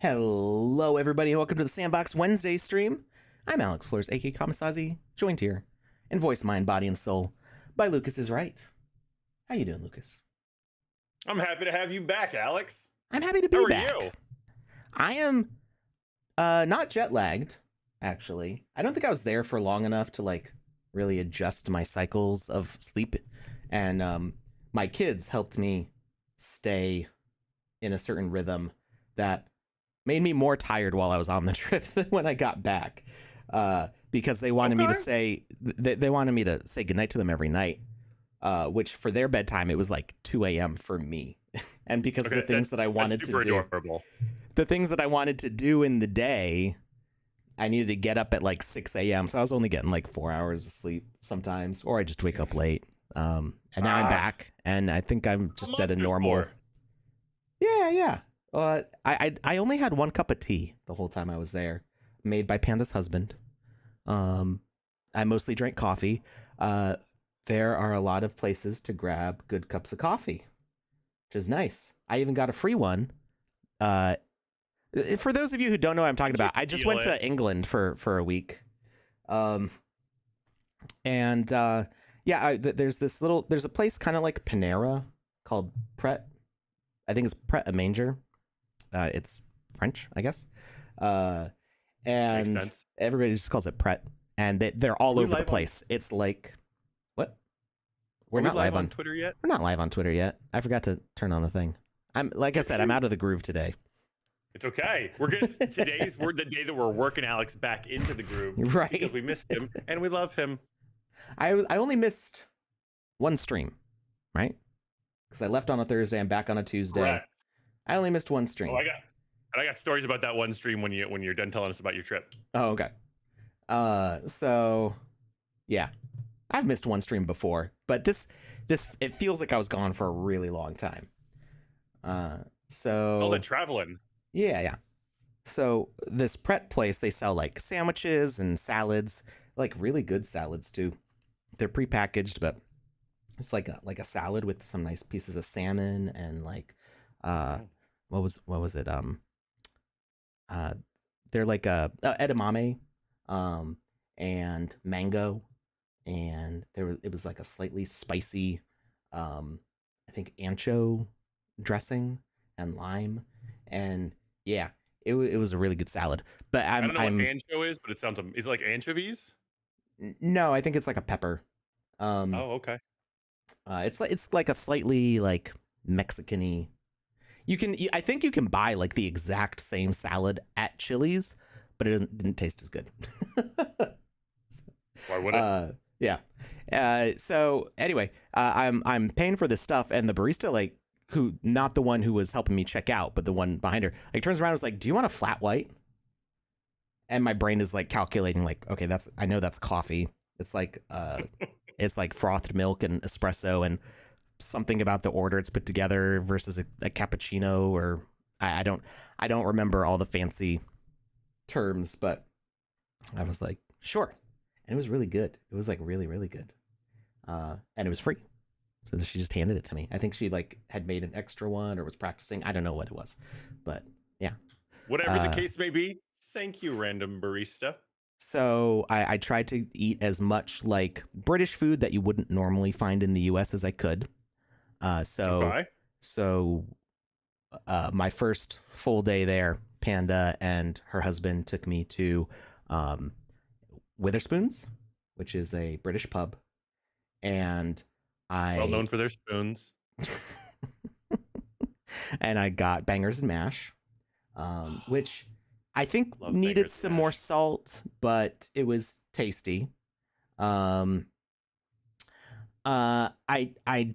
Hello, everybody, and welcome to the Sandbox Wednesday stream. I'm Alex Flores, aka Kamasazi, joined here in voice, mind, body, and soul by Lucas is Right. How you doing, Lucas? I'm happy to have you back, Alex. I'm happy to be back. How are you? I am not jet lagged, actually. I don't think I was there for long enough to really adjust my cycles of sleep, and my kids helped me stay in a certain rhythm that made me more tired while I was on the trip than when I got back, because they wanted me to say they wanted me to say goodnight to them every night, which for their bedtime it was like 2 a.m. for me, and because the things that I wanted to do, adorable. The things that I wanted to do in the day, I needed to get up at like 6 a.m. So I was only getting like 4 hours of sleep sometimes, or I just wake up late. And now I'm back, and I think I'm just at a normal. Yeah. I only had one cup of tea the whole time I was there, made by Panda's husband. I mostly drank coffee. There are a lot of places to grab good cups of coffee, which is nice. I even got a free one. For those of you who don't know what I'm talking about, I just went to England for a week. There's a place kind of like Panera called Pret. I think it's Pret a Manger. It's French, I guess. And Makes sense. Everybody just calls it Pret, and they're all over the place. It's like, what? We're not live on Twitter yet. We're not live on Twitter yet. I forgot to turn on the thing. I'm out of the groove today. It's okay. We're good. We're the day that we're working Alex back into the groove, right? Because we missed him and we love him. I only missed one stream, right? Because I left on a Thursday. I'm back on a Tuesday. Correct. I only missed one stream. I got stories about that one stream when you're done telling us about your trip. Oh, okay. So yeah, I've missed one stream before, but this it feels like I was gone for a really long time. All that traveling. Yeah. So this Pret place, they sell like sandwiches and salads, like really good salads too. They're prepackaged, but it's like a salad with some nice pieces of salmon and like what was it? They're like edamame, and mango, and it was like a slightly spicy, I think ancho dressing and lime, and yeah, it was a really good salad. But I don't know what ancho is, but it sounds. Is it like anchovies? No, I think it's like a pepper. Oh, okay. It's like a slightly like Mexican-y. I think you can buy like the exact same salad at Chili's, but it didn't taste as good. Why would it? Yeah. So anyway, I'm paying for this stuff, and the barista, who, not the one who was helping me check out, but the one behind her, turns around and was like, "Do you want a flat white?" And my brain is like calculating, like, okay, I know that's coffee. It's like it's like frothed milk and espresso and something about the order it's put together versus a cappuccino, or I don't remember all the fancy terms, but I was like, sure. And it was really good. It was like really, really good. And it was free. So she just handed it to me. I think she had made an extra one or was practicing. I don't know what it was, but yeah. Whatever the case may be, thank you, random barista. So I tried to eat as much like British food that you wouldn't normally find in the US as I could. So my first full day there, Panda and her husband took me to Witherspoons, which is a British pub, and well known for their spoons. And I got bangers and mash, which I think needed some more salt, but it was tasty. I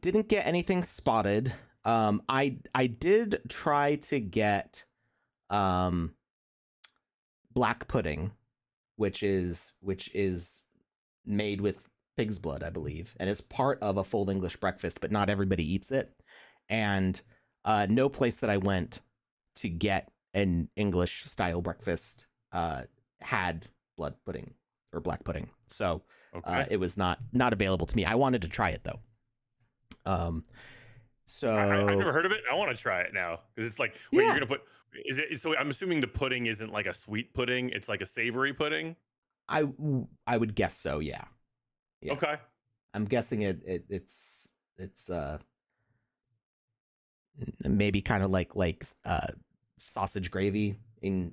didn't get anything spotted. I did try to get black pudding, which is made with pig's blood, I believe, and it's part of a full English breakfast, but not everybody eats it. And no place that I went to get an English style breakfast had blood pudding or black pudding, so it was not available to me. I wanted to try it though. So I've never heard of it. I want to try it now because it's like, wait, you're gonna put Is it so? I'm assuming the pudding isn't like a sweet pudding; it's like a savory pudding. I would guess so. Yeah. Yeah. Okay. I'm guessing it's maybe kind of like sausage gravy in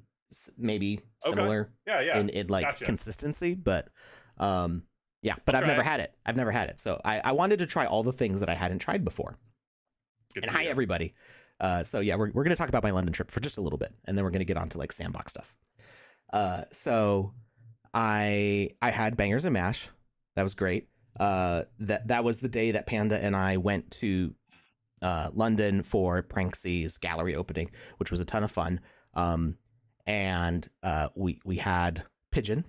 maybe Okay. similar Yeah. Yeah. in like Gotcha. consistency, but yeah, but I'll I've try never it. had it. I've never had it. So I wanted to try all the things that I hadn't tried before. Good And for hi you. everybody. So yeah, we're gonna talk about my London trip for just a little bit, and then we're gonna get on to like Sandbox stuff. So I had bangers and mash. That was great. That was the day that Panda and I went to London for Pranksy's gallery opening, which was a ton of fun. And we had pigeon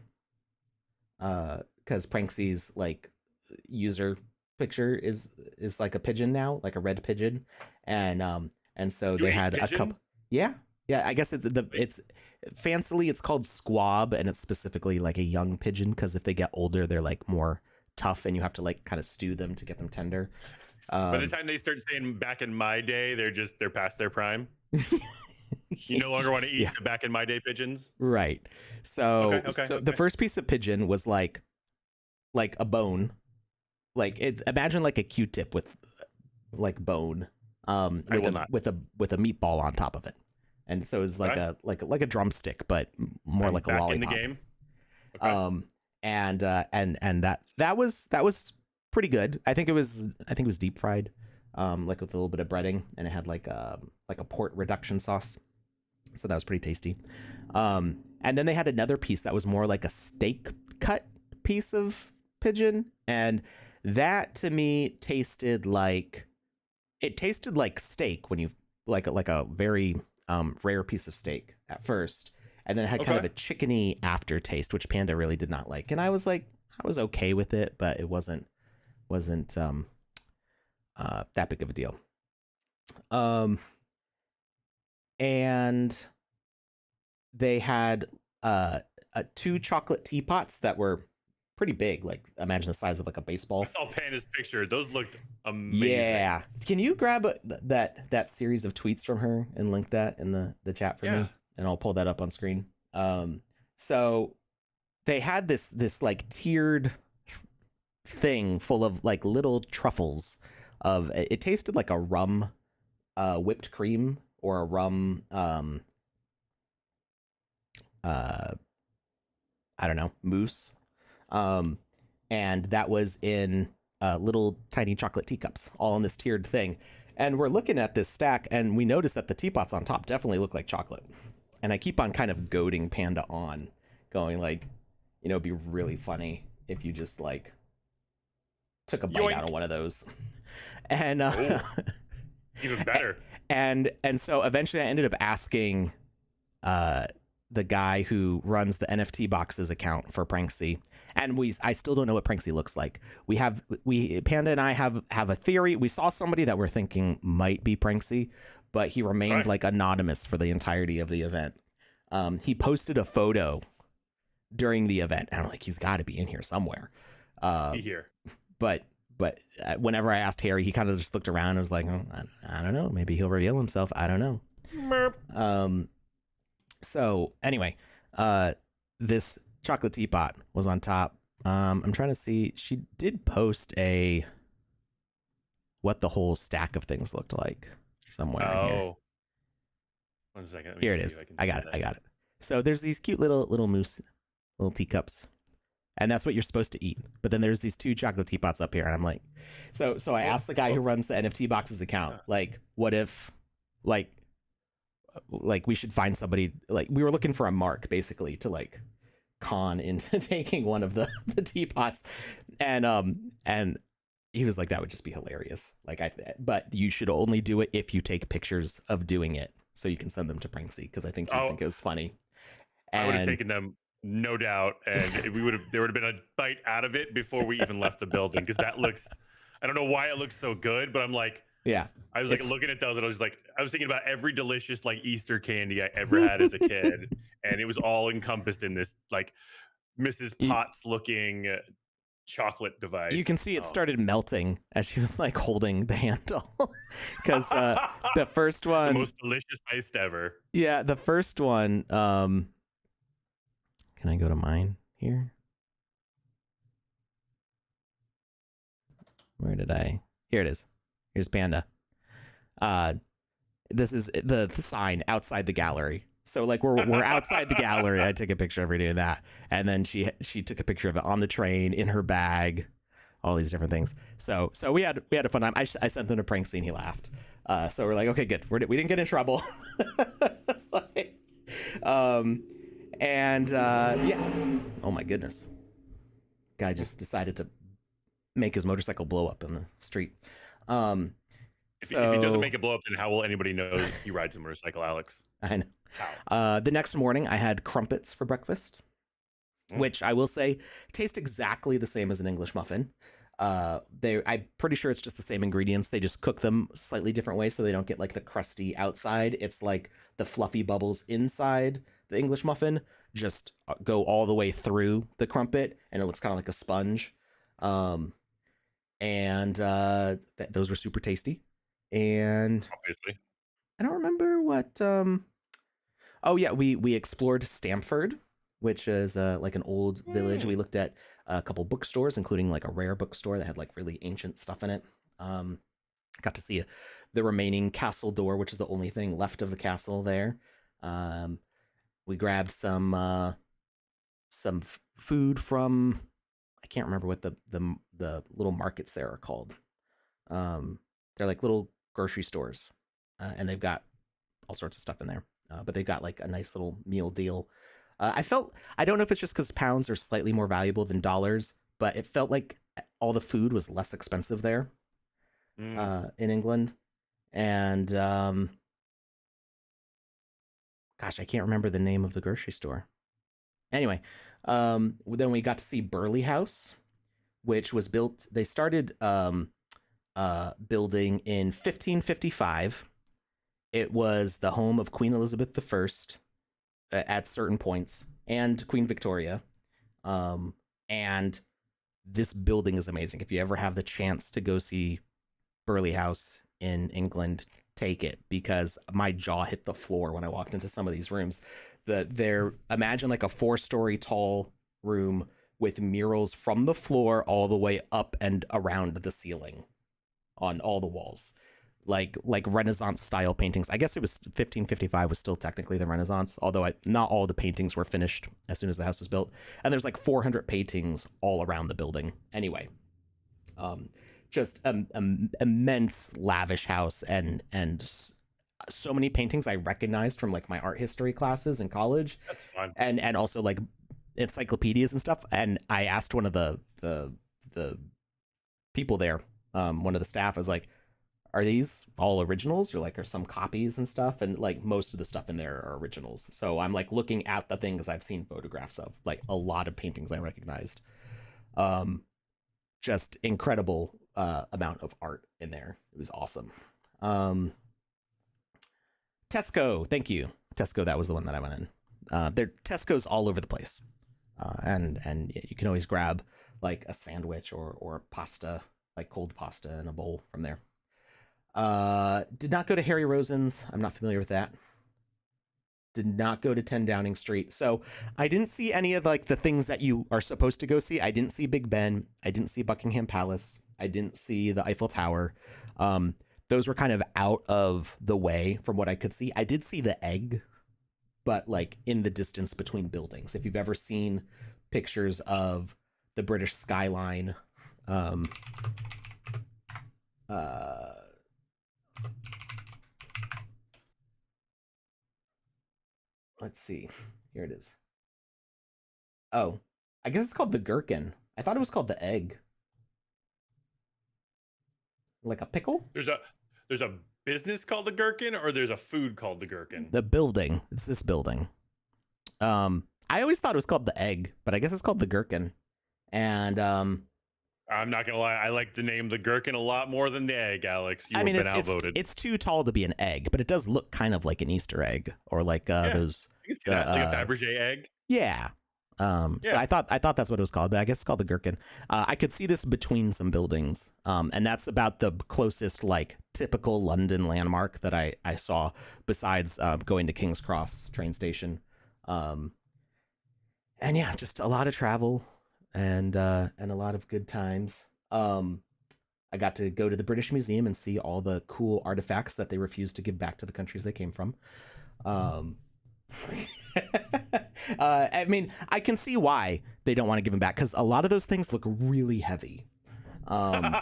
because Pranksy's like user picture is like a pigeon now, like a red pigeon, and so You they ate had a pigeon? couple. Yeah, yeah. I guess it's fancily it's called squab, and it's specifically like a young pigeon because if they get older, they're like more tough, and you have to like kind of stew them to get them tender. By the Um, time they start saying back in my day, they're past their prime. You no longer want to eat yeah, the back in my day pigeons. right. Okay. So Okay. so the Okay. first piece of pigeon was like a bone, like it's imagine like a Q-tip with like bone, I will not. with a meatball on top of it, and so it's like Okay. a drumstick, but more I'm like a back in the lollipop. game. Okay. Um, and that was pretty good. I think it was deep fried, like with a little bit of breading, and it had like a port reduction sauce, so that was pretty tasty. And then they had another piece that was more like a steak cut piece of pigeon, and that to me tasted like steak when you like a very rare piece of steak at first, and then it had kind of Okay. a chickeny aftertaste, which Panda really did not like, and I was okay with it, but it wasn't that big of a deal. Um, and they had two chocolate teapots that were pretty big, like imagine the size of like a I baseball. saw Panda's picture. Those looked amazing. Yeah. Can you grab that series of tweets from her and link that in the chat for Yeah. me? And I'll pull that up on screen. So they had this like tiered thing full of like little truffles of it tasted like a rum whipped cream or a rum uh I don't know, mousse. Um and that was in little tiny chocolate teacups, all in this tiered thing. And we're looking at this stack, and we notice that the teapots on top definitely look like chocolate. And I keep on kind of goading Panda on, going like, it'd be really funny if you just like took a bite out Yoink. of one of those. And Oh, even better. and so eventually I ended up asking uh the guy who runs the NFT boxes account for Pranksy, and I still don't know what Pranksy looks like. We Panda and I have a theory. We saw somebody that we're thinking might be Pranksy, but he remained Okay. like anonymous for the entirety of the event. He posted a photo during the event, and I'm like, he's got to be in here somewhere. Uh, Be here. but whenever I asked Harry, he kind of just looked around and was like, oh, I don't know, maybe he'll reveal himself. I don't know. Merp. So anyway, this chocolate teapot was on top. I'm trying to see. She did post a what the whole stack of things looked like somewhere in here. Oh, 1 second. Let me Here it see is. if I can I see got it. that. I got it. So there's these cute little mousse, little teacups, and that's what you're supposed to eat. But then there's these two chocolate teapots up here, and I'm like, so I Oh, asked the guy who oh, runs the NFT boxes account, yeah. like, what if, like we should find somebody, like we were looking for a mark basically to like con into taking one of the teapots, and he was like, that would just be hilarious, like but you should only do it if you take pictures of doing it so you can send them to Pranksy, because I think he'd Oh, think it was funny. I would have And taken them, no doubt, and there would have been a bite out of it before we even left the building because that looks. I don't know why it looks so good, but I'm like, yeah, I was like it's looking at those, and I was thinking about every delicious like Easter candy I ever had as a kid, and it was all encompassed in this like Mrs. you, Potts looking. chocolate device. You can see it Oh. started melting as she was like holding the handle, because the first one, the most delicious heist ever. yeah, the first one. Can I go to mine here? Where did I? Here it is. Here's Panda. This is the sign outside the gallery. So like we're outside the gallery. I take a picture every day of that, and then she took a picture of it on the train in her bag, all these different things. So we had a fun time. I sent him a prank scene. He laughed. So we're like, okay, good. We didn't get in trouble. Like, yeah. Oh my goodness. Guy just decided to make his motorcycle blow up in the street. If he doesn't make it blow up, then how will anybody know he rides a motorcycle, Alex? I know. How? The next morning, I had crumpets for breakfast, which I will say taste exactly the same as an English muffin. I'm pretty sure it's just the same ingredients. They just cook them slightly different ways so they don't get like the crusty outside. It's like the fluffy bubbles inside the English muffin just go all the way through the crumpet, and it looks kind of like a sponge. Those were super tasty. And obviously, I don't remember what. Oh yeah, we explored Stamford, which is like an old village. We looked at a couple bookstores, including like a rare bookstore that had like really ancient stuff in it. Got to see the remaining castle door, which is the only thing left of the castle there. We grabbed some food from, I can't remember what the little markets there are called. They're like little grocery stores, and they've got all sorts of stuff in there. But they've got like a nice little meal deal. I don't know if it's just because pounds are slightly more valuable than dollars, but it felt like all the food was less expensive there in England. And gosh, I can't remember the name of the grocery store. Anyway, then we got to see Burley House, which was built. They started building in 1555. It was the home of Queen Elizabeth I at certain points, and Queen Victoria. And this building is amazing. If you ever have the chance to go see Burley House in England, take it, because my jaw hit the floor when I walked into some of these rooms. Imagine like a 4-story tall room with murals from the floor all the way up and around the ceiling on all the walls. Like Renaissance style paintings. I guess it was 1555 was still technically the Renaissance, although not all the paintings were finished as soon as the house was built. And there's like 400 paintings all around the building. Anyway, just immense lavish house, and so many paintings I recognized from like my art history classes in college. That's fun. And also like encyclopedias and stuff. And I asked one of the people there, one of the staff, was like, are these all originals, or like are some copies and stuff? And like most of the stuff in there are originals. So I'm like looking at the things I've seen photographs of, like a lot of paintings I recognized. Just incredible amount of art in there. It was awesome. Tesco, thank you. Tesco, that was the one that I went in. Tesco's all over the place. And you can always grab like a sandwich or pasta, like cold pasta in a bowl from there. Did not go to Harry Rosen's. I'm not familiar with that. Did not go to 10 Downing Street. So I didn't see any of like the things that you are supposed to go see. I didn't see Big Ben. I didn't see Buckingham Palace. I didn't see the Eiffel Tower. Those were kind of out of the way from what I could see. I did see the Egg, but like in the distance between buildings. If you've ever seen pictures of the British skyline, let's see. Here it is. Oh, I guess it's called the Gherkin. I thought it was called the Egg. Like a pickle? There's a business called the Gherkin, or there's a food called the Gherkin? The building. It's this building. I always thought it was called the Egg, but I guess it's called the Gherkin. And I'm not gonna lie, I like the name the Gherkin a lot more than the Egg, Alex. You have been outvoted. It's too tall to be an egg, but it does look kind of like an Easter egg, or like those. It's like a Fabergé egg. Yeah, So Yeah. I thought that's what it was called, but I guess it's called the Gherkin. I could see this between some buildings, and that's about the closest like typical London landmark that I saw, besides going to King's Cross train station. Um, and yeah, just a lot of travel and a lot of good times. I got to go to the British Museum and see all the cool artifacts that they refused to give back to the countries they came from. Um, I mean, I can see why they don't want to give them back because a lot of those things look really heavy. Um,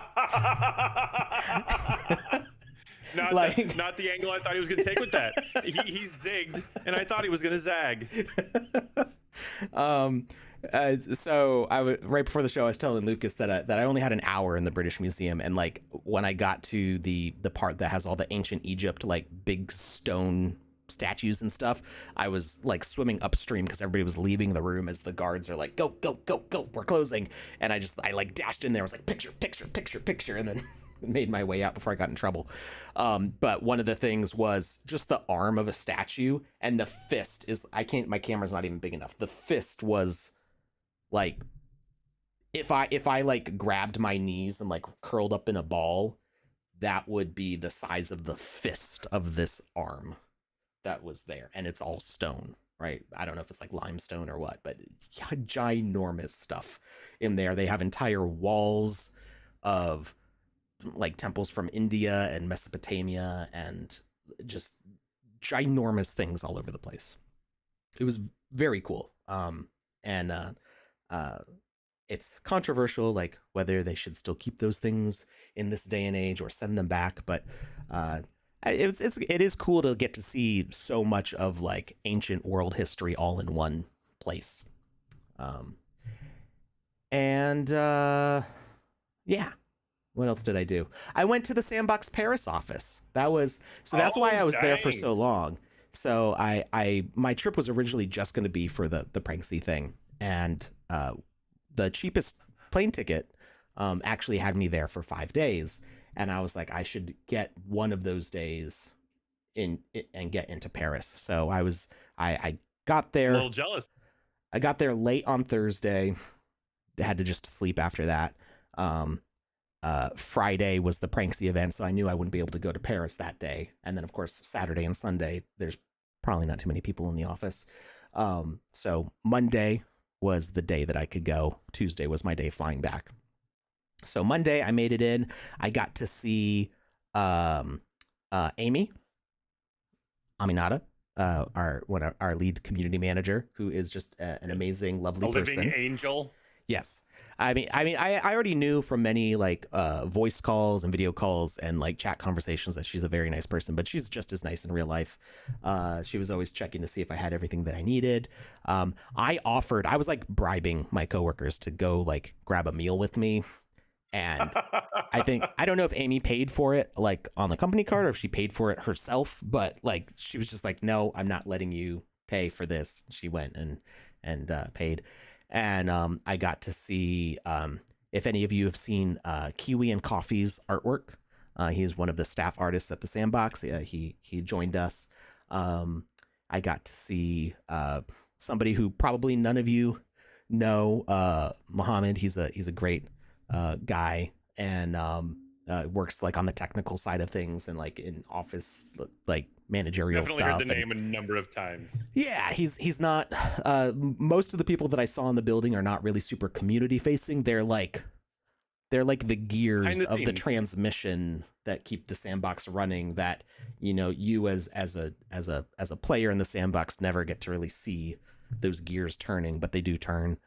like, not the angle I thought he was going to take with that. He zigged, and I thought he was going to zag. um, so I was right before the show. I was telling Lucas that I only had an hour in the British Museum, and like when I got to the part that has all the ancient Egypt like big stone statues and stuff, I was like swimming upstream because everybody was leaving the room as the guards are like, go, go, go, go, we're closing. And I like dashed in there. I was like, picture, picture, picture, picture. And then made my way out before I got in trouble. But one of the things was just the arm of a statue, and the fist is, my camera's not even big enough. The fist was like, if I like grabbed my knees and like curled up in a ball, that would be the size of the fist of this arm that was there, and it's all stone, right? I don't know if it's like limestone or what, but ginormous stuff in there. They have entire walls of like temples from India and Mesopotamia and just ginormous things all over the place. It was very cool. And it's controversial, like whether they should still keep those things in this day and age or send them back, but it is cool to get to see so much of like ancient world history all in one place. And yeah, what else did I do? I went to the Sandbox Paris office. That's why I was there for so long. So my trip was originally just going to be for the Pranksy thing, and the cheapest plane ticket actually had me there for 5 days. And I was like, I should get one of those days and get into Paris. So I got there. A little jealous. I got there late on Thursday. Had to just sleep after that. Friday was the Pranksy event, so I knew I wouldn't be able to go to Paris that day. And then, of course, Saturday and Sunday, there's probably not too many people in the office. So Monday was the day that I could go. Tuesday was my day flying back. So Monday, I made it in. I got to see Amy Aminata, our lead community manager, who is just an amazing, lovely person. Living angel. Yes. I already knew from many like voice calls and video calls and like chat conversations that she's a very nice person, but she's just as nice in real life. She was always checking to see if I had everything that I needed. I was like bribing my coworkers to go like grab a meal with me. And I don't know if Amy paid for it like on the company card or if she paid for it herself, but like she was just like, no, I'm not letting you pay for this. She went and paid. And I got to see, if any of you have seen Kiwi and Coffee's artwork. He's one of the staff artists at the Sandbox. He joined us. I got to see somebody who probably none of you know, Mohammed. He's a great guy, and works like on the technical side of things and like in office like managerial Definitely stuff. Heard the name a number of times. Yeah, he's not. Most of the people that I saw in the building are not really super community facing. They're like the gears of the transmission that keep the Sandbox running. That you as a player in the Sandbox never get to really see those gears turning, but they do turn.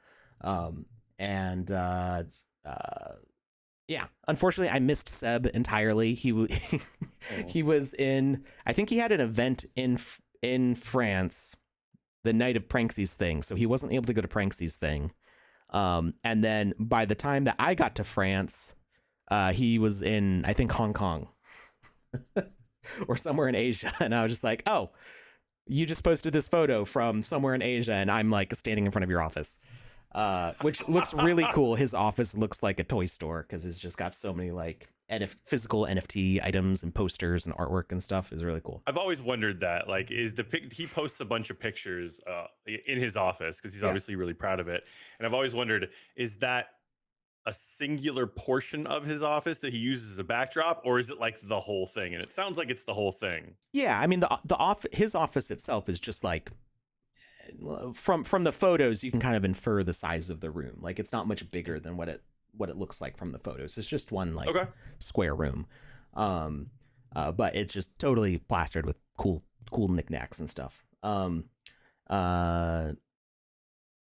Yeah, unfortunately, I missed Seb entirely. He was in. I think he had an event in France the night of Pranksy's thing, so he wasn't able to go to Pranksy's thing. And then by the time that I got to France, he was in, I think, Hong Kong or somewhere in Asia, and I was just like, "Oh, you just posted this photo from somewhere in Asia, and I'm like standing in front of your office." Which looks really cool. His office looks like a toy store because it's just got so many like physical NFT items and posters and artwork and stuff is really cool. I've always wondered that, like, he posts a bunch of pictures in his office because he's obviously really proud of it, and I've always wondered, is that a singular portion of his office that he uses as a backdrop, or is it like the whole thing? And it sounds like it's the whole thing. Yeah, I mean his office itself is just like, from the photos you can kind of infer the size of the room. Like it's not much bigger than what it looks like from the photos. It's just one like square room. But it's just totally plastered with cool knickknacks and stuff.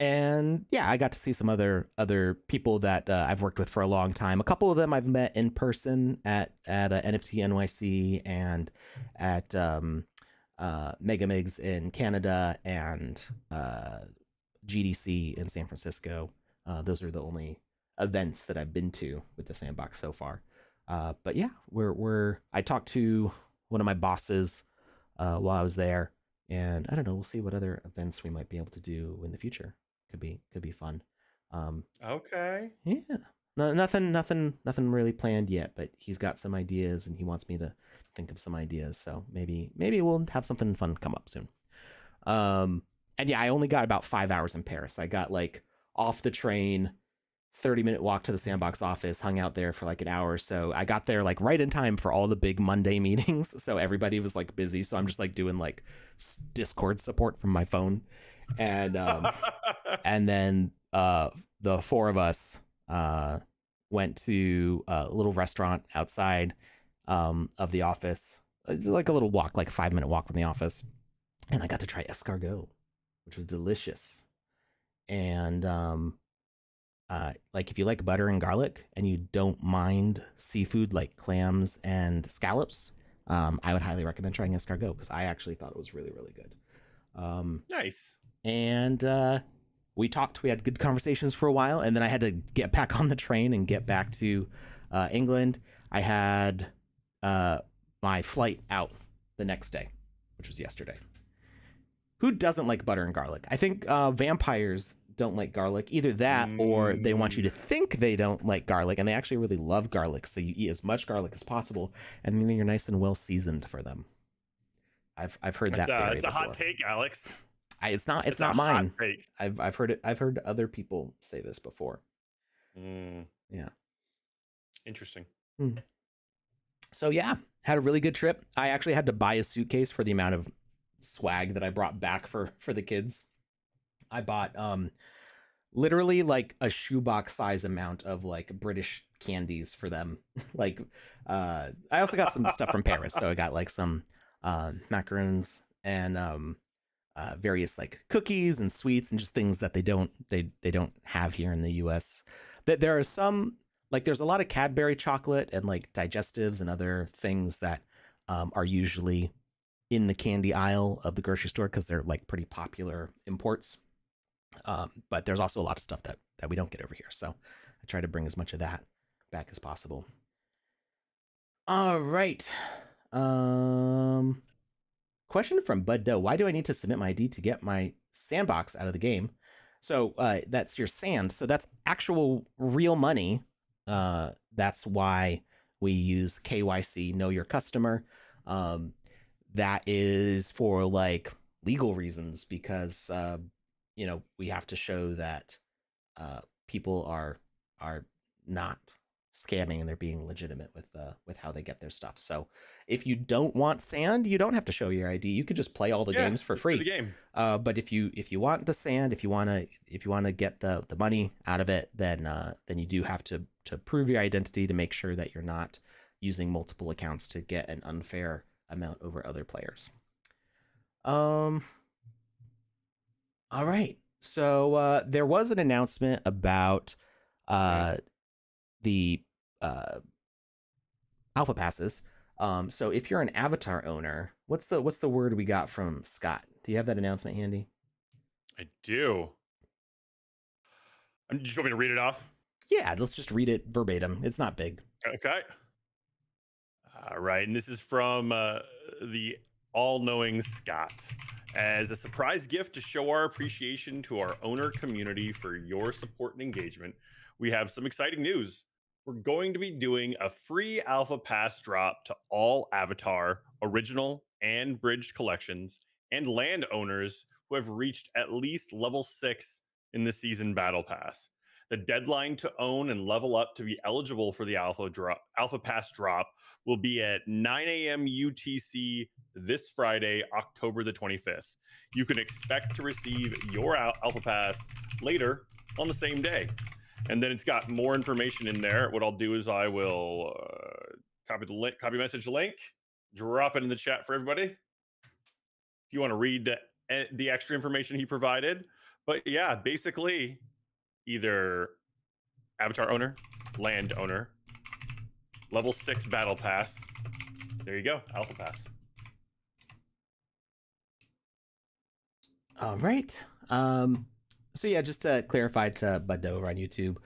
And yeah, I got to see some other people that I've worked with for a long time. A couple of them I've met in person at NFT NYC and at Megamigs in Canada and GDC in San Francisco. Those are the only events that I've been to with the Sandbox so far. But yeah, I talked to one of my bosses while I was there, and I don't know, we'll see what other events we might be able to do in the future. Could be fun. Okay. Yeah. No, nothing really planned yet, but he's got some ideas and he wants me to think of some ideas. So maybe we'll have something fun come up soon. And yeah, I only got about 5 hours in Paris. I got like off the train, 30-minute walk to the Sandbox office, hung out there for like an hour or so. I got there like right in time for all the big Monday meetings. So everybody was like busy. So I'm just like doing like Discord support from my phone. And and then the four of us went to a little restaurant outside of the office. It's like a little walk, like a 5-minute walk from the office. And I got to try escargot, which was delicious. And like if you like butter and garlic and you don't mind seafood like clams and scallops, I would highly recommend trying escargot because I actually thought it was really, really good. Nice. And we talked. We had good conversations for a while, and then I had to get back on the train and get back to England. I had my flight out the next day, which was yesterday. Who doesn't like butter and garlic? I think vampires don't like garlic. Either that, or they want you to think they don't like garlic, and they actually really love garlic. So you eat as much garlic as possible, and then you're nice and well seasoned for them. I've heard that theory it's a before. hot take, Alex. It's not mine. I've heard it. I've heard other people say this before. Yeah. Interesting. So yeah, had a really good trip. I actually had to buy a suitcase for the amount of swag that I brought back for the kids. I bought literally like a shoebox size amount of like British candies for them. Like I also got some stuff from Paris. So I got like some macarons and various like cookies and sweets and just things that they don't have here in the US. That there are some, like there's a lot of Cadbury chocolate and like digestives and other things that are usually in the candy aisle of the grocery store because they're like pretty popular imports. But there's also a lot of stuff that we don't get over here. So I try to bring as much of that back as possible. All right. Question from Bud Doe. Why do I need to submit my ID to get my sandbox out of the game? So that's your sand. So that's actual real money. That's why we use KYC, know your customer. That is for like legal reasons because we have to show that people are not scamming and they're being legitimate with how they get their stuff. So if you don't want sand, you don't have to show your ID. You could just play all the games for free. The game. But if you want the sand, if you want to get the money out of it, then you do have to prove your identity to make sure that you're not using multiple accounts to get an unfair amount over other players. All right. So there was an announcement about the alpha passes. So if you're an avatar owner, what's the word we got from Scott? Do you have that announcement handy? I do. You just want me to read it off? Yeah, let's just read it verbatim. It's not big. Okay. All right, and this is from the all-knowing Scott. As a surprise gift to show our appreciation to our owner community for your support and engagement, we have some exciting news. we're going to be doing a free alpha pass drop to all Avatar, original, and bridged collections, and landowners who have reached at least level 6 in the season battle pass. The deadline to own and level up to be eligible for the alpha pass drop will be at 9 a.m. UTC this Friday, October the 25th. You can expect to receive your alpha pass later on the same day. And then it's got more information in there. What I'll do is I will copy the link, copy message link, drop it in the chat for everybody if you want to read the extra information he provided. But yeah, basically either Avatar owner, land owner, level 6 battle pass. There you go, alpha pass. All right. So yeah, just to clarify to Bud over on YouTube,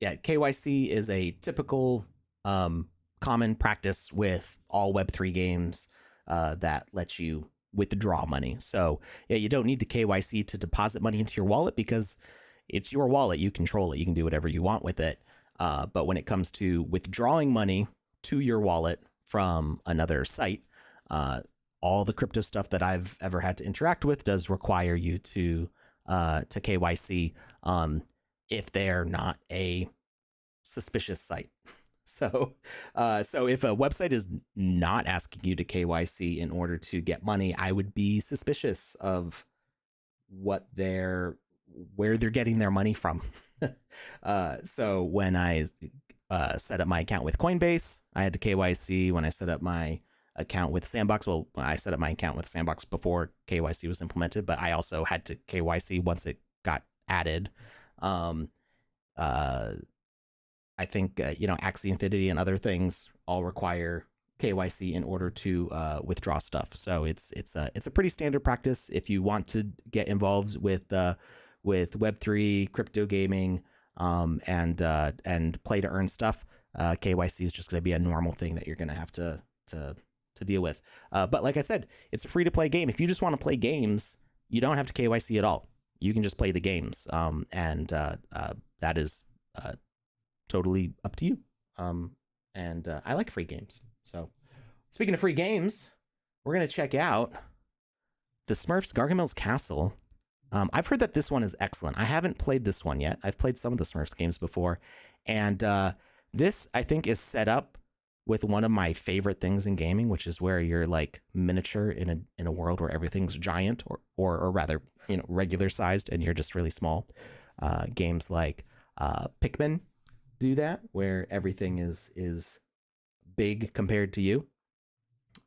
yeah, KYC is a typical common practice with all Web3 games that lets you withdraw money. So yeah, you don't need to KYC to deposit money into your wallet because it's your wallet. You control it. You can do whatever you want with it. But when it comes to withdrawing money to your wallet from another site, all the crypto stuff that I've ever had to interact with does require you to KYC if they're not a suspicious site. So if a website is not asking you to KYC in order to get money, I would be suspicious of where they're getting their money from. So when I set up my account with Coinbase, I had to KYC. When I set up my account with Sandbox, well, I set up my account with Sandbox before KYC was implemented, but I also had to KYC once it got added. I think Axie Infinity and other things all require KYC in order to withdraw stuff. So it's a pretty standard practice if you want to get involved with Web3 crypto gaming and play to earn stuff. KYC is just going to be a normal thing that you're going to have to deal with. But like I said, it's a free to play game. If you just want to play games, you don't have to KYC at all. You can just play the games, and that is totally up to you. And I like free games. So speaking of free games, we're going to check out the Smurfs Gargamel's Castle. I've heard that this one is excellent. I haven't played this one yet. I've played some of the Smurfs games before. And this, I think, is set up with one of my favorite things in gaming, which is where you're like miniature in a world where everything's giant or rather, regular sized and you're just really small. Games like Pikmin do that, where everything is big compared to you.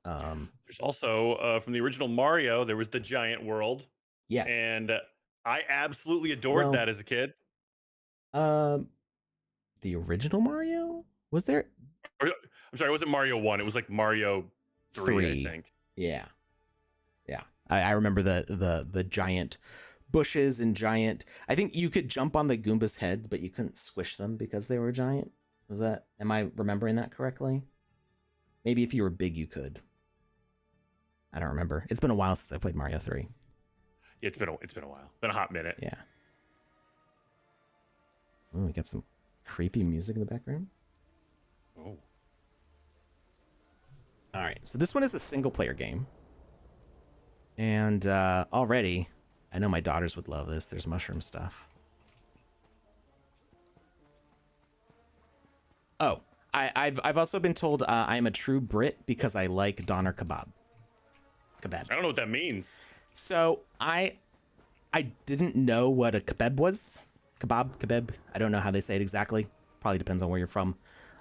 There's also from the original Mario, there was the giant world. Yes. And I absolutely adored that as a kid. The original Mario? Was there? I'm sorry, it wasn't Mario 1. It was like Mario 3, I think. Yeah. I remember the giant bushes and giant. I think you could jump on the Goomba's head, but you couldn't squish them because they were giant. Am I remembering that correctly? Maybe if you were big, you could. I don't remember. It's been a while since I played Mario 3. Yeah, it's been a while. Been a hot minute. Yeah. Oh, we got some creepy music in the background. Oh. All right. So this one is a single player game. And already, I know my daughters would love this. There's mushroom stuff. Oh, I've also been told I'm a true Brit because I like doner kebab. I don't know what that means. So I didn't know what a kebab was. Kebab. I don't know how they say it exactly. Probably depends on where you're from.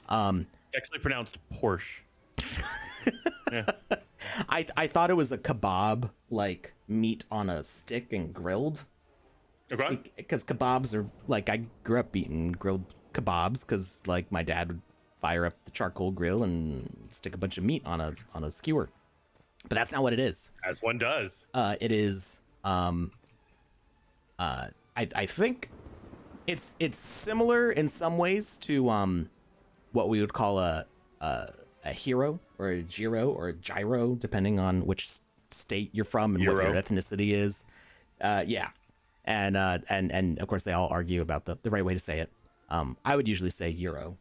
Actually pronounced Porsche. Yeah. I thought it was a kebab, like meat on a stick and grilled. Okay. Because kebabs are like, I grew up eating grilled kebabs because like my dad would fire up the charcoal grill and stick a bunch of meat on a skewer. But that's not what it is. As one does. It is. I think it's similar in some ways to what we would call a hero or a gyro or a gyro, depending on which state you're from and what your ethnicity is. Yeah, and of course they all argue about the right way to say it. I would usually say euro.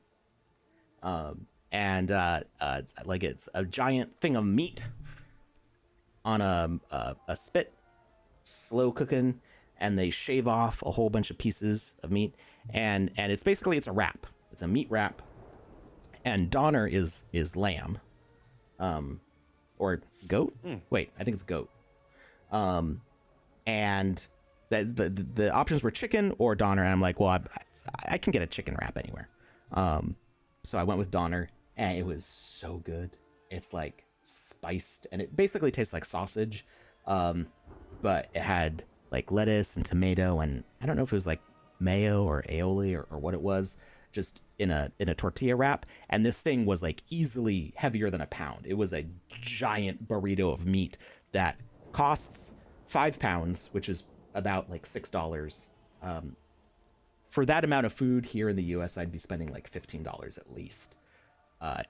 And it's a giant thing of meat on a spit, slow cooking, and they shave off a whole bunch of pieces of meat, and it's a wrap. It's a meat wrap, and Donner is lamb, or goat. Wait, I think it's goat. And the options were chicken or Donner, and I'm like, well, I can get a chicken wrap anywhere. So I went with Donner, and it was so good. It's like spiced, and it basically tastes like sausage, but it had like lettuce and tomato, and I don't know if it was like mayo or aioli or what it was, just in a tortilla wrap. And this thing was like easily heavier than a pound. It was a giant burrito of meat that costs 5 pounds, which is about like $6. For that amount of food here in the US, I'd be spending like $15 at least.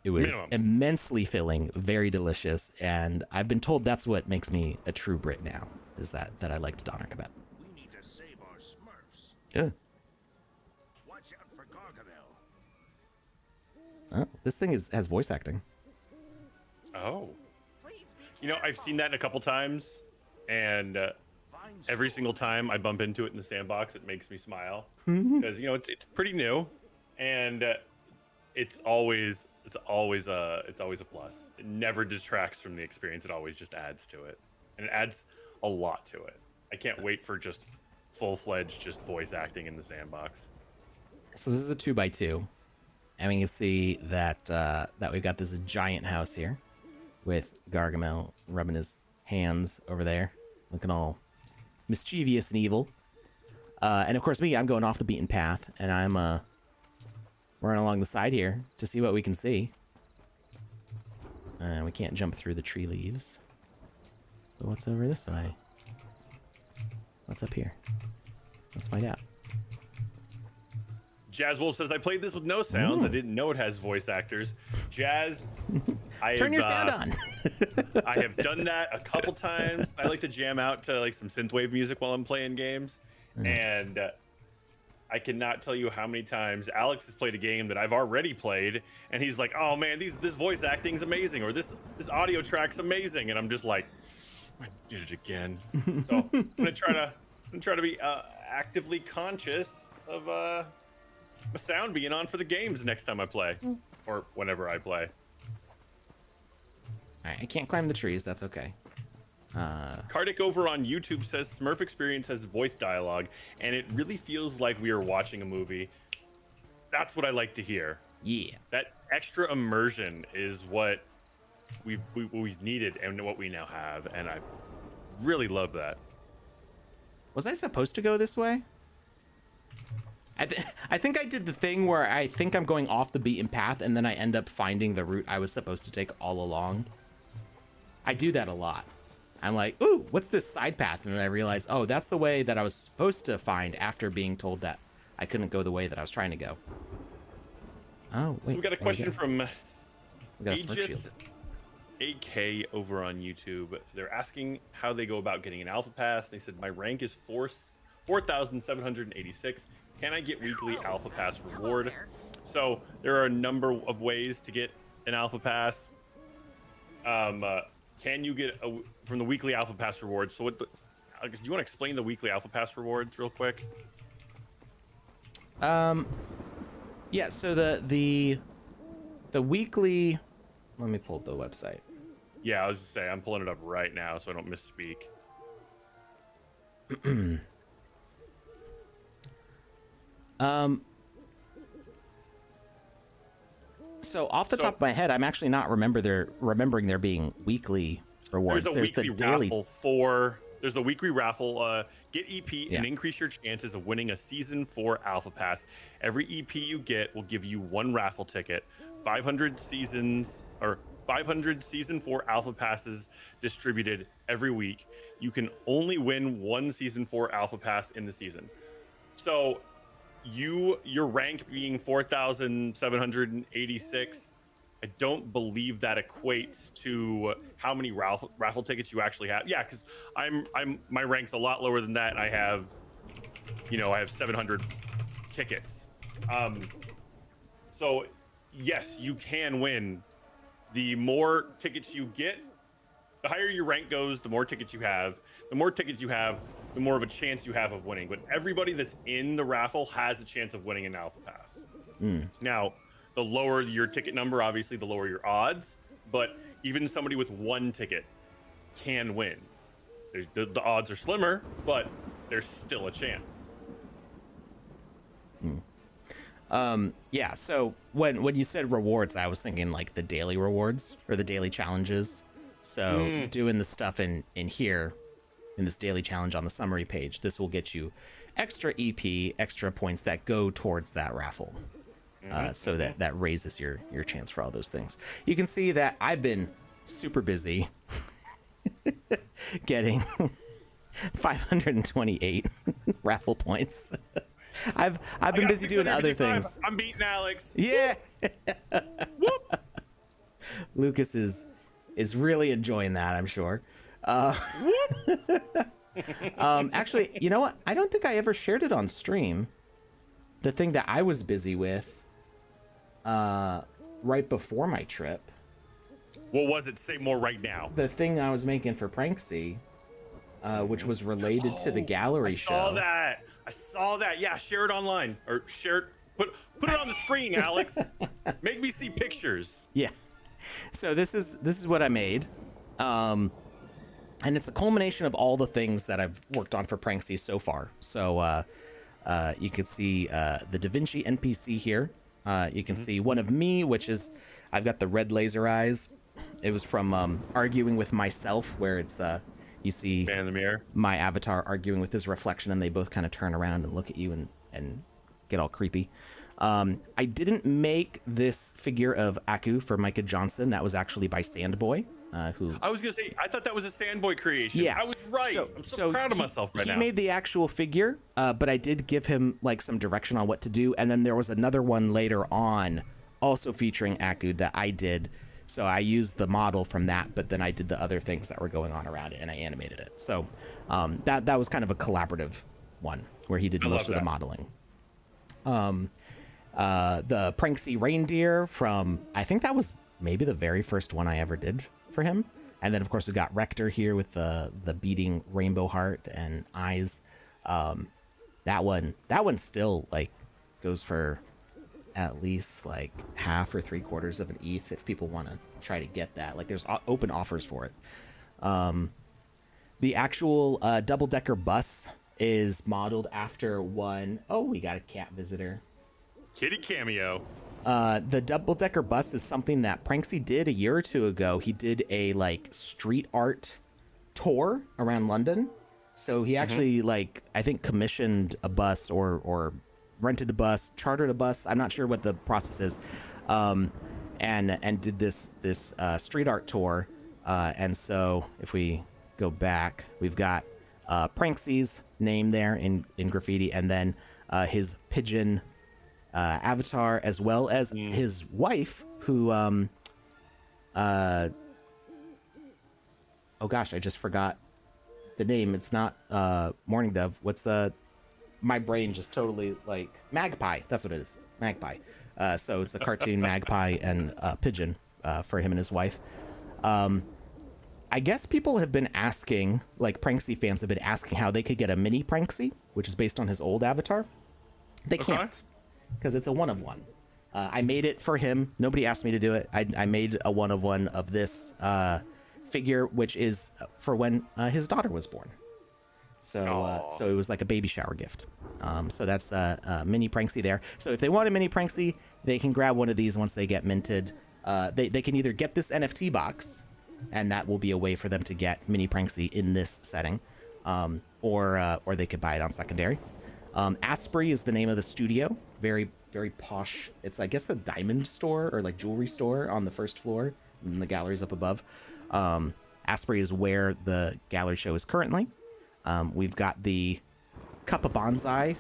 It was immensely filling, very delicious, and I've been told that's what makes me a true Brit now, is that I like Doner kebab. We need to save our Smurfs. Yeah. Watch out for Gargamel. Oh, this thing has voice acting. Oh. You know, I've seen that a couple times, and every single time I bump into it in the sandbox, it makes me smile because you know it's pretty new, and it's always a plus. It never detracts from the experience. It always just adds to it, and it adds a lot to it. I can't wait for just full-fledged just voice acting in the sandbox. So this is a 2x2, and we can see that that we've got this giant house here with Gargamel rubbing his hands over there, looking all mischievous and evil. And of course I'm going off the beaten path, and I'm running along the side here to see what we can see. We can't jump through the tree leaves. But what's over this way? What's up here? Let's find out. Jazz Wolf says, I played this with no sounds. Ooh. I didn't know it has voice actors. Jazz, Turn your sound on. I have done that a couple times. I like to jam out to like some synthwave music while I'm playing games. And I cannot tell you how many times Alex has played a game that I've already played, and he's like, oh man, this voice acting's amazing, or this audio track's amazing. And I'm just like, I did it again. So I'm gonna try to be actively conscious of the sound being on for the games next time I play, or whenever I play. Alright, I can't climb the trees, that's okay. Kardik over on YouTube says Smurf Experience has voice dialogue, and it really feels like we are watching a movie. That's what I like to hear. Yeah. That extra immersion is what we've needed and what we now have, and I really love that. Was I supposed to go this way? I think I did the thing where I think I'm going off the beaten path, and then I end up finding the route I was supposed to take all along. I do that a lot. I'm like, ooh, what's this side path? And then I realize, oh, that's the way that I was supposed to find after being told that I couldn't go the way that I was trying to go. Oh, wait. So we got a question from we got a smart Aegis AK over on YouTube. They're asking how they go about getting an alpha pass. They said, my rank is 4,786. Can I get weekly alpha pass reward? So there are a number of ways to get an alpha pass. Can you get from the weekly alpha pass rewards? So do you want to explain the weekly alpha pass rewards real quick? Yeah, so the weekly, let me pull up the website. Yeah, I was just saying, I'm pulling it up right now so I don't misspeak. So off the top of my head, I'm actually not remembering there being weekly rewards. There's the weekly daily raffle there's the weekly raffle. Get EP and increase your chances of winning a Season 4 Alpha Pass. Every EP you get will give you one raffle ticket. 500 Season 4 Alpha Passes distributed every week. You can only win one Season 4 Alpha Pass in the season. So your rank being 4,786, I don't believe that equates to how many raffle tickets you actually have. Yeah, because my rank's a lot lower than that. And I have 700 tickets. So yes, you can win. The more tickets you get, the higher your rank goes, the more tickets you have. The more tickets you have, the more of a chance you have of winning. But everybody that's in the raffle has a chance of winning an Alpha Pass. Now, the lower your ticket number, obviously, the lower your odds. But even somebody with one ticket can win. The odds are slimmer, but there's still a chance. Yeah, so when you said rewards, I was thinking like the daily rewards or the daily challenges. So doing the stuff in here, in this daily challenge on the summary page, this will get you extra EP, extra points that go towards that raffle. So that raises your chance for all those things. You can see that I've been super busy getting 528 raffle points. I've been busy doing other things. I'm beating Alex. Yeah. Whoop. Lucas is really enjoying that, I'm sure. Actually, you know what? I don't think I ever shared it on stream. The thing that I was busy with right before my trip. What was it? Say more right now. The thing I was making for Pranksy, which was related to the gallery show. I saw that. Yeah, share it online or share it. Put it on the screen, Alex. Make me see pictures. Yeah. So this is what I made, and it's a culmination of all the things that I've worked on for Pranksy so far. So you can see the Da Vinci NPC here. You can see one of me, which is I've got the red laser eyes. It was from arguing with myself, where it's you see Man in the mirror. My avatar arguing with his reflection, and they both kind of turn around and look at you and get all creepy. I didn't make this figure of Aku for Micah Johnson. That was actually by Sandboy. Who I was gonna say, I thought that was a Sandboy creation. Yeah, I was right. I'm so proud of myself right now. He made the actual figure, but I did give him like some direction on what to do, and then there was another one later on, also featuring Aku that I did. So I used the model from that, but then I did the other things that were going on around it, and I animated it. So that was kind of a collaborative one where he did most of the modeling. The Pranksy reindeer from, I think that was maybe the very first one I ever did for him. And then of course we got Rector here with the beating rainbow heart and eyes. That one still like goes for at least like half or 3/4 of an ETH if people want to try to get that. Like there's open offers for it. The actual double-decker bus is modeled after one. Oh, we got a cat visitor. Kitty cameo. The double-decker bus is something that Pranksy did a year or two ago. He did a like street art tour around London. So he actually like I think commissioned a bus or rented a bus, chartered a bus. I'm not sure what the process is. And did this street art tour. And so if we go back, we've got Pranksy's name there in graffiti, and then his pigeon avatar, as well as his wife, who oh gosh, I just forgot the name. It's not Morning Dove. What's my brain just totally like Magpie. That's what it is. Magpie. So it's a cartoon magpie and pigeon for him and his wife. I guess people have been asking, like Pranksy fans have been asking how they could get a mini Pranksy, which is based on his old avatar. They can't, because it's a one-of-one. I made it for him. Nobody asked me to do it. I made a one-of-one of this figure, which is for when his daughter was born. So so it was like a baby shower gift. So that's a mini Pranksy there. So if they want a mini Pranksy, they can grab one of these once they get minted. They can either get this NFT box, and that will be a way for them to get mini Pranksy in this setting, or they could buy it on secondary. Asprey is the name of the studio. Very, very posh. It's, I guess, a diamond store or like jewelry store on the first floor, and the gallery's up above. Asprey is where the gallery show is currently. We've got the cup of bonsai,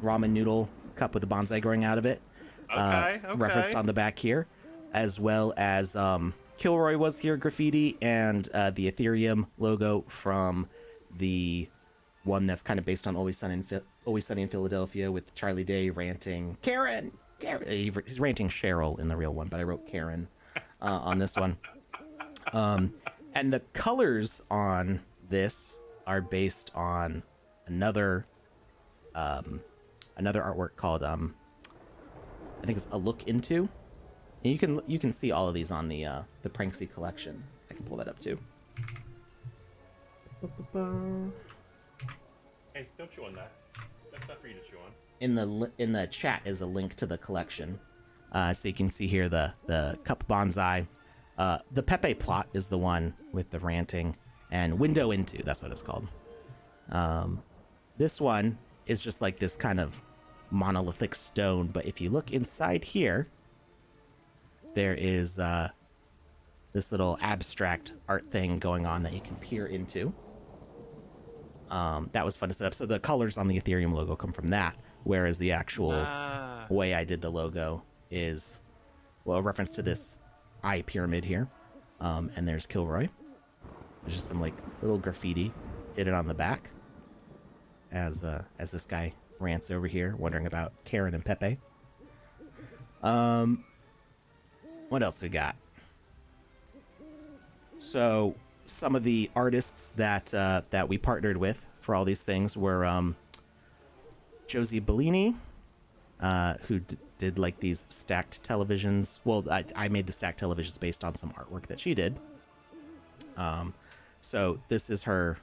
ramen noodle cup with the bonsai growing out of it. Referenced on the back here, as well as Kilroy was here graffiti, and the Ethereum logo from the one that's kind of based on Always Sunny Always Sunny in Philadelphia with Charlie Day ranting, Karen, Karen. He's ranting Cheryl in the real one, but I wrote Karen on this one. And the colors on this are based on another artwork called I think it's A Look Into. And you can see all of these on the Pranksy collection. I can pull that up too. Hey, don't chew on that. That's not for you to chew on. In the chat is a link to the collection, so you can see here the cup bonsai. The Pepe plot is the one with the ranting, and Window Into, that's what it's called. This one is just like this kind of monolithic stone, but if you look inside here, there is this little abstract art thing going on that you can peer into. That was fun to set up. So the colors on the Ethereum logo come from that, whereas the actual way I did the logo is, well, a reference to this eye pyramid here. And there's Kilroy. There's just some like little graffiti hidden on the back as this guy rants over here, wondering about Karen and Pepe. What else we got? So some of the artists that we partnered with for all these things were Josie Bellini, who did like these stacked televisions. Well, I made the stacked televisions based on some artwork that she did. So this is her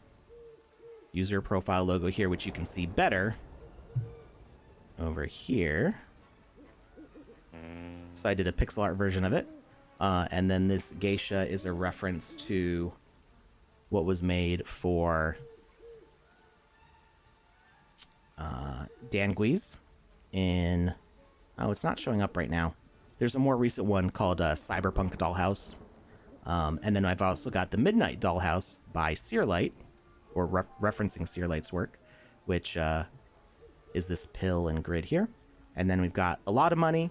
user profile logo here, which you can see better over here. So I did a pixel art version of it. And then this geisha is a reference to what was made for Dan Guise in... Oh, it's not showing up right now. There's a more recent one called Cyberpunk Dollhouse. And then I've also got the Midnight Dollhouse by Searlight, or referencing Searlight's work, which is this pill and grid here. And then we've got A Lot of Money,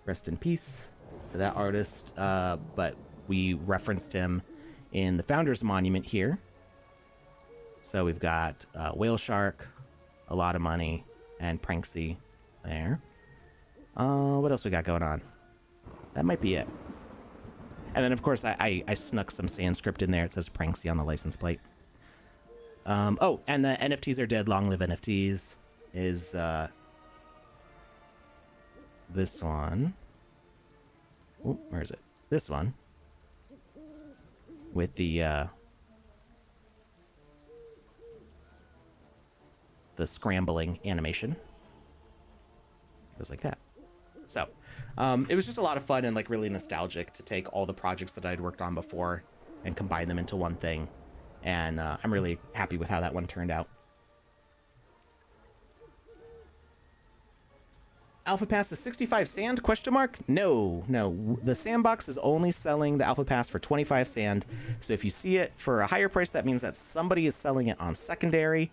rest in peace to that artist, but we referenced him in the Founders Monument here. So we've got Whale Shark, A Lot of Money, and Pranksy there. What else we got going on? That might be it. And then, of course, I snuck some Sanskrit in there. It says Pranksy on the license plate. Oh, and the NFTs are dead. Long live NFTs is this one. Oh, where is it? This one. With the scrambling animation. Goes like that. So, it was just a lot of fun and like really nostalgic to take all the projects that I'd worked on before and combine them into one thing. And I'm really happy with how that one turned out. Alpha Pass is 65 sand? Question mark? No. The Sandbox is only selling the Alpha Pass for 25 sand. So if you see it for a higher price, that means that somebody is selling it on secondary.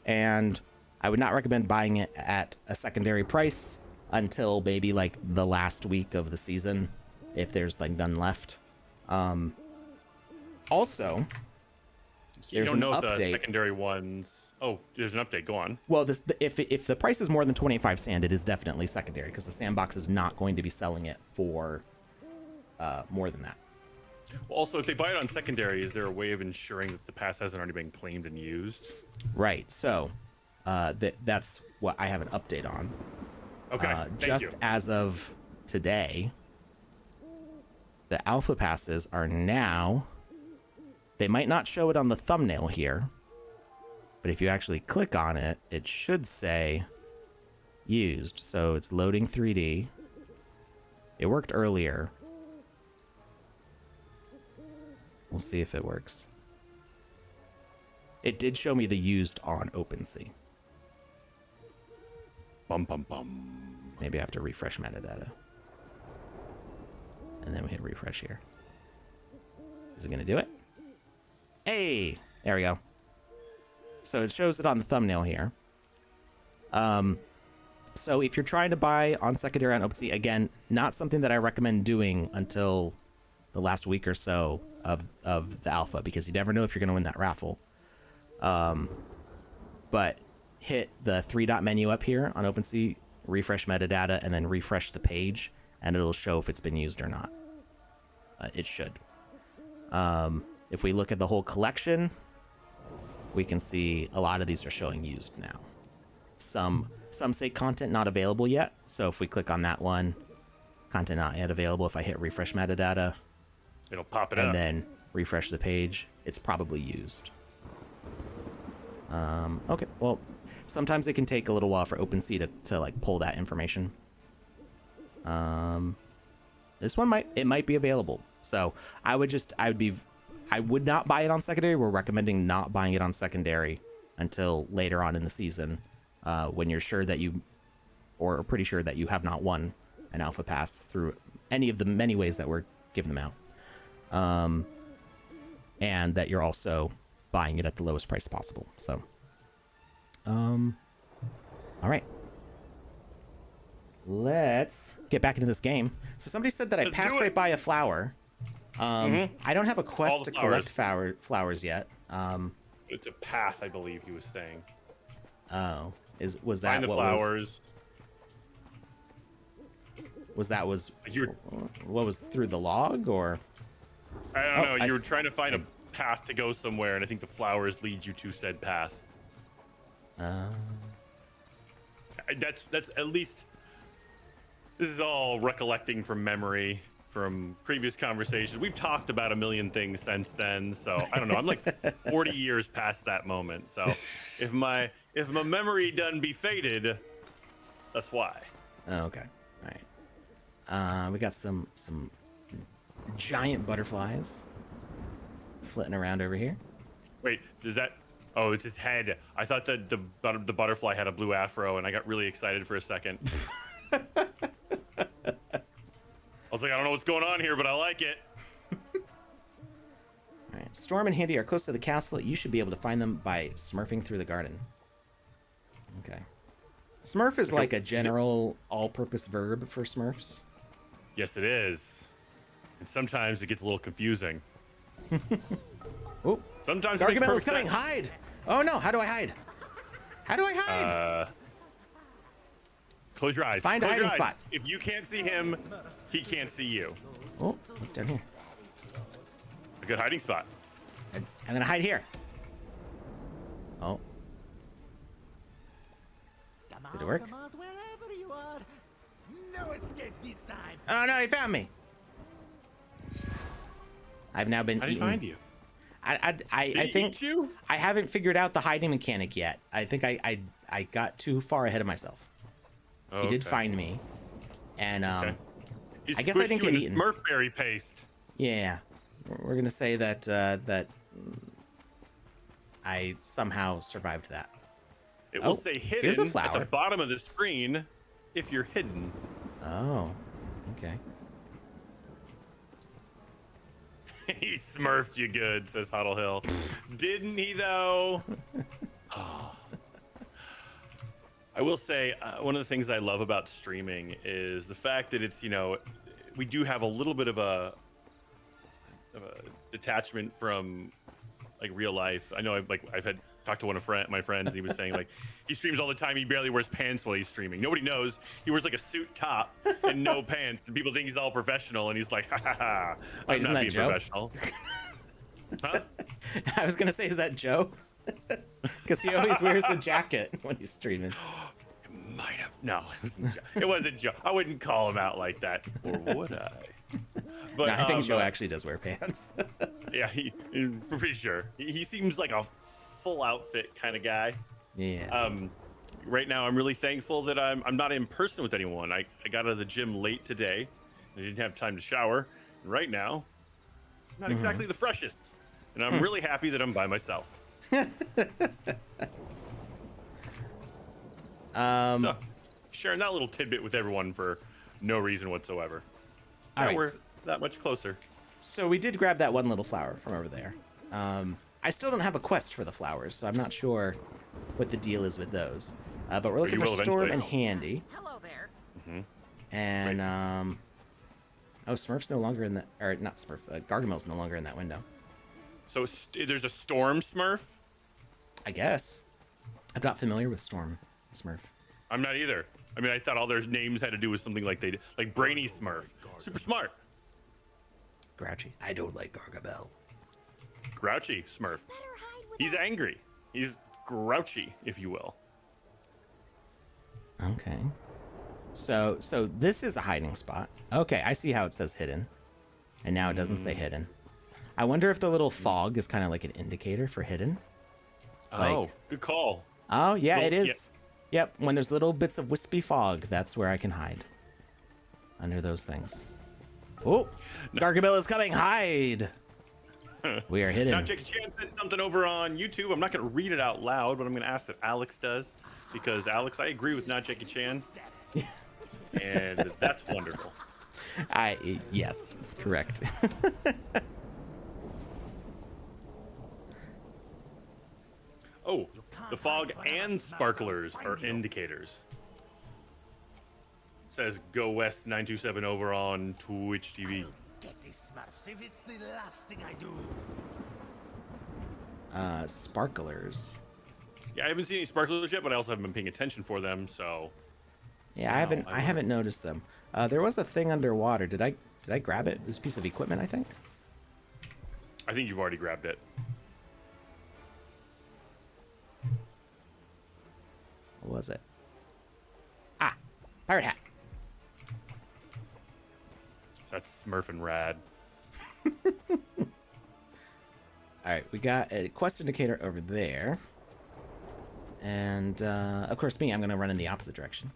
And I would not recommend buying it at a secondary price until maybe like the last week of the season, if there's like none left. Also, you don't know if the secondary ones... Oh, there's an update. Go on. Well, if the price is more than 25 sand, it is definitely secondary, because the Sandbox is not going to be selling it for more than that. Well, also, if they buy it on secondary, is there a way of ensuring that the pass hasn't already been claimed and used? Right. So that's what I have an update on. Okay. Just as of today, the Alpha Passes are now... They might not show it on the thumbnail here, but if you actually click on it, it should say used. So it's loading 3D. It worked earlier. We'll see if it works. It did show me the used on OpenSea. Bum, bum, bum. Maybe I have to refresh metadata. And then we hit refresh here. Is it going to do it? Hey! There we go. So it shows it on the thumbnail here. So if you're trying to buy on secondary on OpenSea, again, not something that I recommend doing until the last week or so of the alpha, because you never know if you're going to win that raffle. But hit the three-dot menu up here on OpenSea, refresh metadata, and then refresh the page, and it'll show if it's been used or not. It should. If we look at the whole collection, we can see a lot of these are showing used now. Some say content not available yet. So if we click on that one, content not yet available. If I hit refresh metadata, It'll pop it up. and then refresh the page, it's probably used. Okay, well, sometimes it can take a little while for OpenSea to like pull that information. This one might be available. So I would not buy it on secondary. We're recommending not buying it on secondary until later on in the season, when you're sure that you, or pretty sure that you have not won an alpha pass through any of the many ways that we're giving them out, and that you're also buying it at the lowest price possible. So, all right, let's get back into this game. So somebody said that I Let's passed do it. right by a flower. I don't have a All quest the to collect flowers yet. It's a path, I believe he was saying. Oh, was that Find the what flowers. what was through the log, or? I don't know. I You were s- trying to find a path to go somewhere, and I think the flowers lead you to said path. That's at least. This is all recollecting from memory from previous conversations. We've talked about a million things since then, so I don't know. I'm like 40 years past that moment. So if my memory done be faded, that's why. Oh, okay. All right. We got some giant butterflies flitting around over here. Wait, does that? Oh, it's his head. I thought that the butterfly had a blue afro, and I got really excited for a second. I was like, I don't know what's going on here, but I like it. All right. Storm and Handy are close to the castle. You should be able to find them by smurfing through the garden. Okay. Smurf is like a general all-purpose verb for Smurfs. Yes, it is. And sometimes it gets a little confusing. Oh, Sometimes it makes Gargamel is perfect coming. sense. Hide. Oh no! How do I hide? How do I hide? Close your eyes. Find a Close your hiding eyes. spot. If you can't see him, he can't see you. Oh, what's down here? A good hiding spot. I'm gonna hide here. Oh. Did it work? Come out wherever you are. No escape this time. Oh no, he found me. I've now been How did he eaten. find you? I Did he think eat you? I haven't figured out the hiding mechanic yet. I think I got too far ahead of myself. Oh, He did okay. find me, and Okay. He I guess I squished didn't you get into eaten. Smurfberry paste. yeah, we're gonna say that that I somehow survived that. It will Oh, say here's a hidden at flower. the bottom of the screen if you're hidden. Oh, okay. He smurfed you good, says Huddle Hill. Didn't he, though? I will say, one of the things I love about streaming is the fact that it's, we do have a little bit of a detachment from like real life. I know I've had talked to one of my friends. He was saying like he streams all the time. He barely wears pants while he's streaming. Nobody knows he wears like a suit top and no pants, and people think he's all professional. And he's like, ha ha ha, Wait, I'm isn't not that being Joe? professional. Huh? I was gonna say, is that Joe? Because he always wears a jacket when he's streaming. Might have. No, it wasn't Joe. I wouldn't call him out like that, or would I? But No, I think Joe actually does wear pants. Yeah, for pretty sure. He seems like a full outfit kind of guy. Yeah. Right now, I'm really thankful that I'm not in person with anyone. I got out of the gym late today. I didn't have time to shower. And right now, not exactly the freshest. And I'm really happy that I'm by myself. So, sharing that little tidbit with everyone for no reason whatsoever. All Now right, we're that much closer. So we did grab that one little flower from over there. I still don't have a quest for the flowers, so I'm not sure what the deal is with those. But we're looking you for will Storm eventually. and Handy. Hello there. And, oh, Smurf's no longer in that, or not Smurf, Gargamel's no longer in that window. So there's a storm Smurf. I guess. I'm not familiar with Storm Smurf. I'm not either. I mean, I thought all their names had to do with something like like Brainy Smurf, super smart. Grouchy. I don't like Gargamel. Grouchy Smurf. He's angry. He's grouchy, if you will. Okay. So this is a hiding spot. Okay, I see how it says hidden. And now it doesn't say hidden. I wonder if the little fog is kind of like an indicator for hidden. Oh, good call. Oh, yeah, Well, it is. yeah. Yep, when there's little bits of wispy fog, that's where I can hide. Under those things. Oh, Gargamel is coming. Hide. We are hidden. Now, Jackie Chan said something over on YouTube. I'm not going to read it out loud, but I'm going to ask that Alex does. Because, Alex, I agree with Not Jackie Chan. And that's wonderful. Yes, correct. Oh, the fog and sparklers are indicators. Says Go West 927 over on Twitch TV. Get these Smurfs if it's the last thing I do. Sparklers. Yeah, I haven't seen any sparklers yet, but I also haven't been paying attention for them, so. Yeah, No, I haven't noticed them. There was a thing underwater. Did I grab it? This piece of equipment, I think. I think you've already grabbed it. What was it? Ah, pirate hat. That's Smurfin' rad. All right, we got a quest indicator over there. And, of course, I'm going to run in the opposite direction.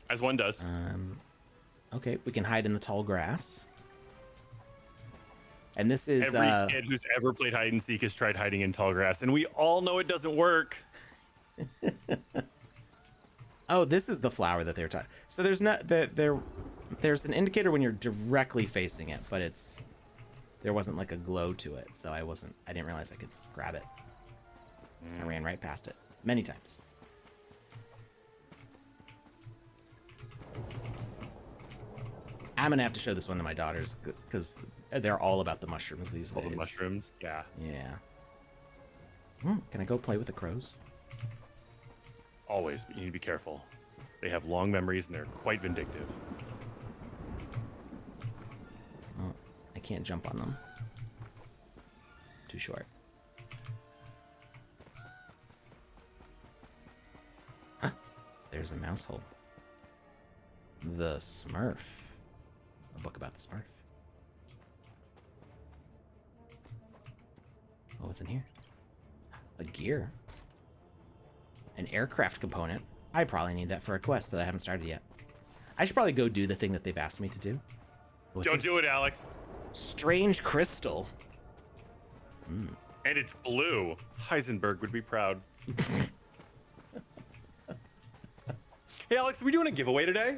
As one does. Okay, we can hide in the tall grass. And this is... Every kid who's ever played hide and seek has tried hiding in tall grass, and we all know it doesn't work. Oh, this is the flower that they were talking. So there's not there's an indicator when you're directly facing it, but there wasn't like a glow to it, so I didn't realize I could grab it. I ran right past it many times. I'm gonna have to show this one to my daughters because they're all about the mushrooms these days. All the mushrooms, yeah. Yeah. Can I go play with the crows? Always, but you need to be careful. They have long memories and they're quite vindictive. Oh, I can't jump on them. Too short. Huh. There's a mouse hole. The Smurf. A book about the Smurf. Oh, what's in here? A gear. An aircraft component. I probably need that for a quest that I haven't started yet. I should probably go do the thing that they've asked me to do. Don't do it, Alex. Strange crystal. And it's blue. Heisenberg would be proud. Hey, Alex, are we doing a giveaway today?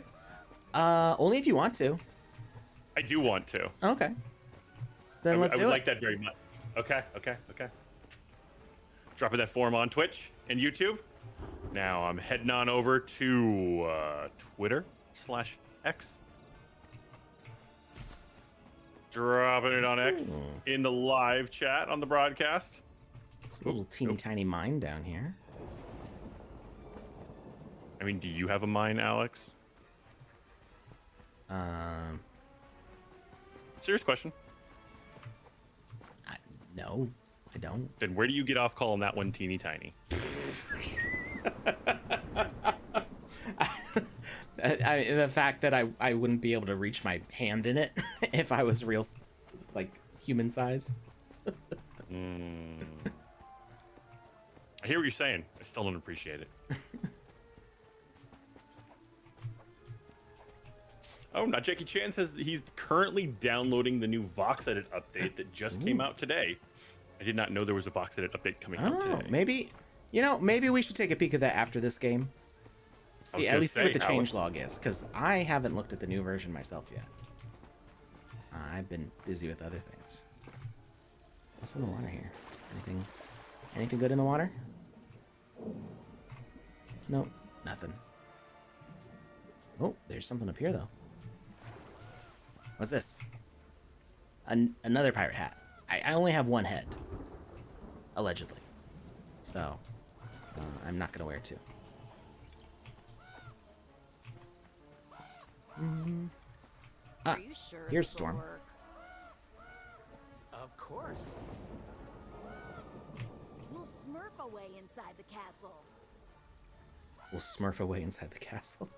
Only if you want to. I do want to. Okay. Then let's I do would it. like that very much. Okay. Dropping that form on Twitch and YouTube. Now I'm heading on over to Twitter/X. Dropping it on X in the live chat on the broadcast. There's a little teeny tiny mine down here. I mean, do you have a mine, Alex? Serious question. No, I don't. Then where do you get off calling that one teeny tiny? The fact that I wouldn't be able to reach my hand in it if I was real, like, human size. I hear what you're saying. I still don't appreciate it. Oh, now Jackie Chan says he's currently downloading the new VoxEdit update that just came out today. I did not know there was a VoxEdit update coming out today. Maybe we should take a peek at that after this game. See, at least see what the changelog is, because I haven't looked at the new version myself yet. I've been busy with other things. What's in the water here? Anything good in the water? Nope, nothing. Oh, there's something up here though. What's this? Another pirate hat. I only have one head. Allegedly. So I'm not gonna wear two. Are you sure here's this'll Storm. work? Of course. We'll smurf away inside the castle. We'll smurf away inside the castle.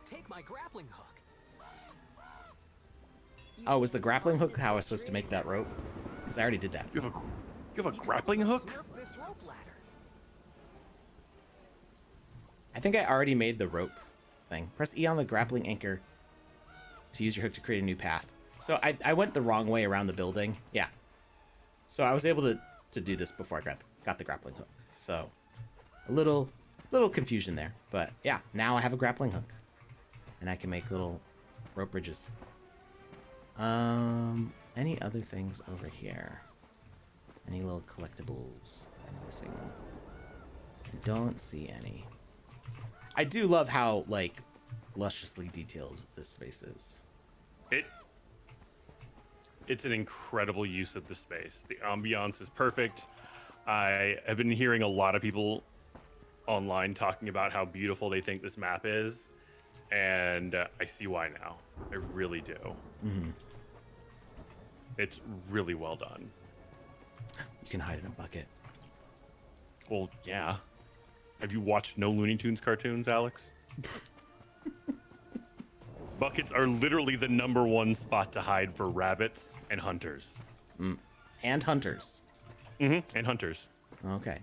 Take my grappling hook. Oh, was the grappling hook how I was supposed to make that rope? Because I already did that. You have a grappling hook? Smurf this rope ladder. I think I already made the rope thing. Press E on the grappling anchor to use your hook to create a new path. So I went the wrong way around the building. Yeah. So I was able to do this before I got the grappling hook. So a little confusion there. But yeah, now I have a grappling hook. And I can make little rope bridges. Any other things over here? Any little collectibles I'm missing? I don't see any. I do love how, like, lusciously detailed this space is. It's an incredible use of the space. The ambiance is perfect. I have been hearing a lot of people online talking about how beautiful they think this map is, and I see why now. I really do. Mm-hmm. It's really well done. You can hide in a bucket. Well, yeah. Have you watched no Looney Tunes cartoons, Alex? Buckets are literally the #1 spot to hide for rabbits and hunters. And hunters. And hunters. Okay.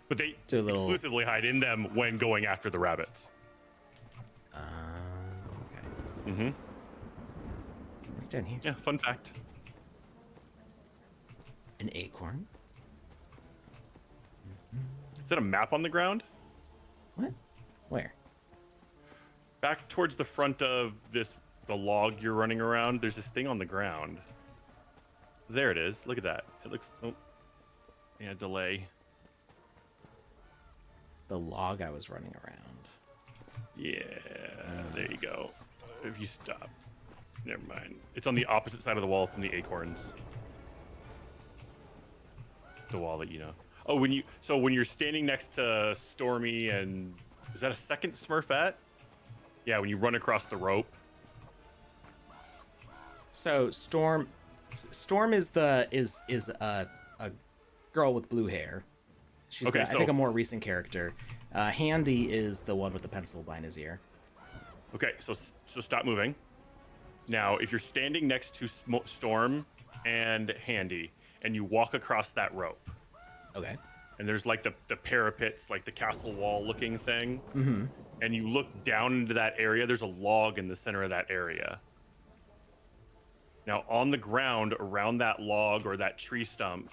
But they Do a little- exclusively hide in them when going after the rabbits. Okay. What's down here? Yeah, fun fact. An acorn? Is that a map on the ground? What? Where? Back towards the front of the log you're running around, there's this thing on the ground. There it is. Look at that. It looks... Oh. Yeah, delay. The log I was running around. Yeah, there you go. If you stop. Never mind. It's on the opposite side of the wall from the acorns. The wall that you know. Oh, when you're standing next to Stormy and... Is that a second Smurfette? Yeah, when you run across the rope. So Storm is a girl with blue hair. She's Okay, I think a more recent character. Handy is the one with the pencil behind his ear. Okay, so stop moving. Now, if you're standing next to Storm and Handy, and you walk across that rope, Okay. and there's like the parapets, like the castle wall looking thing, Mm-hmm. and you look down into that area, there's a log in the center of that area. Now, on the ground around that log or that tree stump,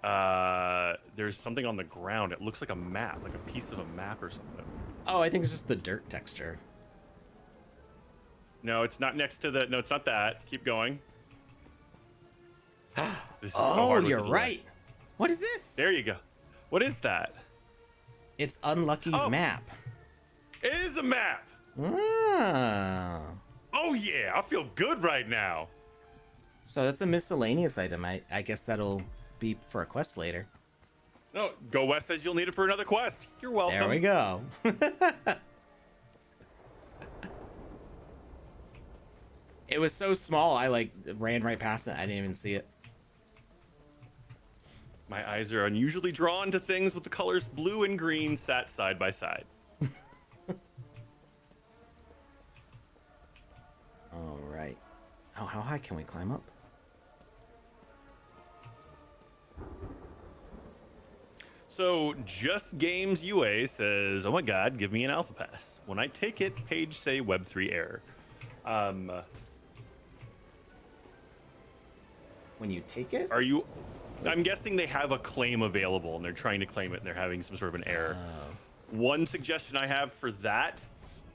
there's something on the ground. It looks like a map, like a piece of a map or something. Oh, I think it's just the dirt texture. No, it's not next to the... No, it's not that. Keep going. This is so Oh, hard with you're the delay. right. What is this? There you go. What is that? It's Unlucky's Oh. map. It is a map. Ah. Oh yeah, I feel good right now. So that's a miscellaneous item. I guess that'll be for a quest later. No, Go West says you'll need it for another quest. You're welcome. There we go. It was so small, I like ran right past it. I didn't even see it. My eyes are unusually drawn to things with the colors blue and green sat side by side. All right. Oh, how high can we climb up? So, Just Games UA says, "Oh my God, give me an alpha pass. When I take it, page say Web3 error." When you take it? Are you? I'm guessing they have a claim available and they're trying to claim it and they're having some sort of an error. One suggestion I have for that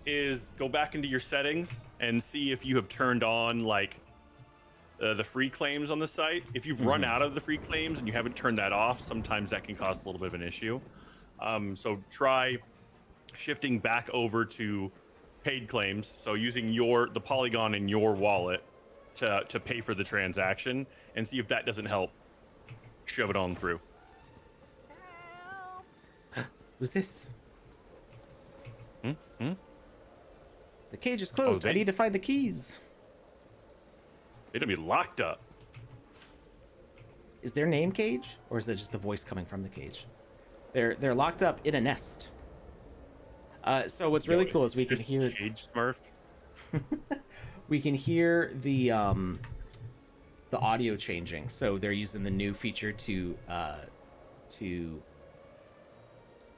is go back into your settings and see if you have turned on like the free claims on the site. If you've run out of the free claims and you haven't turned that off, sometimes that can cause a little bit of an issue. So try shifting back over to paid claims. So using the Polygon in your wallet to pay for the transaction and see if that doesn't help shove it on through. Who's this? Hmm? The cage is closed. I need to find the keys. They're gonna be locked up. Is their name Cage, or is that just the voice coming from the cage? They're locked up in a nest. So what's really cool is we can hear Cage Smurf. we can hear the audio changing. So they're using the new feature to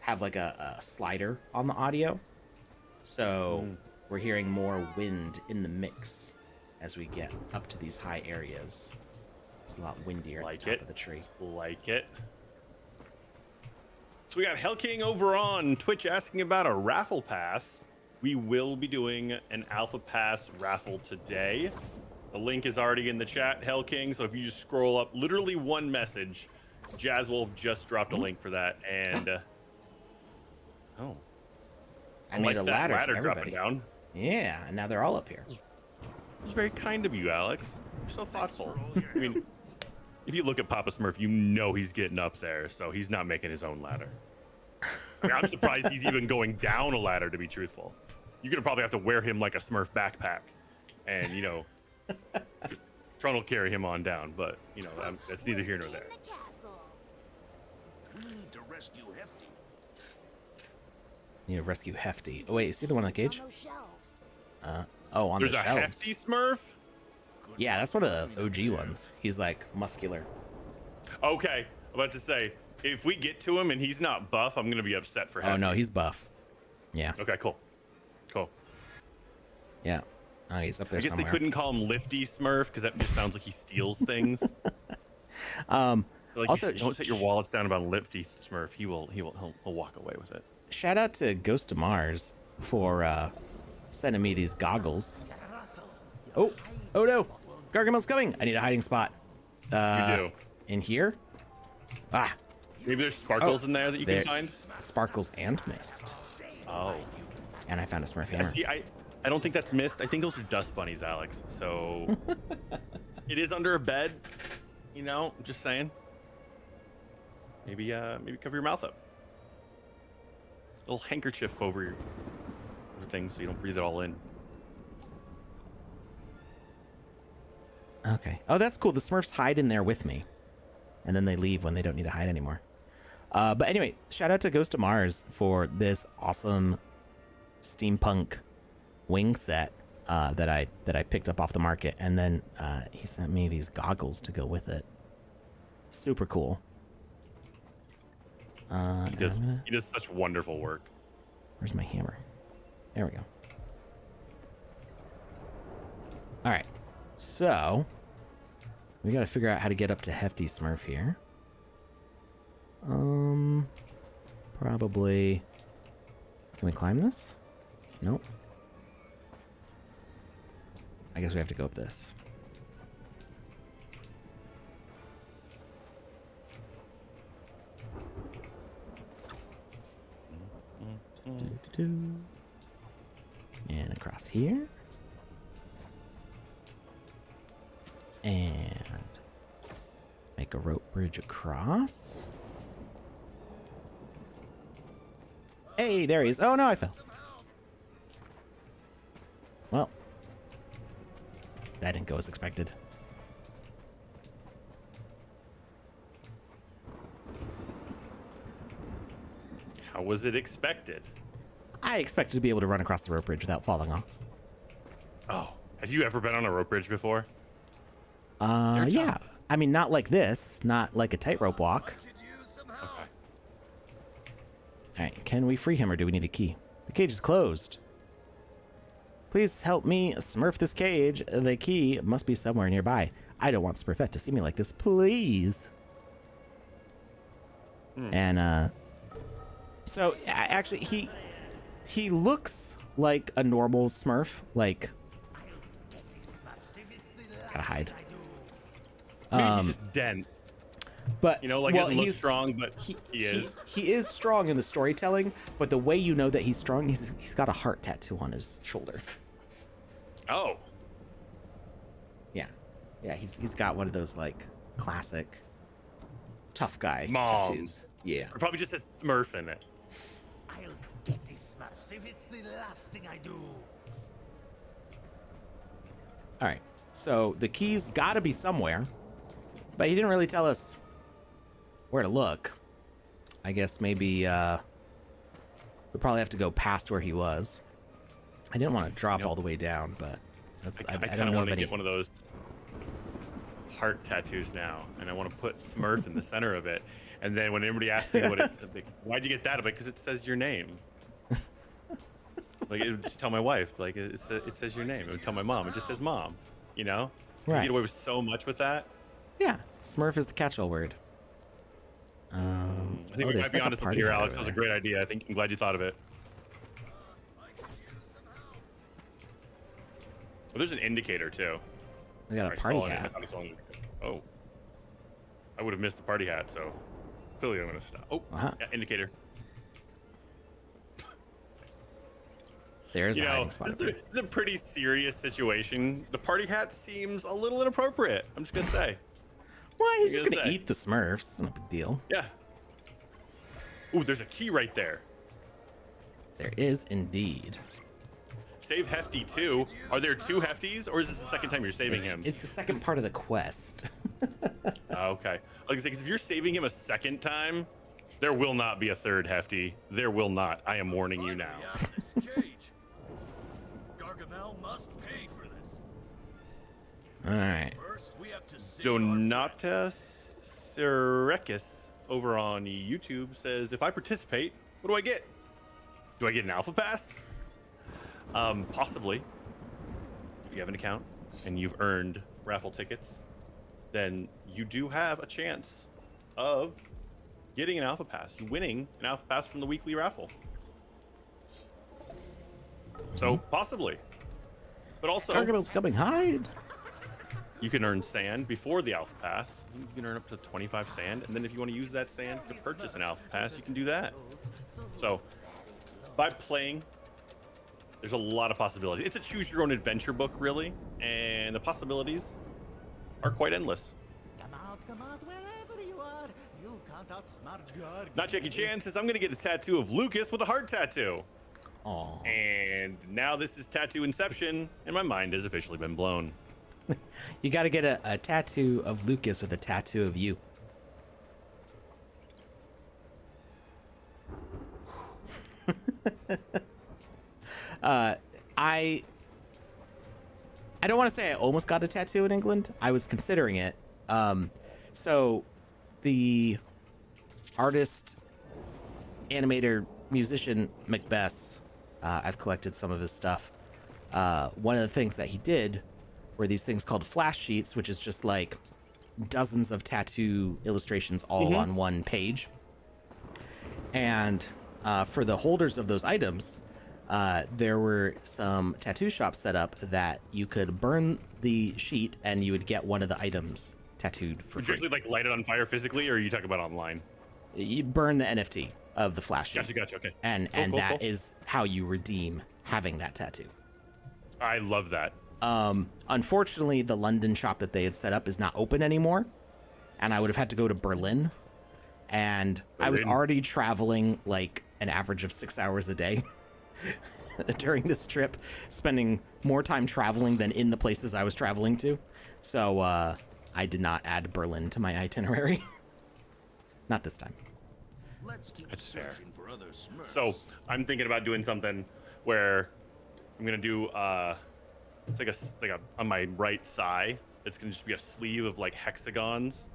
have like a slider on the audio. So we're hearing more wind in the mix as we get up to these high areas. It's a lot windier at the top of the tree. Like it. So we got Hell King over on Twitch asking about a raffle pass. We will be doing an alpha pass raffle today. The link is already in the chat, Hell King. So if you just scroll up, literally one message, Jazzwolf just dropped a link for that. And I made a ladder for everybody. dropping down. Yeah, and now they're all up here. It's very kind of you, Alex. You're so thoughtful. I mean, if you look at Papa Smurf, you know he's getting up there, so he's not making his own ladder. I mean, I'm surprised he's even going down a ladder, to be truthful. You're gonna probably have to wear him like a Smurf backpack, and Tron will carry him on down. But that's neither here nor there. In the castle. We need to rescue Hefty. Need to rescue Hefty. Oh wait, is he the one on the cage? On those shelves. On There's the a shelves. Hefty Smurf. Yeah, that's one of the OG ones. He's like muscular. Okay, I'm about to say, if we get to him and he's not buff, I'm gonna be upset for Hefty. Oh no, he's buff. Yeah. Okay, cool. Yeah. Oh, he's up there I guess somewhere. they couldn't call him Lifty Smurf because that just sounds like he steals things. Also, don't set your wallets down about Lifty Smurf. He'll walk away with it. shout out to Ghost of Mars for sending me these goggles. Oh no, Gargamel's coming. I need a hiding spot. You do. In here? Ah, Maybe there's sparkles in there that you can find. sparkles and mist. Oh. And I found a Smurf hammer. See, I don't think that's mist. I think those are dust bunnies, Alex. So it is under a bed. Just saying. Maybe cover your mouth up. A little handkerchief over your thing so you don't breathe it all in. Okay. Oh, that's cool. The Smurfs hide in there with me. And then they leave when they don't need to hide anymore. But anyway, shout out to Ghost of Mars for this awesome steampunk wing set that I picked up off the market. And then he sent me these goggles to go with it. Super cool. He does such wonderful work. Where's my hammer? There we go. All right. So we got to figure out how to get up to Hefty Smurf here. Probably. Can we climb this? Nope. I guess we have to go up this. And across here. And make a rope bridge across. Hey, there he is. Oh no, I fell. Well, that didn't go as expected. How was it expected? I expected to be able to run across the rope bridge without falling off. Oh, have you ever been on a rope bridge before? Yeah. I mean, not like this. Not like a tightrope walk. Okay. Alright, can we free him or do we need a key? The cage is closed. Please help me smurf this cage. The key must be somewhere nearby. I don't want Smurfette to see me like this, please. And, so, actually, he looks like a normal Smurf. Like, gotta hide. Maybe he's just dense. But he doesn't look strong, but he is. He is strong in the storytelling, but the way you know that he's strong, he's got a heart tattoo on his shoulder. Oh. Yeah, he's got one of those like classic tough guy Mom. tattoos. Yeah. Or probably just says Smurf in it. if it's the last thing I do. All right. So the keys got to be somewhere, but he didn't really tell us where to look. I guess maybe we probably have to go past where he was. I didn't want to drop all the way down, but that's I I kind don't of know want of to any. get one of those heart tattoos now, and I want to put Smurf in the center of it. And then when anybody asks me what it, like, why'd you get that? I'm like, because it says your name. Like, it would just tell my wife, like, it says your name. It would tell my mom, it just says mom. You know, you Right. get away with so much with that. Yeah, Smurf is the catch-all word. I think we there's might be like a onto something party here, hat Alex. over That was a there. great idea. I'm glad you thought of it. Oh, there's an indicator too. We got I a party saw it. I hat. thought I saw an indicator. Oh, I would have missed the party hat, so clearly I'm gonna stop. Oh, Uh-huh. yeah, indicator. There's You a know, hiding spot. this is a pretty serious situation. The party hat seems a little inappropriate. I'm just gonna say. Why? He's I'm just gonna gonna say. eat the Smurfs. It's not a big deal. Yeah. Ooh, there's a key right there. There is indeed. Save Hefty too. Are there two Hefties, or is this the second time you're saving him? It's the second part of the quest. Okay. Like, 'cause if you're saving him a second time, there will not be a third Hefty. There will not. I am warning you now. Finally out of this cage. Gargamel must pay for this. All right. First, we have to save our Donatus Sirekis over on YouTube says, if I participate, what do I get? Do I get an alpha pass? Possibly. If you have an account and you've earned raffle tickets, then you do have a chance of getting an alpha pass, winning an alpha pass from the weekly raffle. So possibly. But also, Gargamel's coming. Hide. you can earn sand before the alpha pass. You can earn up to 25 sand, and then if you want to use that sand to purchase an alpha pass, you can do that. So by playing, there's a lot of possibilities. It's a choose your own adventure book, really, and the possibilities are quite endless. Come out, wherever you are. You can't outsmart God. Not Jackie Chan says, I'm gonna get a tattoo of Lucas with a heart tattoo. Aw. And now this is tattoo inception, and my mind has officially been blown. You got to get a tattoo of Lucas with a tattoo of you. I don't want to say I almost got a tattoo in England. I was considering it. So the artist, animator, musician Macbeth, I've collected some of his stuff. One of the things that he did were these things called flash sheets, which is just like dozens of tattoo illustrations all on one page. And for the holders of those items, there were some tattoo shops set up that you could burn the sheet and you would get one of the items tattooed for Would you free. actually like light it on fire physically, or are you talking about online? You burn the NFT of the flash sheet. Gotcha, okay. And Cool, cool, that cool. is how you redeem having that tattoo. I love that. Unfortunately, the London shop that they had set up is not open anymore, and I would have had to go to Berlin, and I was Berlin. already traveling like an average of 6 hours a day during this trip, spending more time traveling than in the places I was traveling to. So I did not add Berlin to my itinerary. Not this time. Let's keep That's fair. searching for other Smurfs. So I'm thinking about doing something where I'm gonna do it's like a on my right thigh. It's gonna just be a sleeve of like hexagons,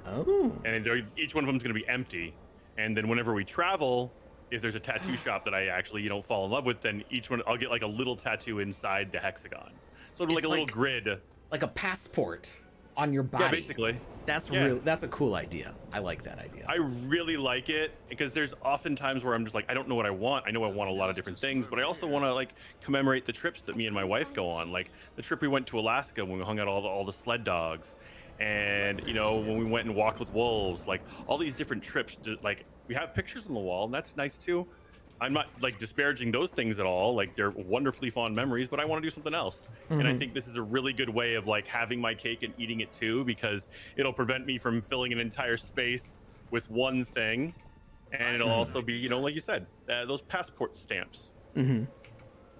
Oh. and each one of them is gonna be empty. And then whenever we travel, if there's a tattoo shop that I actually fall in love with, then each one I'll get like a little tattoo inside the hexagon. So it'll be like It's a little like- grid. Like a passport on your body. Yeah, basically. That's Yeah. that's a cool idea. I like that idea. I really like it because there's often times where I'm just like, I don't know what I want. I know I want a lot of different things, but I also want to like commemorate the trips that me and my wife go on. Like the trip we went to Alaska when we hung out all the sled dogs, and when we went and walked with wolves. Like all these different trips. Like we have pictures on the wall, and that's nice too. I'm not like disparaging those things at all. Like they're wonderfully fond memories, but I want to do something else. And I think this is a really good way of like having my cake and eating it too, because it'll prevent me from filling an entire space with one thing. And it'll also be, like you said, those passport stamps. Mm-hmm.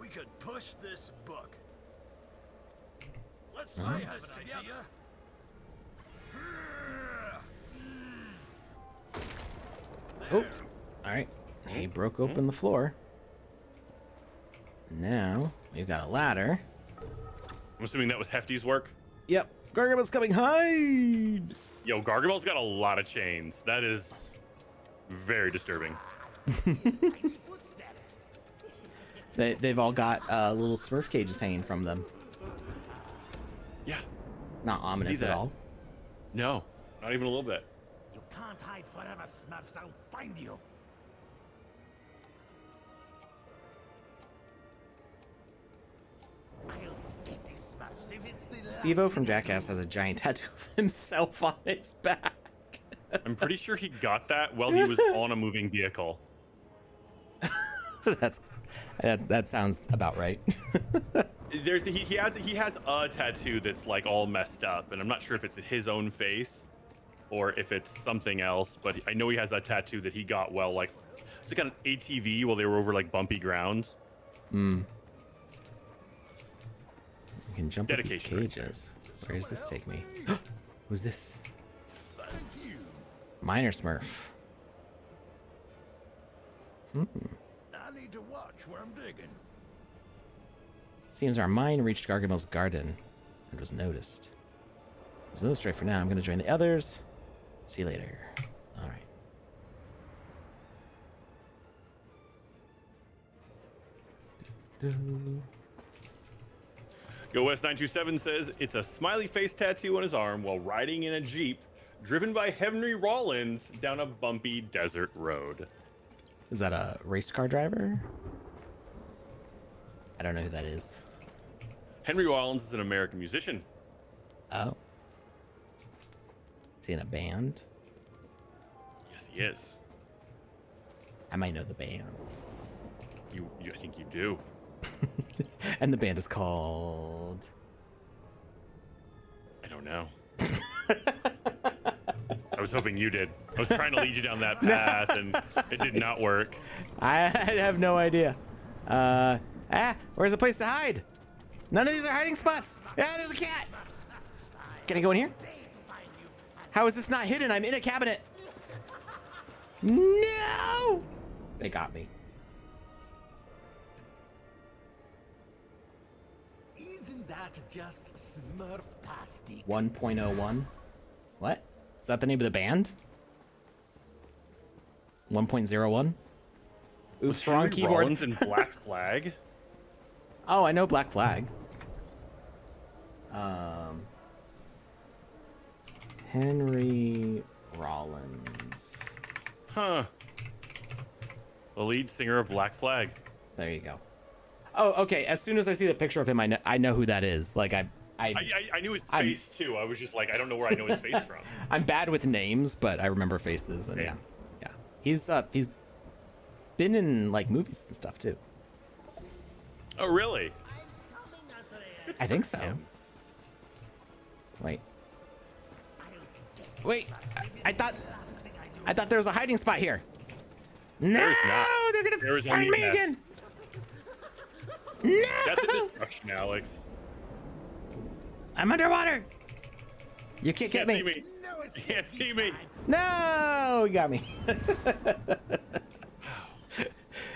We could push this book. Let's try this together. Oh, all right. He broke open the floor. Now we've got a ladder. I'm assuming that was Hefty's work. Yep. Gargamel's coming. Hide. Yo, Gargamel's got a lot of chains. That is very disturbing. Footsteps. They've all got little Smurf cages hanging from them. Yeah. Not ominous that. at all. No, not even a little bit. You can't hide forever, Smurfs. I'll find you. I'll get these Smurfs if it's the last Sivo from thing I Jackass do. has a giant tattoo of himself on his back. I'm pretty sure he got that while he was on a moving vehicle. That sounds about right. He has a tattoo that's like all messed up, and I'm not sure if it's his own face or if it's something else. But I know he has that tattoo that he got while like it's like an ATV while they were over like bumpy grounds. Hmm. We can jump with these Dedication right cages. Where does this take me? Who's this? Thank you. Minor Smurf. Hmm. I need to watch where I'm digging. Seems our mine reached Gargamel's garden and was noticed. There's no stray for now. I'm going to join the others. See you later. All right. Do-do. Yo West927 says it's a smiley face tattoo on his arm while riding in a Jeep driven by Henry Rollins down a bumpy desert road. Is that a race car driver? I don't know who that is. Henry Rollins is an American musician. Oh. Is he in a band? Yes, he is. I might know the band. I think you do. And the band is called... I don't know. I was hoping you did. I was trying to lead you down that path, and it did not work. I have no idea. Where's the place to hide? None of these are hiding spots. Yeah, there's a cat. Can I go in here? How is this not hidden? I'm in a cabinet. No! They got me. Isn't that just Smurf-tastic? 1.01. What? Is that the name of the band? 1.01? Oops, wrong Henry keyboard. Rollins and Black Flag. Oh, I know Black Flag. Henry Rollins. Huh. The lead singer of Black Flag. There you go. Oh, okay. As soon as I see the picture of him, I know who that is. Like I knew his face too. I was just like, I don't know where I know his face from. I'm bad with names, but I remember faces. And Same. yeah. He's been in like movies and stuff too. Oh, really? I think so. Wait. I thought there was a hiding spot here. No, There's not. they're gonna There is find only me death. again. No, That's a destruction, Alex. I'm underwater. You can't get Can't me. see me. You can't see me. No, you got me.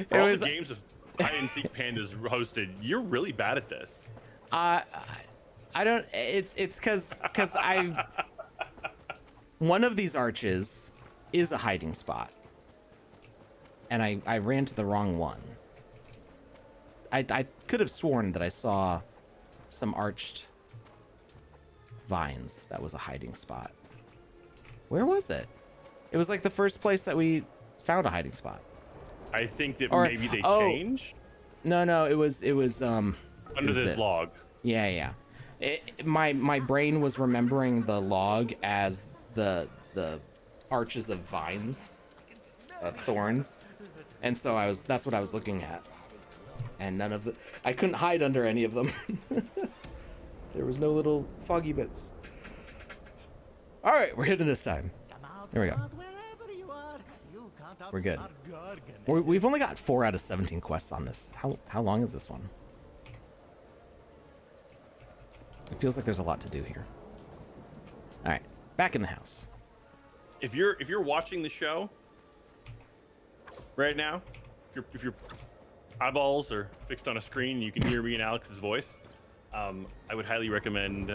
For all the games of hide and seek pandas hosted, you're really bad at this. I don't. It's because I. One of these arches is a hiding spot, and I ran to the wrong one. I could have sworn that I saw some arched vines. That was a hiding spot. Where was it? It was like the first place that we found a hiding spot. I think that Or- maybe they oh. changed No, it was under was this log. Yeah. My brain was remembering the log as the arches of vines, thorns, and so that's what I was looking at, and I couldn't hide under any of them. There was no little foggy bits. All right, we're hitting this time. Come out, There we go. come out, wherever you are. You can't can't We're good. outsmart Gargamel. We've only got 4 out of 17 quests on this. How long is this one? It feels like there's a lot to do here. All right, back in the house. If you're watching the show right now, if your eyeballs are fixed on a screen, and you can hear me and Alex's voice. I would highly recommend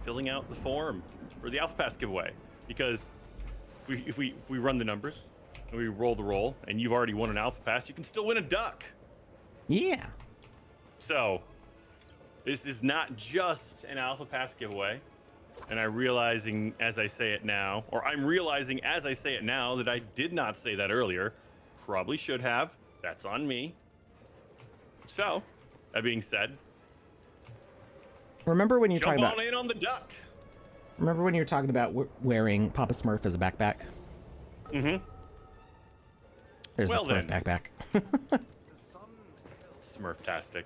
filling out the form for the Alpha Pass giveaway, because if we run the numbers and we roll the roll, and you've already won an Alpha Pass, you can still win a duck. Yeah. So this is not just an Alpha Pass giveaway. And I'm realizing as I say it now that I did not say that earlier. Probably should have. That's on me. So, that being said, Remember when you were jump talking on about? in on the duck. Remember when you were talking about wearing Papa Smurf as a backpack? Mm-hmm. There's Well a Smurf then. backpack. Smurftastic.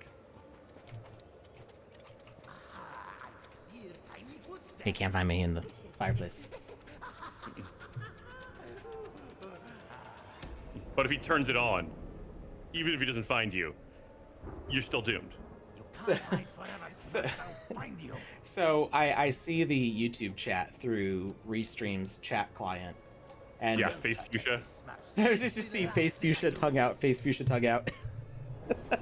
Here, tiny footsteps. He can't find me in the fireplace. But if he turns it on, even if he doesn't find you, you're still doomed. You can't hide forever, Smurf. I'll find you. So I see the YouTube chat through Restream's chat client, and Yeah, face fuchsia. I just see face fuchsia tongue out, face fuchsia tongue out.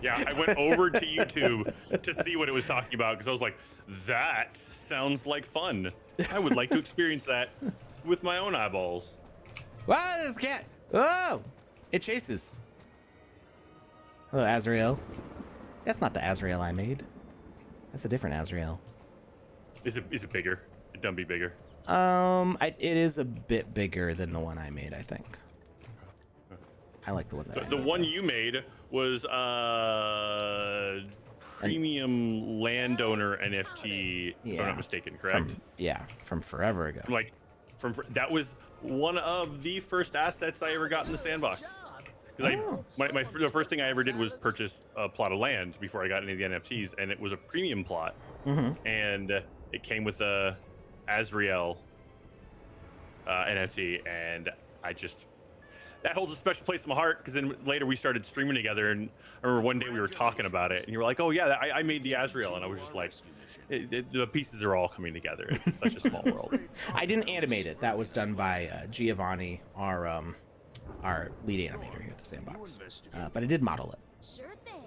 Yeah, I went over to YouTube to see what it was talking about because I was like, that sounds like fun. I would like to experience that with my own eyeballs. Wow, there's a cat! Oh, it chases. Hello, Azrael. That's not the Azrael I made. That's a different Azrael. Is it bigger? It done be bigger. It is a bit bigger than the one I made, I think. I like the one that I The made, one though. you made was premium landowner NFT, if I'm Yeah. not mistaken, correct? From forever ago. Like, that was one of the first assets I ever got in the sandbox. Because Oh. the first thing I ever did was purchase a plot of land before I got any of the NFTs, and it was a premium plot, and it came with a Azrael NFT, and that holds a special place in my heart because then later we started streaming together, and I remember one day we were talking about it, and you were like, "Oh yeah, I made the Azrael," and I was just like, "The pieces are all coming together. It's such a small world." I didn't animate it. That was done by Giovanni, our lead animator here at the Sandbox. But I did model it. Sure thing.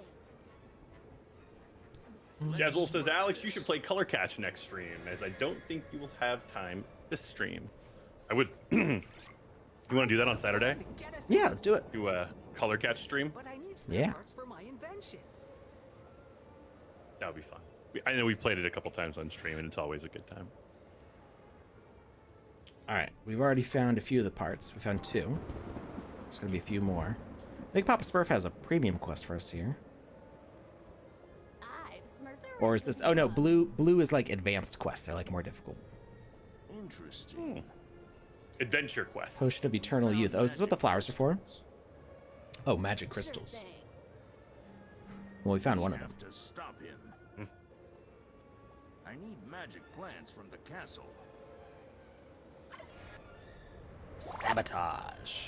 Jazzwolf says, "Alex, you should play Color Catch next stream, as I don't think you will have time this stream." I would. You want to do that on Saturday? Yeah, let's do it. Do a Color Catch stream? But I need spare Yeah. parts for my invention. That would be fun. I know we've played it a couple times on stream, and it's always a good time. All right, we've already found a few of the parts. We found 2. There's gonna be a few more. I think Papa Smurf has a premium quest for us here. I've smurfed the Or is rest this? of Oh no, you. blue is like advanced quests. They're like more difficult. Interesting. Adventure Quest. Potion of Eternal Youth. Oh, is this what the flowers are for? Oh, magic Sure crystals. thing. Well, we found one of them. Have to stop him. I need magic plants from the castle. Sabotage.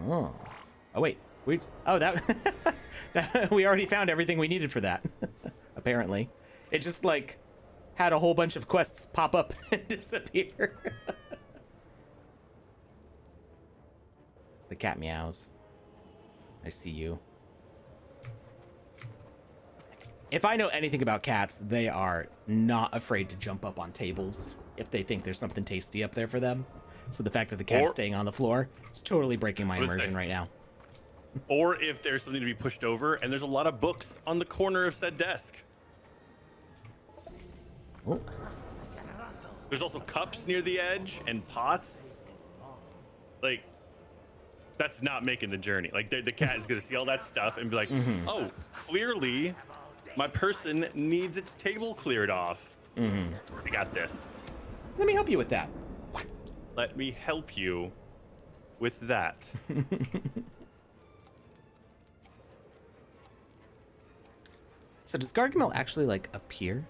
Oh. Oh wait. Oh, that we already found everything we needed for that. Apparently, it just like had a whole bunch of quests pop up and disappear. The cat meows. I see you. If I know anything about cats, they are not afraid to jump up on tables if they think there's something tasty up there for them. So the fact that the cat's Or- staying on the floor is totally breaking my I would say- immersion right now. Or if there's something to be pushed over, and there's a lot of books on the corner of said desk. Oh. There's also cups near the edge and pots. Like, that's not making the journey. Like, the cat is going to see all that stuff and be like, oh, clearly my person needs its table cleared off. We got this. Let me help you with that. Let me help you with that. So does Gargamel actually like appear?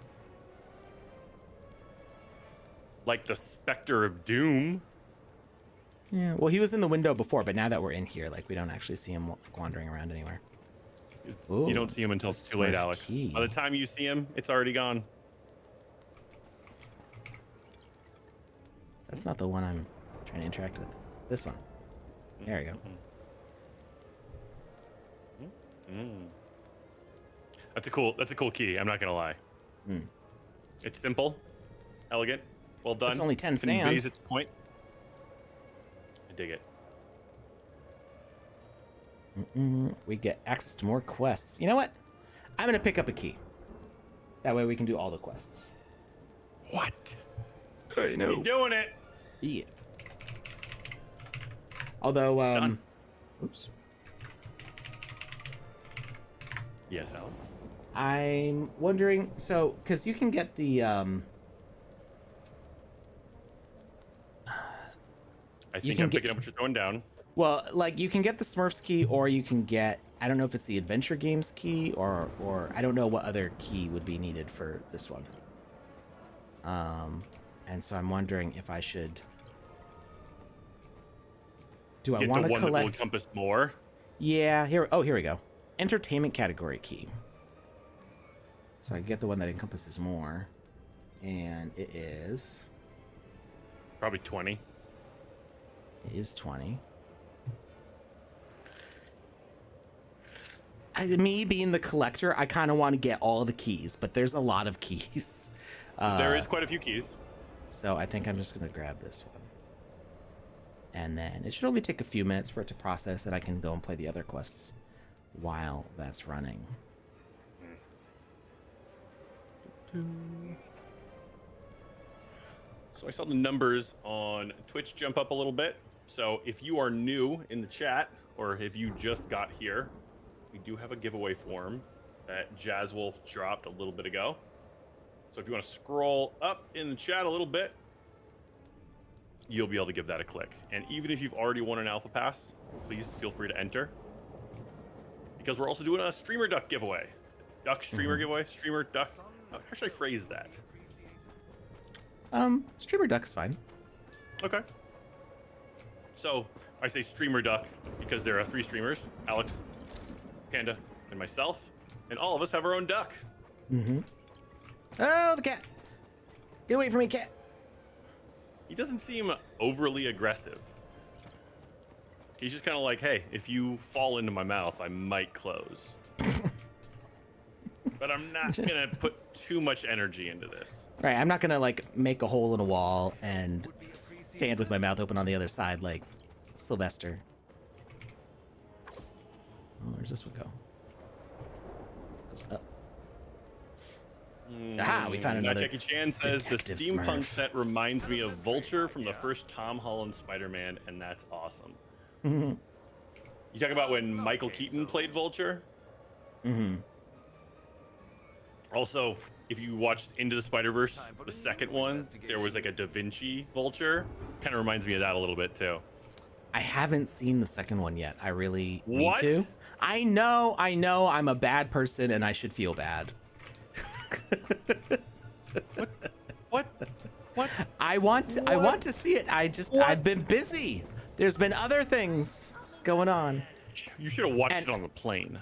Like the Spectre of Doom. Yeah. Well, he was in the window before, but now that we're in here, like we don't actually see him like wandering around anywhere. Ooh, You don't see him until it's too late, Smurf Alex. key. By the time you see him, it's already gone. That's not the one I'm trying to interact with. This one. There you go. That's a cool key. I'm not gonna lie. Mm. It's simple, elegant, well done. It's only 10 sand. Conveys its point. I dig it. We get access to more quests. You know what? I'm gonna pick up a key. That way we can do all the quests. What? I know. You're doing it. Yeah. Although, Done. oops. Yes, Alex. I'm wondering, so, because you can get the, I think can I'm get- picking up what you're throwing down. well, like, you can get the Smurfs key, or you can get, I don't know if it's the Adventure Games key, or I don't know what other key would be needed for this one. And so I'm wondering if I should, do I Get want the to one that will collect? encompass more. Yeah, here we go. Entertainment category key. So I get the one that encompasses more. And it is Probably 20. 20. Me being the collector, I kind of want to get all the keys, but there's a lot of keys. There is quite a few keys. So I think I'm just going to grab this one. And then it should only take a few minutes for it to process, and I can go and play the other quests while that's running. So I saw the numbers on Twitch jump up a little bit. So if you are new in the chat, or if you just got here, we do have a giveaway form that Jazzwolf dropped a little bit ago. So if you want to scroll up in the chat a little bit, you'll be able to give that a click. And even if you've already won an Alpha Pass, please feel free to enter. Because we're also doing a Streamer Duck giveaway. Duck Streamer giveaway? Streamer Duck? How should I phrase that? Streamer Duck's fine. Okay. So I say Streamer Duck because there are 3 streamers, Alex, Panda, and myself, and all of us have our own duck. Mm-hmm. Oh, the cat! Get away from me, cat! He doesn't seem overly aggressive. He's just kind of like, hey, if you fall into my mouth, I might close. But I'm not gonna put too much energy into this. Right, I'm not gonna like make a hole in a wall and stand with my mouth open on the other side like Sylvester. Oh, where's this one go? Goes up. Aha, we found another. Jackie Chan says the Detective steampunk Smurf. set reminds me of Vulture from the first Tom Holland Spider-Man, and that's awesome. Mm-hmm. You talk about when Michael Keaton played Vulture? Mm-hmm. Also, if you watched Into the Spider-Verse, the second one, there was like a Da Vinci Vulture. Kind of reminds me of that a little bit too. I haven't seen the second one yet. I really What? need to. I know, I'm a bad person and I should feel bad. What? I want to see it. I've been busy. There's been other things going on. You should have watched it on the plane.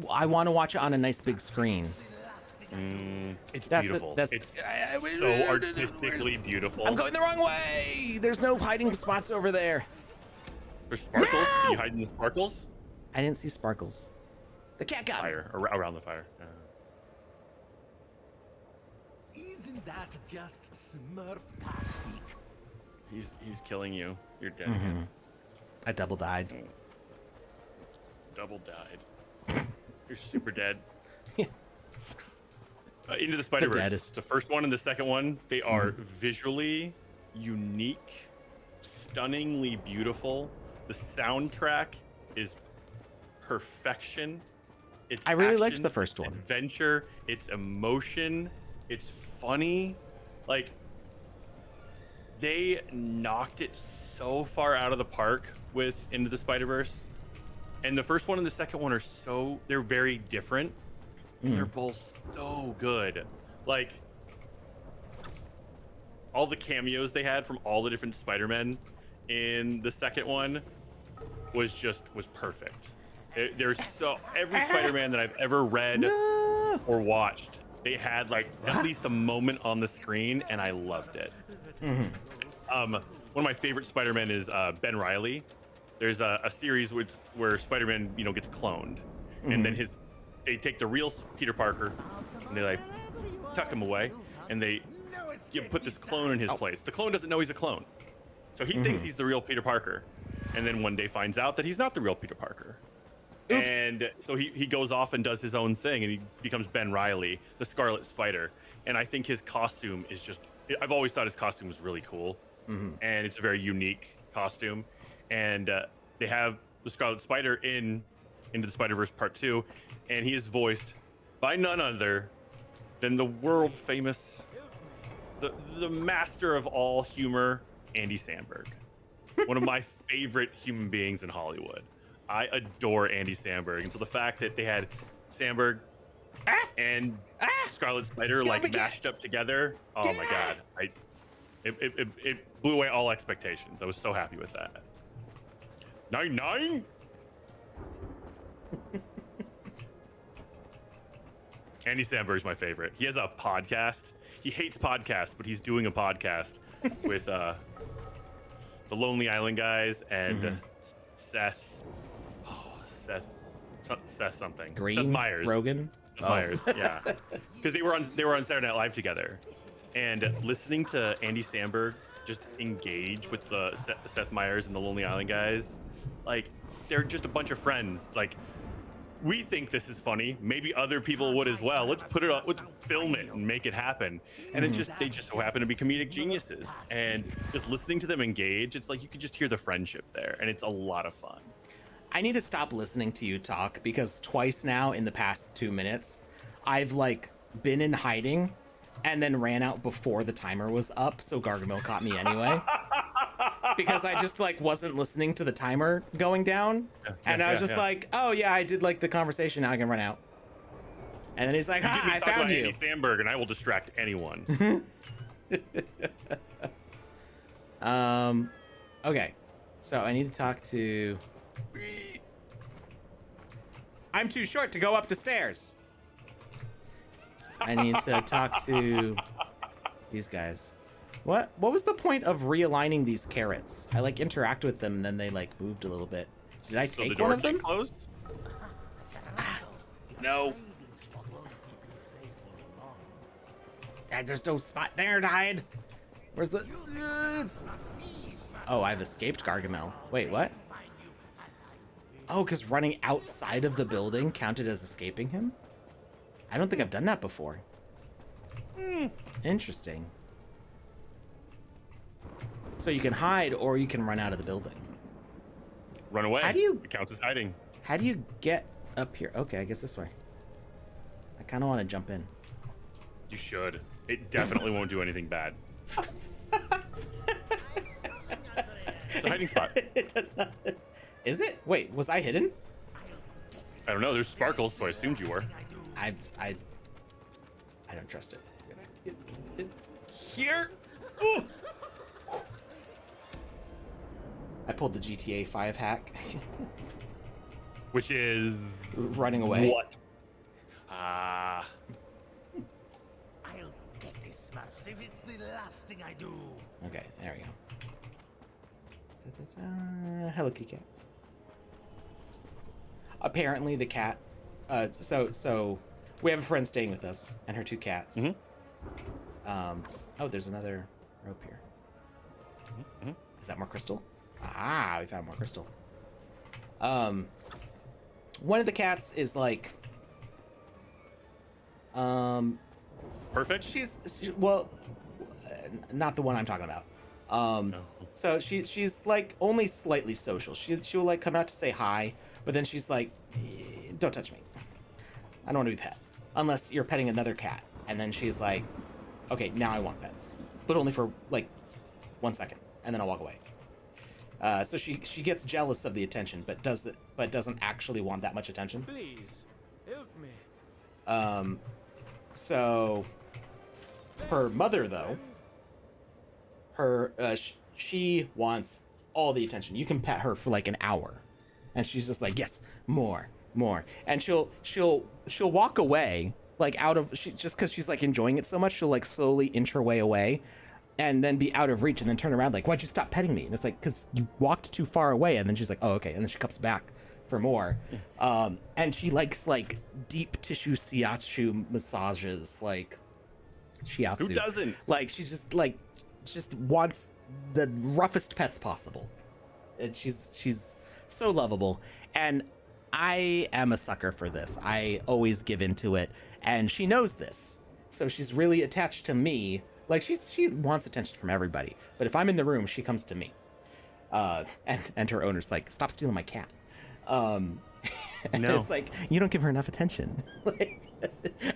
I want to watch it on a nice big screen. It's That's beautiful. That's It's so artistically beautiful. I'm going the wrong way. There's no hiding spots over there. There's sparkles. No! Can you hide in the sparkles? I didn't see sparkles. The cat got me. Fire around the fire. Isn't that just Smurf-tastic? He's killing you. You're dead Mhm. again. I double died. Double died. You're super dead. Yeah. Into the Spider-Verse. deadest. The first one and the second one, they are visually unique, stunningly beautiful. The soundtrack is perfection. It's I really liked action, the first one. Adventure, it's emotion, it's funny. Like, they knocked it so far out of the park with Into the Spider-Verse. And the first one and the second one are they're very different. And they're both so good. Like, all the cameos they had from all the different Spider-Men in the second one was perfect. There's every Spider-Man that I've ever read or watched, they had like at least a moment on the screen, and I loved it. One of my favorite Spider-Men is Ben Reilly. There's a series where Spider-Man, gets cloned, and then they take the real Peter Parker and they like tuck him away, and they put this clone in his place. The clone doesn't know he's a clone, so he thinks he's the real Peter Parker, and then one day finds out that he's not the real Peter Parker. Oops. And so he goes off and does his own thing, and he becomes Ben Reilly, the Scarlet Spider. And I think his costume is I've always thought his costume was really cool, and it's a very unique costume. And they have the Scarlet Spider Into the Spider-Verse Part 2, and he is voiced by none other than the world famous, the master of all humor, Andy Samberg. One of my favorite human beings in Hollywood. I adore Andy Samberg, and so the fact that they had Samberg and Scarlet Spider mashed up together, oh my god, it blew away all expectations. I was so happy with that. 9-9. Andy Samberg's my favorite. He has a podcast. He hates podcasts, but he's doing a podcast with the Lonely Island guys and Seth something. Green? Seth Meyers. Rogen? Myers, yeah. Because they were on Saturday Night Live together, and listening to Andy Samberg just engage with the Seth Meyers and the Lonely Island guys, like they're just a bunch of friends. Like, we think this is funny. Maybe other people would as well. Let's put it on. Let's film it and make it happen. And they just so happen to be comedic geniuses. And just listening to them engage, it's like you could just hear the friendship there, and it's a lot of fun. I need to stop listening to you talk, because twice now in the past 2 minutes, I've been in hiding and then ran out before the timer was up, so Gargamel caught me anyway. Because I just wasn't listening to the timer going down, and I was just like, oh yeah, I did the conversation, now I can run out. And then he's like, ha, I found you. Andy Samberg, and I will distract anyone. Okay, so I need to talk to... I'm too short to go up the stairs. I need to talk to these guys. What was the point of realigning these carrots? I interact with them, and then they moved a little bit. Did I take one of them? Closed? No. There's no spot there to hide. Where's the... Oh, I've escaped Gargamel. Wait, what? Oh, because running outside of the building counted as escaping him? I don't think I've done that before. Interesting. So you can hide, or you can run out of the building. Run away. It counts as hiding. How do you get up here? Okay, I guess this way. I kind of want to jump in. You should. It definitely won't do anything bad. It's a hiding spot. It does not... Is it? Wait, was I hidden? I don't know. There's sparkles, so I assumed you were. I don't trust it. Here. Ooh. I pulled the GTA 5 hack. Which is running away. What? I'll get this Smurfs if it's the last thing I do. Okay, there we go. Hello, kitty cat. Apparently the cat, so we have a friend staying with us and her 2 cats. Oh, there's another rope here. Is that more crystal? Ah, we found more crystal. One of the cats is perfect. Well, not the one I'm talking about. No. So she's only slightly social. She'll come out to say hi, but then she's like, don't touch me. I don't want to be pet. Unless you're petting another cat. And then she's like, okay, now I want pets. But only for 1 second, and then I'll walk away. So she gets jealous of the attention, but doesn't actually want that much attention. Please, help me. So her mother, though, she wants all the attention. You can pet her for like an hour, and she's just like, yes, more, and she'll walk away like just because she's like enjoying it so much. She'll like slowly inch her way away, and then be out of reach, and then turn around like, why'd you stop petting me? And it's like, because you walked too far away. And then she's like, oh, okay, and then she comes back for more. And she likes like deep tissue shiatsu massages, like shiatsu. Who doesn't? Like she's just wants the roughest pets possible. And she's so lovable, and I am a sucker for this. I always give into it, and she knows this, so she's really attached to me. Like she wants attention from everybody, but if I'm in the room, she comes to me. And her owner's like, stop stealing my cat. And No. It's like, you don't give her enough attention. Like,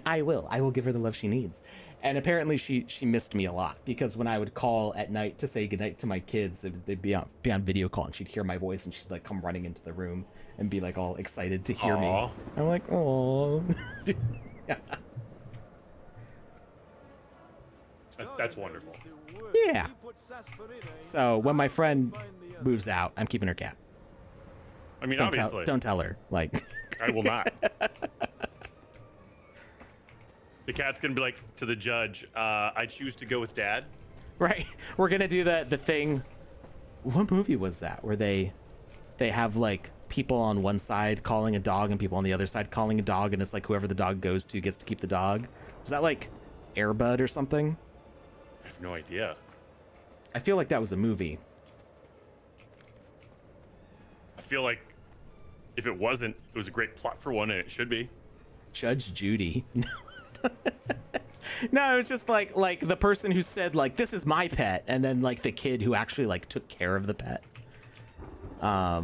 I will give her the love she needs. And apparently she missed me a lot, because when I would call at night to say goodnight to my kids, they'd be on video call, and she'd hear my voice, and she'd like come running into the room and be like all excited to hear Aw. me. I'm like, oh. That's wonderful. Yeah. So when my friend moves out, I'm keeping her cat. I mean, Don't obviously. don't tell her. Like, I will not. The cat's gonna be like to the judge, I choose to go with dad. right? We're gonna do the thing. What movie was that where they have like people on one side calling a dog and people on the other side calling a dog, and it's like whoever the dog goes to gets to keep the dog? Was that like Air Bud or something? I have no idea. I feel like that was a movie. I feel like if it wasn't, it was a great plot for one, and it should be. Judge Judy. No, it was just like the person who said like, this is my pet, and then like the kid who actually like took care of the pet. I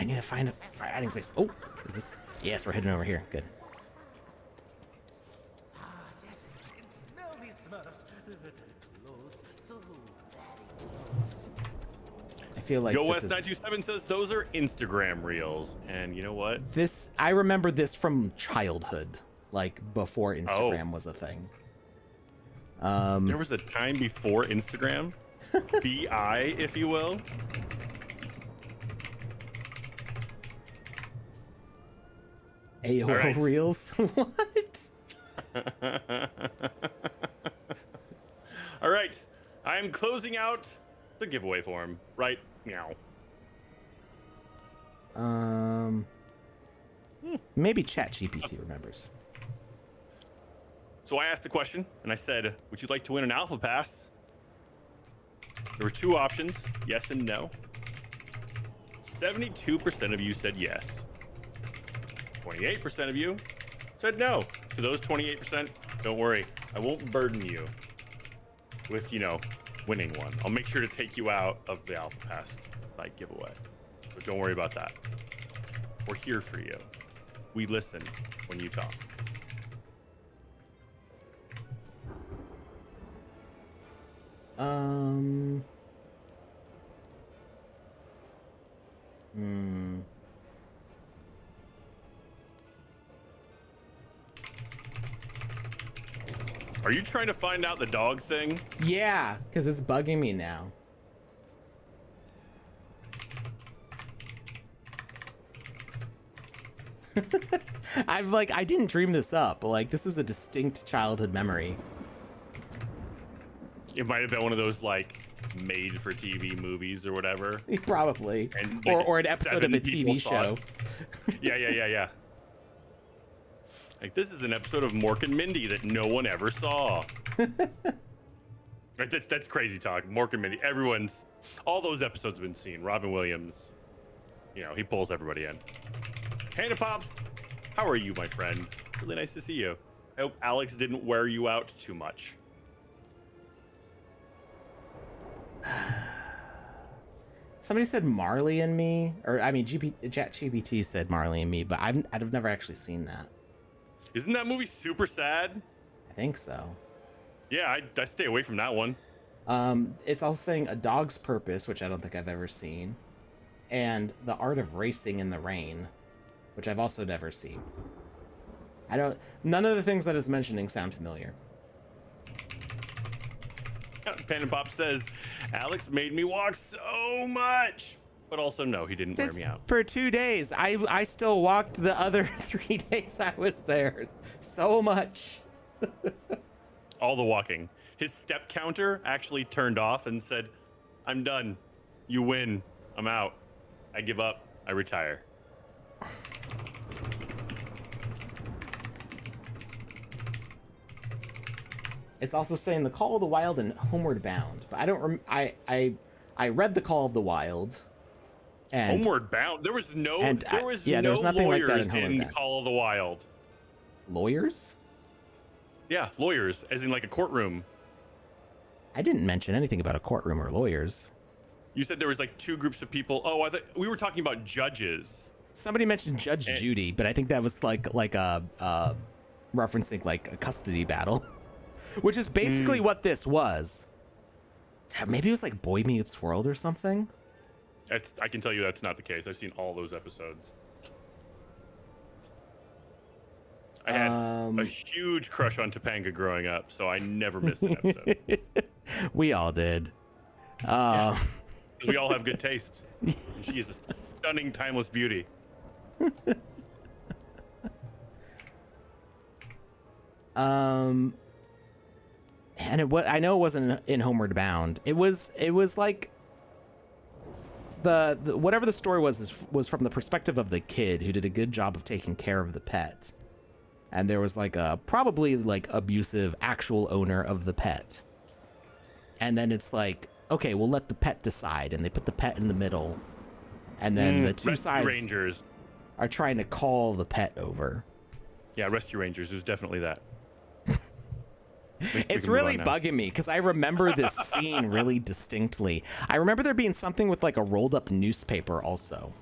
need to find a hiding space. Oh, is this? Yes, we're heading over here. Good. Ah, yes, I can smell these Smurfs. Close, so very close. I feel like Go this West is- 927 says those are Instagram reels, and you know what? I remember this from childhood, like before Instagram was a thing. There was a time before Instagram, BI, if you will. AOL All right. Reels? What? All right, I am closing out the giveaway form right now. Maybe ChatGPT remembers. So I asked the question, and I said, would you like to win an Alpha Pass? There were two options, yes and no. 72% of you said yes. 28% of you said no. To those 28%, don't worry, I won't burden you with, winning one. I'll make sure to take you out of the Alpha Pass like giveaway. So don't worry about that. We're here for you. We listen when you talk. Are you trying to find out the dog thing? Yeah, because it's bugging me now. I didn't dream this up, but like this is a distinct childhood memory. It might have been one of those like made for TV movies or whatever. Probably. And, like, or an episode of 7 a people TV saw show. it. Yeah. Like, this is an episode of Mork and Mindy that no one ever saw. Like, that's crazy talk. Mork and Mindy, all those episodes have been seen. Robin Williams, he pulls everybody in. PandaPops, how are you, my friend? Really nice to see you. I hope Alex didn't wear you out too much. Somebody said Marley and Me, or I mean, ChatGPT said Marley and Me, but I've never actually seen that. Isn't that movie super sad? I think so. Yeah, I stay away from that one. It's also saying A Dog's Purpose, which I don't think I've ever seen, and The Art of Racing in the Rain, which I've also never seen. None of the things that it's mentioning sound familiar. PandaPops says, Alex made me walk so much. But also, no, he didn't wear me out. For 2 days. I still walked the other 3 days I was there. So much. All the walking. His step counter actually turned off and said, I'm done. You win. I'm out. I give up. I retire. It's also saying the Call of the Wild and Homeward Bound, but I don't. I read the Call of the Wild. And Homeward Bound. There was no. and There was yeah, there no was nothing like that lawyers in Homeward in Bound. Call of the Wild. Lawyers? Yeah, lawyers, as in like a courtroom. I didn't mention anything about a courtroom or lawyers. You said there was like 2 groups of people. Oh, I thought we were talking about judges. Somebody mentioned Judge And- Judy, but I think that was like a referencing like a custody battle, which is basically what this was. Maybe it was like Boy Meets World or something. I can tell you that's not the case. I've seen all those episodes. I had a huge crush on Topanga growing up, so I never missed an episode. We all did. We all have good taste. And she is a stunning, timeless beauty. And I know it wasn't in Homeward Bound. It was like the whatever the story was from the perspective of the kid who did a good job of taking care of the pet. And there was like a probably like abusive actual owner of the pet. And then it's like, okay, we'll let the pet decide, and they put the pet in the middle. And then the two Rescue sides Rangers. are trying to call the pet over. Yeah, Rescue Rangers. There's definitely that. It's really bugging me because I remember this scene really distinctly. I remember there being something with like a rolled up newspaper also.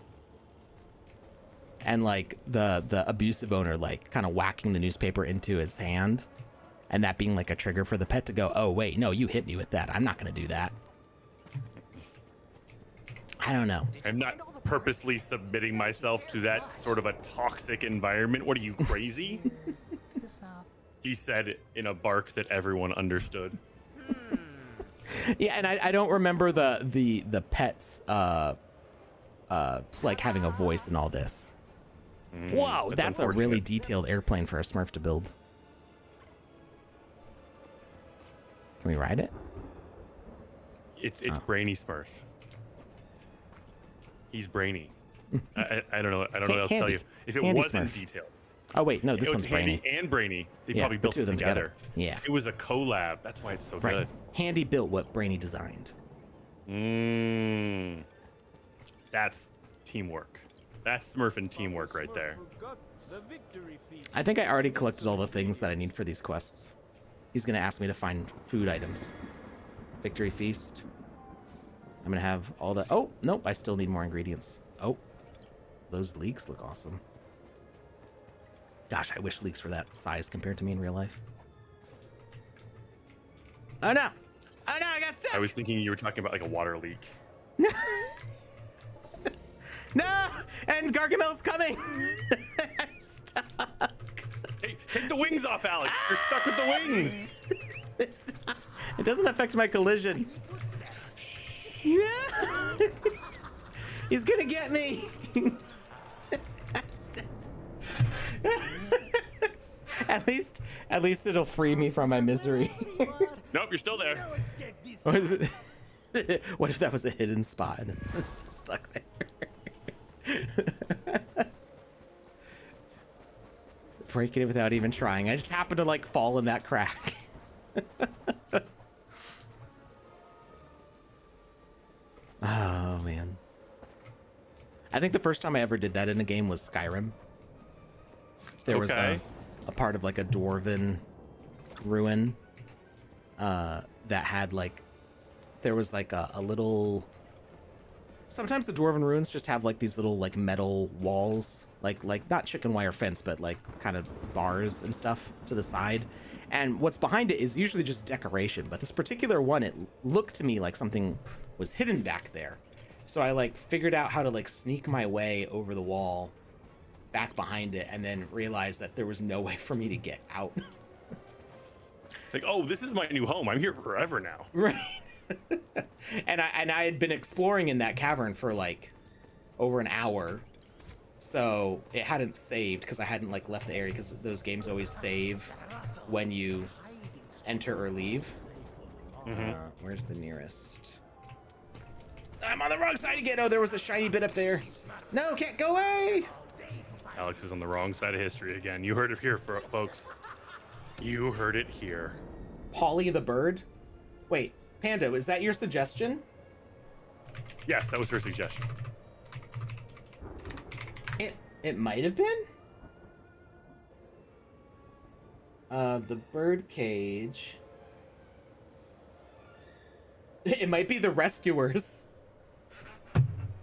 And like the abusive owner like kind of whacking the newspaper into his hand, and that being like a trigger for the pet to go, oh wait, no, you hit me with that. I'm not going to do that. I don't know. I'm not purposely submitting myself to that sort of a toxic environment. What are you, crazy? He said in a bark that everyone understood. Yeah, and I don't remember the pets like having a voice in all this. Whoa, that's a really unfortunate. detailed airplane for a Smurf to build. Can we ride it? It's Brainy Smurf. He's brainy. I don't know. I don't know what else to tell you. If it Handy wasn't Smurf. detailed, Oh wait, no, this it was one's Handy Brainy. and Brainy. They Yeah, probably the built two it of them together. Yeah, It was a collab. That's why it's so right. Handy built what Brainy designed. good. That's teamwork. That's Smurfing teamwork right there. I think I already collected all the things that I need for these quests. He's gonna ask me to find food items. Victory Feast. I'm gonna have all the. Oh nope, I still need more ingredients. Oh, those leeks look awesome. Gosh, I wish leeks were that size compared to me in real life. Oh no! Oh no, I got stuck! I was thinking you were talking about like a water leak. No! And Gargamel's coming! I'm stuck! Hey, take the wings off, Alex. You're stuck with the wings. It's not, it doesn't affect my collision. Yeah! He's gonna get me! I'm stuck. At least it'll free me from my misery. Nope, you're still there. What is it? What if that was a hidden spot and I'm still stuck there? Breaking it without even trying. I just happened to like fall in that crack. Oh man. I think the first time I ever did that in a game was Skyrim. There was Okay. a part of like a dwarven ruin that had like there was like a little. Sometimes the dwarven ruins just have like these little like metal walls, like not chicken wire fence, but like kind of bars and stuff to the side. And what's behind it is usually just decoration, but this particular one, it looked to me like something was hidden back there. So I like figured out how to like sneak my way over the wall back behind it, and then realized that there was no way for me to get out. Like, oh, this is my new home. I'm here forever now. Right. and I had been exploring in that cavern for like over an hour, so it hadn't saved because I hadn't like left the area, because those games always save when you enter or leave. Where's the nearest? I'm on the wrong side again. Oh, there was a shiny bit up there. No, can't go away. Alex is on the wrong side of history again. You heard it here, folks. You heard it here. Polly the bird. Wait, Panda, is that your suggestion? Yes, that was her suggestion. It might have been. The bird cage. It might be the rescuers.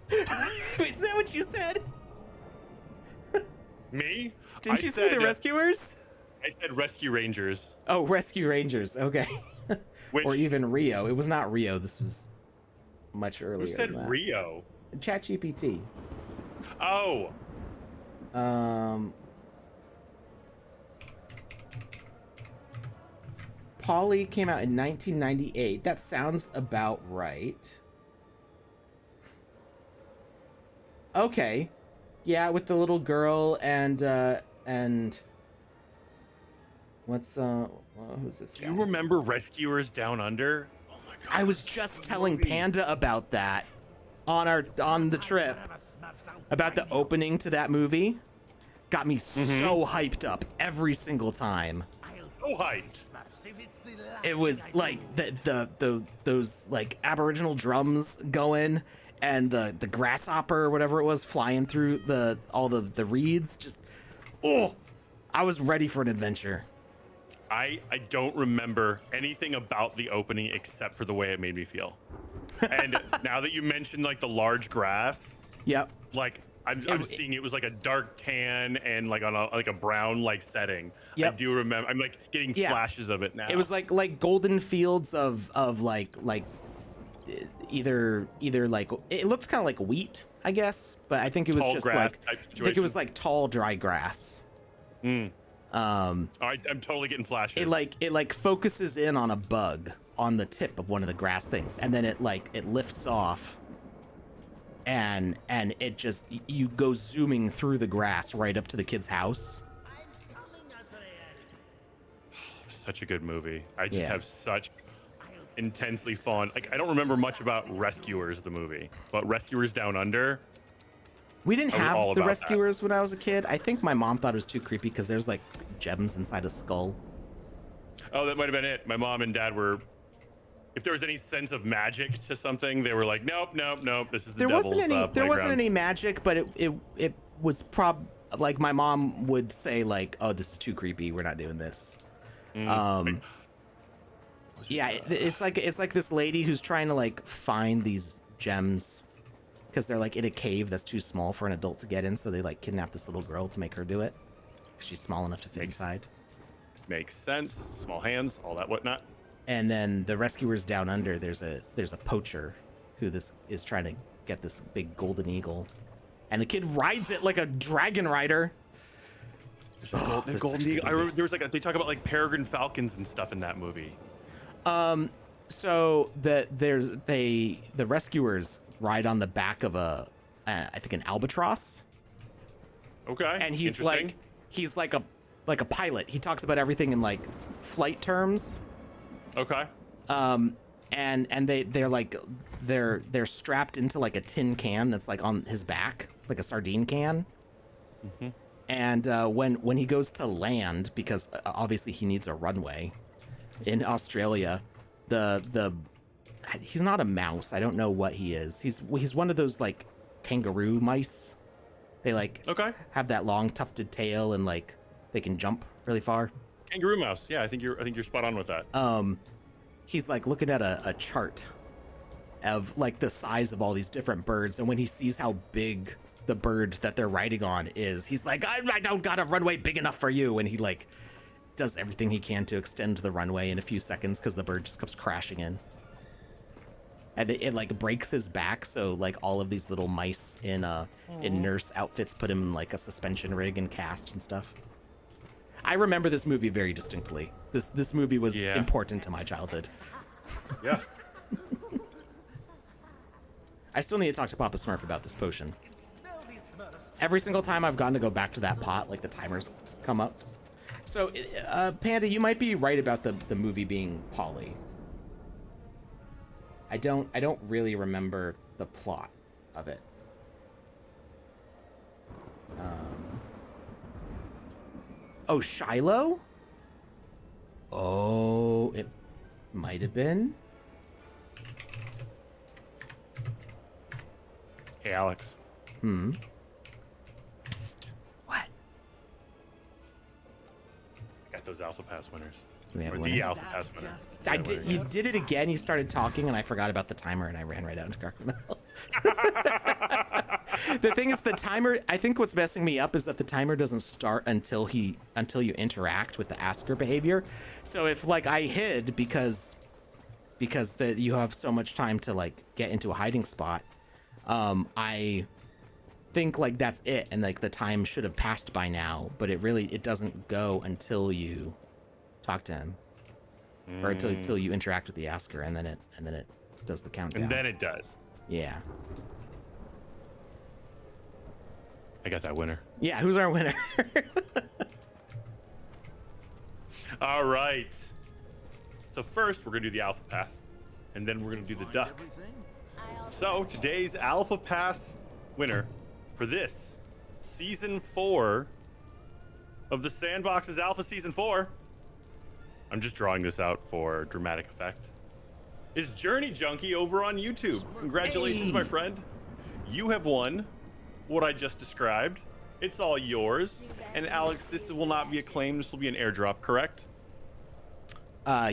Wait, is that what you said? Me? Didn't you say the rescuers? I said rescue rangers. Oh, rescue rangers. Okay. Which, Or even Rio. It was not Rio. This was much earlier. who said than that. Rio? ChatGPT. Oh. Polly came out in 1998. That sounds about right. Okay. Yeah, with the little girl and what's who's this Do guy? you remember Rescuers Down Under? Oh my god. I was just telling Panda about that on the trip, about the opening to that movie. Got me so hyped up every single time. So hyped. It was like those like Aboriginal drums going, and the grasshopper or whatever it was flying through all the reeds. Just I was ready for an adventure. I don't remember anything about the opening except for the way it made me feel. And now that you mentioned like the large grass, Yep. like I'm seeing it was like a dark tan and like on a brown like setting. Yep. I do remember. I'm like getting flashes of it now. It was like golden fields of like either like it looked kind of like wheat, I guess, but I think it was tall just grass like type I think it was situation. like tall dry grass. I'm totally getting flashes. It like focuses in on a bug on the tip of one of the grass things, and then it lifts off, and it just you go zooming through the grass right up to the kid's house. Such a good movie. I just Yeah. have such intensely fun. Like I don't remember much about Rescuers the movie, but Rescuers Down Under. We didn't I was all have the about rescuers when I was a kid. I think my mom thought it was too creepy because there's like gems inside a skull. Oh, that might have been it. My mom and dad were. If there was any sense of magic to something, they were like, nope. This is the devil's playground. There wasn't any magic, but it was like my mom would say like, oh, this is too creepy. We're not doing this. It's like this lady who's trying to like find these gems because they're like in a cave that's too small for an adult to get in, so they like kidnap this little girl to make her do it. She's small enough to fit inside. Makes sense. Small hands, all that whatnot. And then the rescuers down under, there's a poacher who this is trying to get this big golden eagle, and the kid rides it like a dragon rider. There's a golden eagle. I remember there was like they talk about like peregrine falcons and stuff in that movie. So the rescuers ride on the back of I think an albatross. Okay. And he's interesting. like a pilot. He talks about everything in like flight terms. Okay. And they're strapped into like a tin can that's like on his back, like a sardine can. And when he goes to land, because obviously he needs a runway in Australia, he's not a mouse. I don't know what he is. He's one of those like kangaroo mice. They like have that long tufted tail and like they can jump really far. Kangaroo mouse. Yeah, I think you're spot on with that. He's like looking at a chart of like the size of all these different birds, and when he sees how big the bird that they're riding on is, he's like, I don't got a runway big enough for you, and he like does everything he can to extend the runway in a few seconds because the bird just comes crashing in. And it like breaks his back, so like all of these little mice in nurse outfits put him in like a suspension rig and cast and stuff. I remember this movie very distinctly. This movie was important to my childhood. Yeah. I still need to talk to Papa Smurf about this potion. Smell these Smurfs. Every single time I've gotten to go back to that pot, like the timers come up. So, Panda, you might be right about the movie being Polly. I don't really remember the plot of it. Oh, Shiloh? Oh, it might have been. Hey, Alex. Psst. What? Got those Alpha Pass winners. Do we have Or a the winner? Alpha Pass winner. I did. You did it again. You started talking, and I forgot about the timer, and I ran right out into Gargamel. The thing is, the timer. I think what's messing me up is that the timer doesn't start until you interact with the asker behavior. So if like I hid because you have so much time to like get into a hiding spot, I think like that's it, and like the time should have passed by now, but it doesn't go until you talk to him, or until you interact with the asker, and then it does the countdown. And then it does. Yeah. I got that winner. Yeah, who's our winner? All right. So first, we're going to do the Alpha Pass, and then we're going to do the duck. Everything? So today's Alpha Pass winner for this Season 4 of the Sandbox's Alpha Season 4, I'm just drawing this out for dramatic effect, is Journey Junkie over on YouTube. Congratulations, Hey. my friend. You have won what I just described. It's all yours. And Alex, this will not be a claim. This will be an airdrop, correct?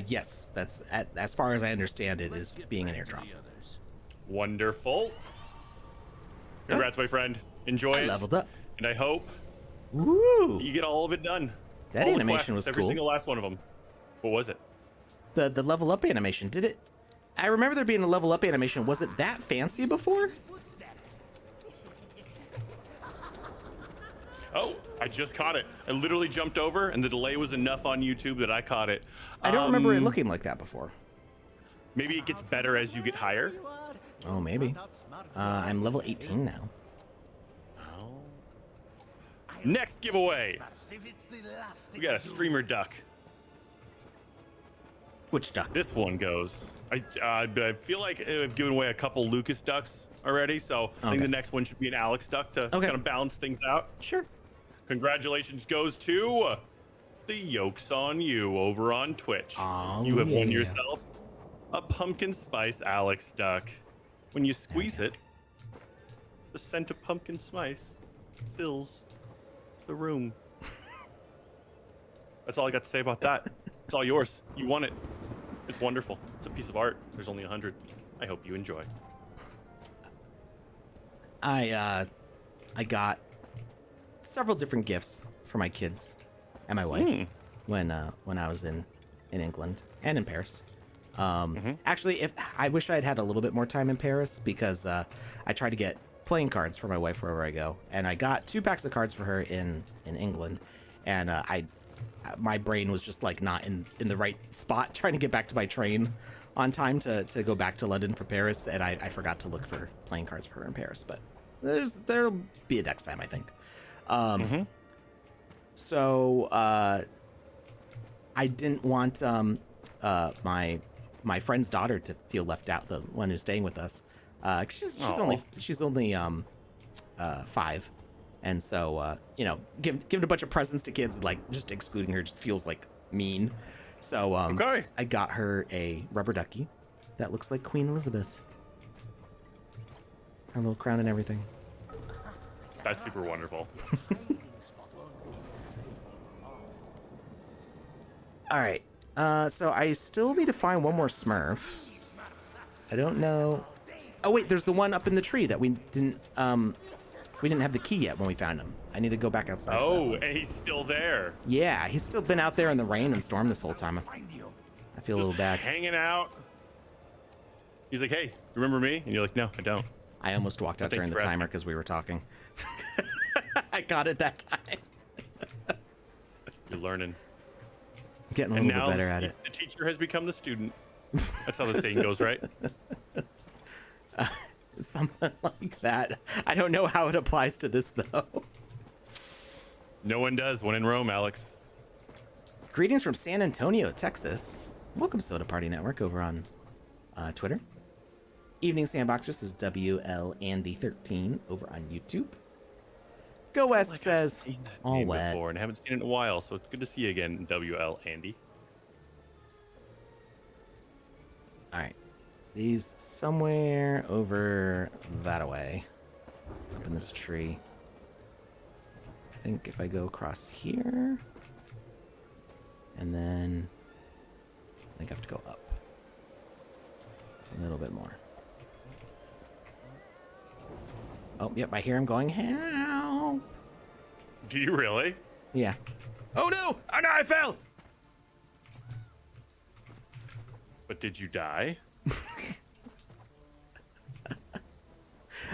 Yes, that's as far as I understand it, Let's is get being an back to airdrop. the others. Wonderful. Congrats, my friend. Enjoy I it. leveled up. And I hope Woo! you get all of it done. That All the animation quests, was every cool. single last one of them. What was it? The level up animation, did it? I remember there being a level up animation. Was it that fancy before? Oh, I just caught it. I literally jumped over, and the delay was enough on YouTube that I caught it. I don't remember it looking like that before. Maybe it gets better as you get higher. Oh, maybe. I'm level 18 now. Oh. Next giveaway. We got a streamer duck. Which duck? This one goes. I feel like I've given away a couple Lucas ducks already, so I think the next one should be an Alex duck to kind of balance things out. Sure. Congratulations goes to the Yolks on You over on Twitch. Oh, You have won yeah. yourself a pumpkin spice Alex duck. When you squeeze it, the scent of pumpkin spice fills the room. That's all I got to say about that. It's all yours. You won it. It's wonderful. It's a piece of art. There's only 100. I hope you enjoy. I got several different gifts for my kids and my wife when I was in England and in Paris. Actually, if I wish I'd had a little bit more time in Paris, because I try to get playing cards for my wife wherever I go, and I got 2 packs of cards for her in England, and my brain was just like not in the right spot trying to get back to my train on time to go back to London for Paris, and I forgot to look for playing cards for her in Paris, but there'll be a next time, I think. So I didn't want my friend's daughter to feel left out, the one who's staying with us. She's only 5, and so giving a bunch of presents to kids, like just excluding her, just feels like mean. So I got her a rubber ducky that looks like Queen Elizabeth, her little crown and everything. That's super wonderful. All right. So I still need to find one more Smurf. I don't know. Oh wait, there's the one up in the tree that we didn't have the key yet when we found him. I need to go back outside. Oh, and he's still there. Yeah, he's still been out there in the rain and storm this whole time. I feel a little bad. Hanging out. He's like, hey, remember me? And you're like, no, I don't. I almost walked out Thank during you the for timer asking. because we were talking. I got it that time. You're learning. Getting a And little now bit better at it. the teacher has become the student. That's how the saying goes, right? Something like that. I don't know how it applies to this though. No one does. One in Rome, Alex. Greetings from San Antonio, Texas. Welcome, Soda Party Network, over on Twitter. Evening Sandboxers is WL Andy13 over on YouTube. Go West Like says, I've seen that all name wet. before and I haven't seen it in a while, so it's good to see you again, WL Andy. All right. These somewhere over that way. Up in this tree. I think if I go across here. And then I think I have to go up. A little bit more. Oh, yep, I hear him going, help! Do you really? Yeah. Oh no! Oh no, I fell! But did you die?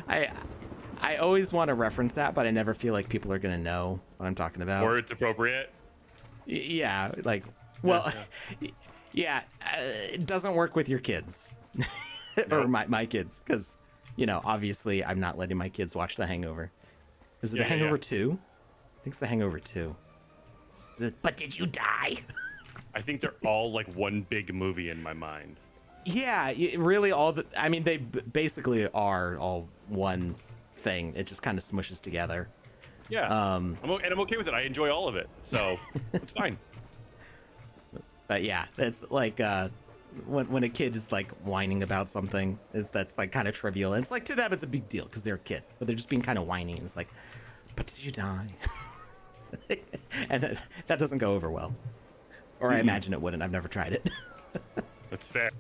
I always want to reference that, but I never feel like people are going to know what I'm talking about. Or it's appropriate? Yeah, like, well, yeah, it doesn't work with your kids. Or my kids, because, you know, obviously I'm not letting my kids watch The Hangover. Is it The Hangover 2? I think it's The Hangover 2. Is it, but did you die? I think they're all like one big movie in my mind. Yeah, really all the, I mean, they basically are all one thing. It just kind of smushes together. Yeah, I'm okay with it. I enjoy all of it, so it's fine. But yeah, it's like when a kid is like whining about something, that's like kind of trivial. And it's like to them it's a big deal because they're a kid, but they're just being kind of whiny. And it's like, but did you die? And that doesn't go over well. Or I imagine it wouldn't. I've never tried it. That's fair.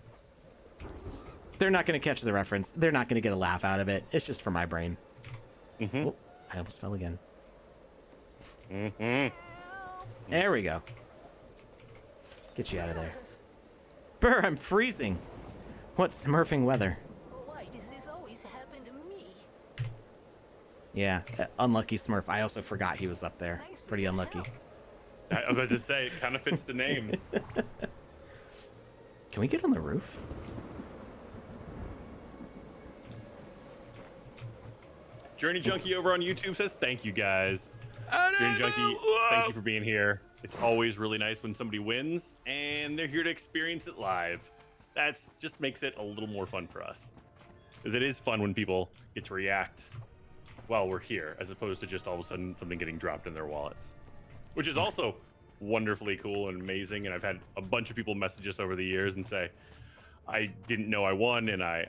They're not going to catch the reference. They're not going to get a laugh out of it. It's just for my brain. Mm-hmm. Oh, I almost fell again. Mm-hmm. There we go. Get you out of there. Brr, I'm freezing. What smurfing weather. Why does this always happen to me? Yeah, unlucky smurf. I also forgot he was up there. Pretty unlucky. I was about to say, it kind of fits the name. Can we get on the roof? Journey Junkie over on YouTube says, thank you guys. Journey Junkie, thank you for being here. It's always really nice when somebody wins and they're here to experience it live. That's just makes it a little more fun for us. Because it is fun when people get to react while we're here, as opposed to just all of a sudden something getting dropped in their wallets. Which is also wonderfully cool and amazing. And I've had a bunch of people message us over the years and say, I didn't know I won, and I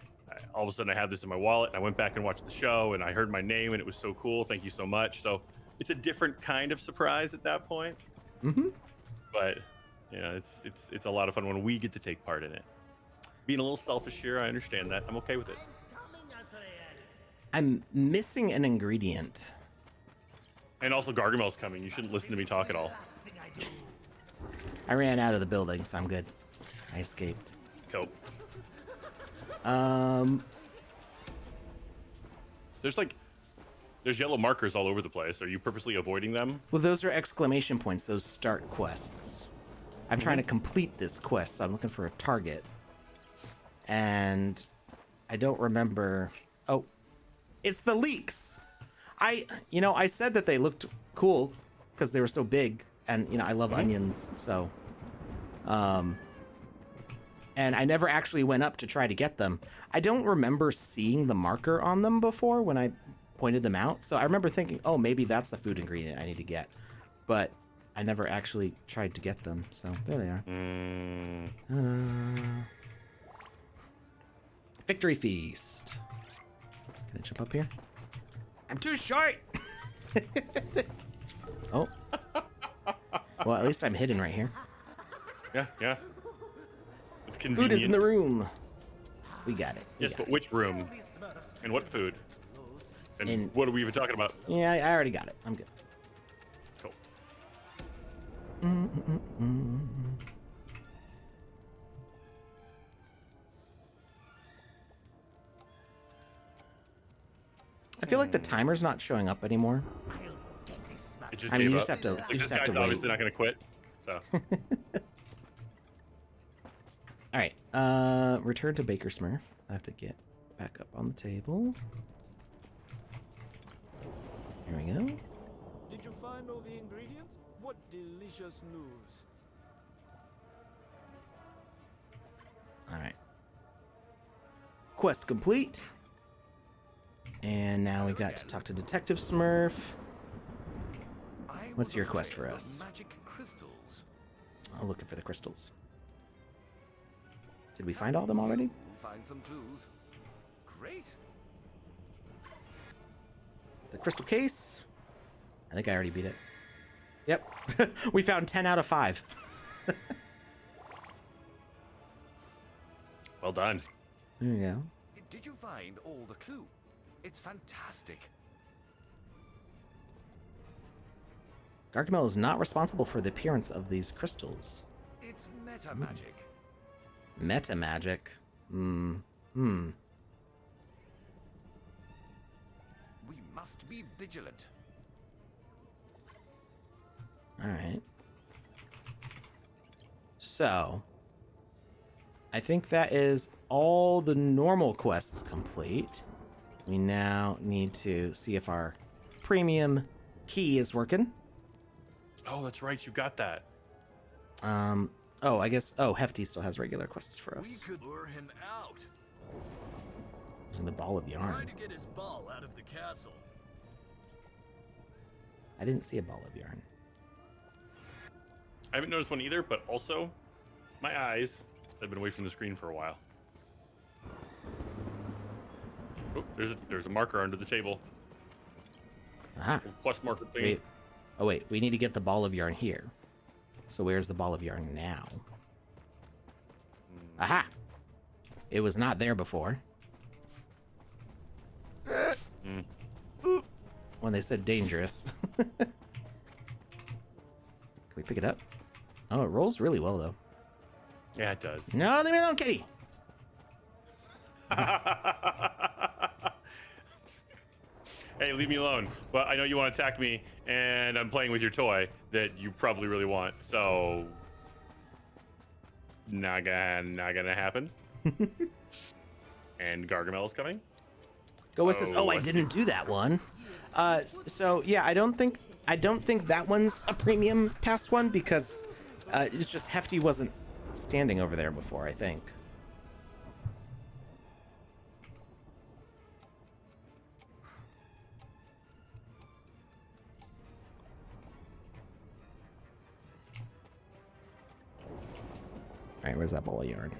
all of a sudden I have this in my wallet, and I went back and watched the show, and I heard my name, and it was so cool. Thank you so much. So it's a different kind of surprise at that point. Mm-hmm. But you know, it's a lot of fun when we get to take part in it. Being a little selfish here, I understand that. I'm okay with it. I'm missing an ingredient. And also, Gargamel's coming. You shouldn't listen to me talk at all. I ran out of the building, so I'm good. I escaped. Cool. There's yellow markers all over the place. Are you purposely avoiding them? Well, those are exclamation points. Those start quests. I'm trying to complete this quest, so I'm looking for a target. And I don't remember. Oh, it's the leeks. I said that they looked cool because they were so big, and I love onions, so. And I never actually went up to try to get them. I don't remember seeing the marker on them before when I pointed them out. So I remember thinking, oh, maybe that's the food ingredient I need to get. But I never actually tried to get them. So there they are. Victory Feast. Can I jump up here? I'm too short! Oh. Well, at least I'm hidden right here. Yeah. It's convenient. Food is in the room. We got it. Yes, but which room? And what food? And what are we even talking about? Yeah, I already got it. I'm good. Cool. I feel like the timer's not showing up anymore. I'll get this It just I mean, gave you up. just have to. It's You like, just this have to guy's wait. obviously not going to quit. So All right. Return to Baker Smurf. I have to get back up on the table. Here we go. Did you find all the ingredients? What delicious news. All right. Quest complete. And now we got to talk to Detective Smurf. What's your quest for us? Magic crystals. I'm looking for the crystals. Did we find all of them already? Find some clues. Great. The crystal case. I think I already beat it. Yep. We found 10 out of 5. well done. There you go. Did you find all the clue? It's fantastic. Gargamel is not responsible for the appearance of these crystals. It's meta magic. Meta magic. We must be vigilant. Alright. So, I think that is all the normal quests complete. We now need to see if our premium key is working. Oh, that's right. You got that. Oh, I guess, Hefty still has regular quests for us. We could lure him out. Using the ball of Try yarn. to get his ball out of the castle. I didn't see a ball of yarn. I haven't noticed one either, but also my eyes have been away from the screen for a while. Oh, there's a marker under the table. Aha. Little plus marker thing. Wait. Oh, wait. We need to get the ball of yarn here. So where's the ball of yarn now? Aha! It was not there before. When they said dangerous. Can we pick it up? Oh, it rolls really well, though. Yeah, it does. No, leave me alone, kitty! Hey, leave me alone. But I know you want to attack me, and I'm playing with your toy that you probably really want. So, not gonna happen. And Gargamel is coming. Go assist. Oh, I I see. didn't do that one. So yeah, I don't think that one's a premium pass one because it's just Hefty wasn't standing over there before, I think. All right, where's that ball of yarn?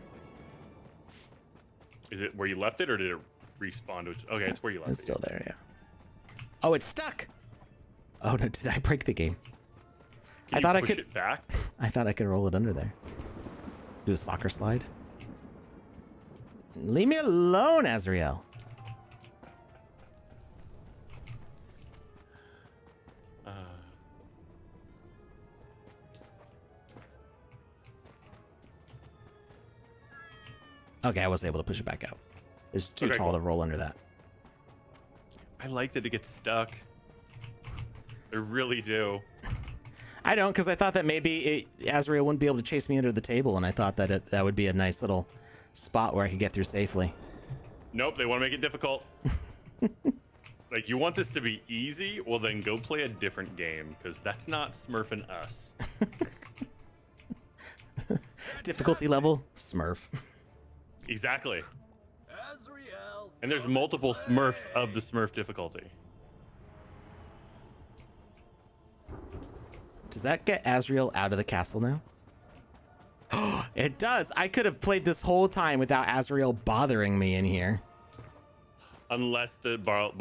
Is it where you left it, or did it respawn to it? Okay, it's where you left It's it. still there, yeah. Oh, it's stuck. Oh no, did I break the game? Can I you thought I push could- it back? I thought I could roll it under there. Do a soccer slide. Leave me alone, Azrael. Okay, I wasn't able to push it back out. It's just too Okay, tall cool. to roll under that. I like that it gets stuck. I really do. I don't, because I thought that maybe Azrael wouldn't be able to chase me under the table, and I thought that that would be a nice little spot where I could get through safely. Nope, they want to make it difficult. Like, you want this to be easy? Well, then go play a different game, because that's not Smurfing us. Difficulty level? Smurf. Exactly. Azrael. And there's multiple Smurfs of the Smurf difficulty. Does that get Azrael out of the castle now? It does. I could have played this whole time without Azrael bothering me in here. Unless the ball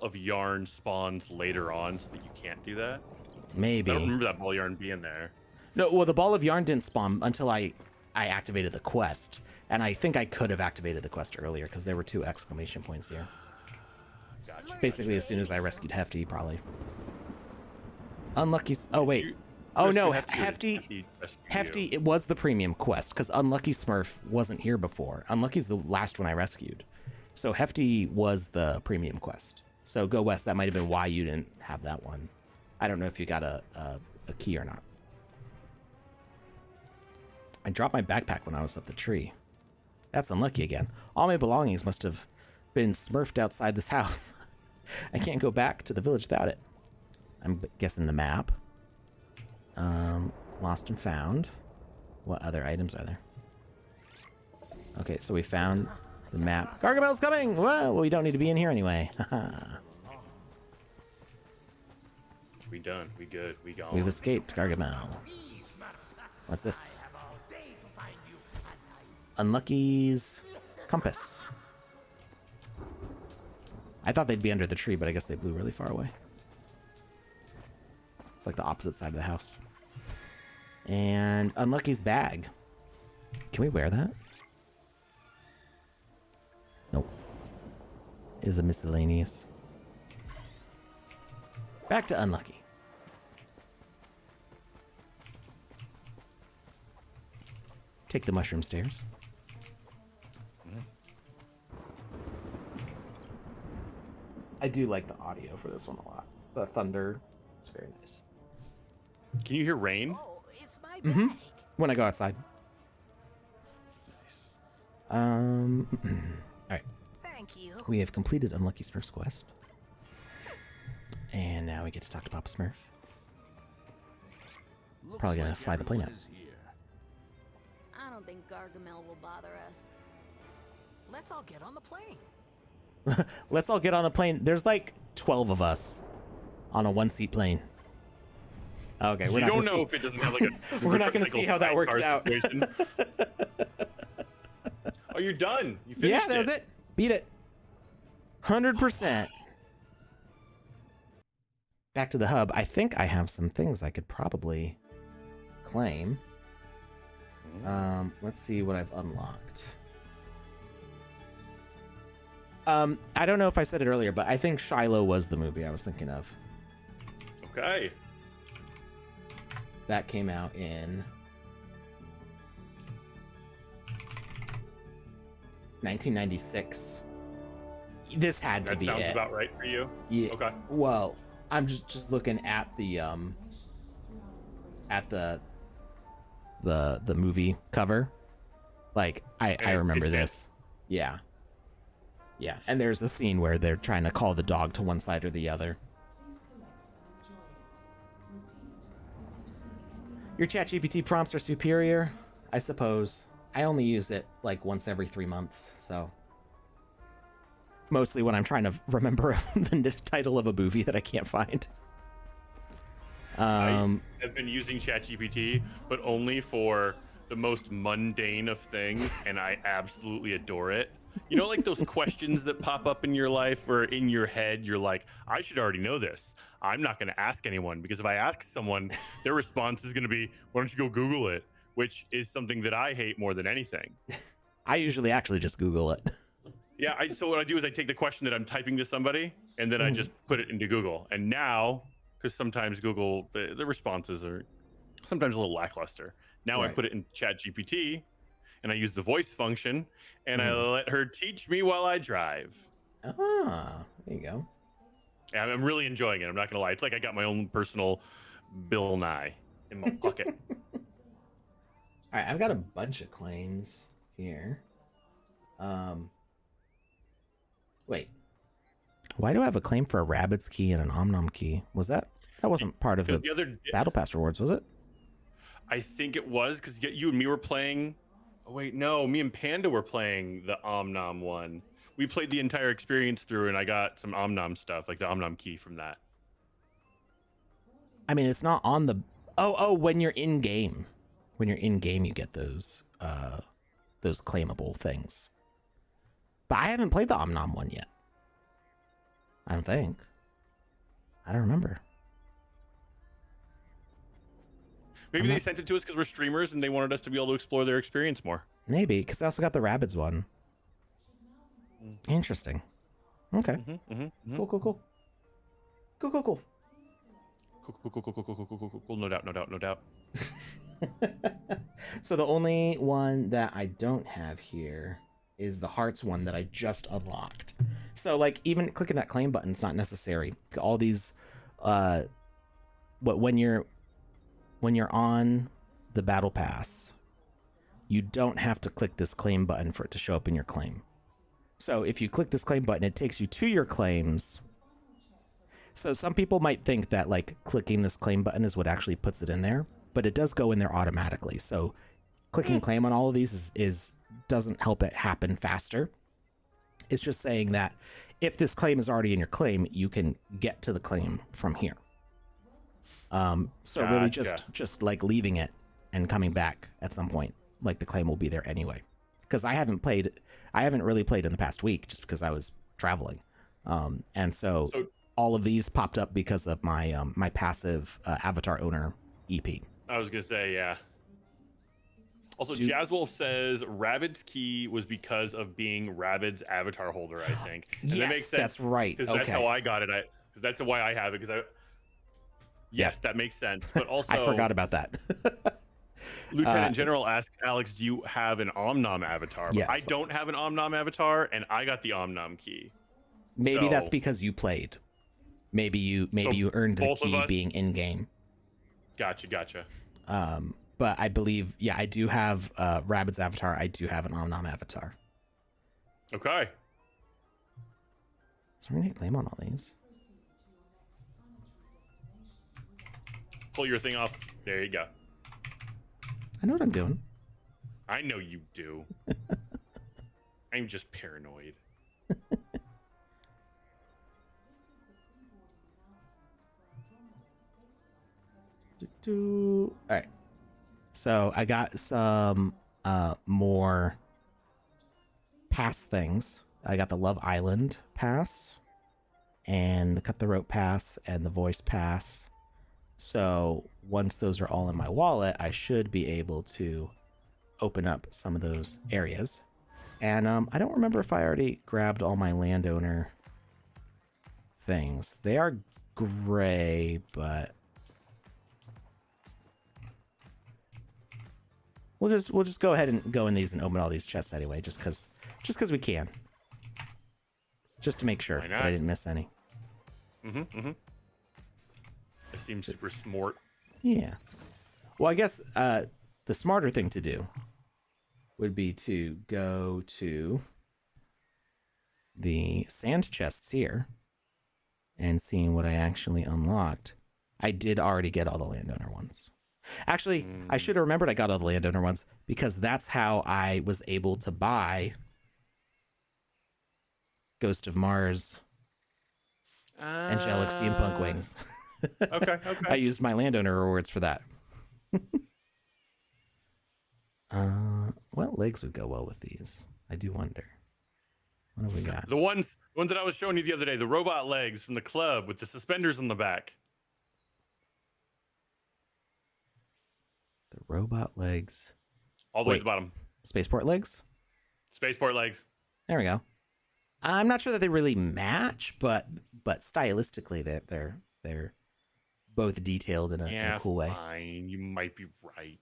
of yarn spawns later on, so that you can't do that. Maybe. I don't remember that ball of yarn being there. No, well, the ball of yarn didn't spawn until I activated the quest. And I think I could have activated the quest earlier because there were 2 exclamation points here. Gotcha. Basically, as soon as I rescued Hefty, probably. Unlucky. Oh, wait. You Oh, no. rescued Hefty. rescued Hefty, you. it was the premium quest because Unlucky Smurf wasn't here before. Unlucky's the last one I rescued. So Hefty was the premium quest. So go west. That might have been why you didn't have that one. I don't know if you got a key or not. I dropped my backpack when I was up the tree. That's unlucky again. All my belongings must have been smurfed outside this house. I can't go back to the village without it. I'm guessing the map. Lost and found. What other items are there? Okay, so we found the map. Gargamel's coming! Well, we don't need to be in here anyway. We done. We good. We gone. We've escaped Gargamel. What's this? Unlucky's compass. I thought they'd be under the tree, but I guess they blew really far away. It's like the opposite side of the house. And Unlucky's bag. Can we wear that? Nope. It is a miscellaneous. Back to Unlucky. Take the mushroom stairs. I do like the audio for this one a lot. The thunder, it's very nice. Can you hear rain? Oh, it's my bag. When I go outside. Nice. All right. Thank you. We have completed Unlucky's first quest. And now we get to talk to Papa Smurf. Probably gonna fly the plane out. I don't think Gargamel will bother us. Let's all get on the plane. Let's all get on the plane. There's like 12 of us on a one-seat plane. Okay, You don't know if it doesn't have like a. We're not gonna see how that works out. Oh, you're done. You Yeah, finished that was it. Beat it. 100%. Back to the hub. I think I have some things I could probably claim. Let's see what I've unlocked. I don't know if I said it earlier, but I think Shiloh was the movie I was thinking of. Okay. That came out in 1996. This had to That be sounds it. about right for you. Yeah. Okay. Well, I'm just looking at the movie cover. Like I remember this. Yeah. Yeah, and there's a scene where they're trying to call the dog to one side or the other. Your ChatGPT prompts are superior, I suppose. I only use it like once every 3 months, so. Mostly when I'm trying to remember the title of a movie that I can't find. I have been using ChatGPT, but only for the most mundane of things, and I absolutely adore it. You know, like those questions that pop up in your life or in your head, you're like, I should already know this. I'm not going to ask anyone, because if I ask someone, their response is going to be, why don't you go Google it? Which is something that I hate more than anything. I usually actually just Google it. Yeah, so what I do is I take the question that I'm typing to somebody, and then I just put it into Google. And now, because sometimes Google, the responses are sometimes a little lackluster. Now I put it in ChatGPT, and I use the voice function, and I let her teach me while I drive. Ah, there you go. Yeah, I'm really enjoying it. I'm not going to lie. It's like I got my own personal Bill Nye in my pocket. All right, I've got a bunch of claims here. Wait. Why do I have a claim for a rabbit's key and an omnom key? Was that wasn't part of the other battle pass rewards, was it? I think it was, because you and me were playing. Oh wait, no, me and Panda were playing the omnom one. We played the entire experience through, and I got some omnom stuff, like the omnom key from that. I mean, it's not on the. Oh, when you're in game, you get those claimable things. But I haven't played the omnom one yet. I don't think. I don't remember. Maybe they sent it to us because we're streamers and they wanted us to be able to explore their experience more. Maybe, because I also got the rabbits one. Interesting. Okay. Cool. Cool. No doubt. So the only one that I don't have here is the hearts one that I just unlocked. So like even clicking that claim button is not necessary. All these, but when you're on the battle pass, you don't have to click this claim button for it to show up in your claim. So if you click this claim button, it takes you to your claims. So some people might think that like clicking this claim button is what actually puts it in there, but it does go in there automatically. So clicking claim on all of these is doesn't help it happen faster. It's just saying that if this claim is already in your claim, you can get to the claim from here. So really just like leaving it and coming back at some point, like the claim will be there anyway. Because I haven't really played in the past week just because I was traveling. And so all of these popped up because of my my passive avatar owner EP. I was gonna say, yeah. Also, Jazzwolf says Rabid's key was because of being Rabid's avatar holder, I think. And yes, that makes sense. That's right. Because that's how I got it. Because that's why I have it. Yes, that makes sense. But also, I forgot about that. Lieutenant General asks Alex, "Do you have an Omnom avatar?" But yes. I don't have an Omnom avatar, and I got the Omnom key. Maybe that's because you played. Maybe you earned the key being in game. Gotcha. But I believe, yeah, I do have Rabid's avatar. I do have an Omnom avatar. Okay. So we're gonna claim on all these. Pull your thing off. There you go. I know what I'm doing. I know you do. I'm just paranoid. All right. So I got some more pass things. I got the Love Island pass and the Cut the Rope pass and the voice pass. So once those are all in my wallet, I should be able to open up some of those areas. And I don't remember if I already grabbed all my landowner things. They are gray, but we'll just go ahead and go in these and open all these chests anyway, just because we can. Just to make sure that I didn't miss any. It seems super smart. Yeah. Well, I guess the smarter thing to do would be to go to the sand chests here and seeing what I actually unlocked. I did already get all the landowner ones. Actually, I should have remembered I got all the landowner ones because that's how I was able to buy Ghost of Mars, Angelic Steampunk Wings. Okay. I used my landowner rewards for that. What legs would go well with these? I do wonder. What do we got? The ones that I was showing you the other day, the robot legs from the club with the suspenders on the back. The robot legs. All the way to the bottom. Spaceport legs? Spaceport legs. There we go. I'm not sure that they really match, but stylistically they're both detailed in a cool way. Fine. You might be right.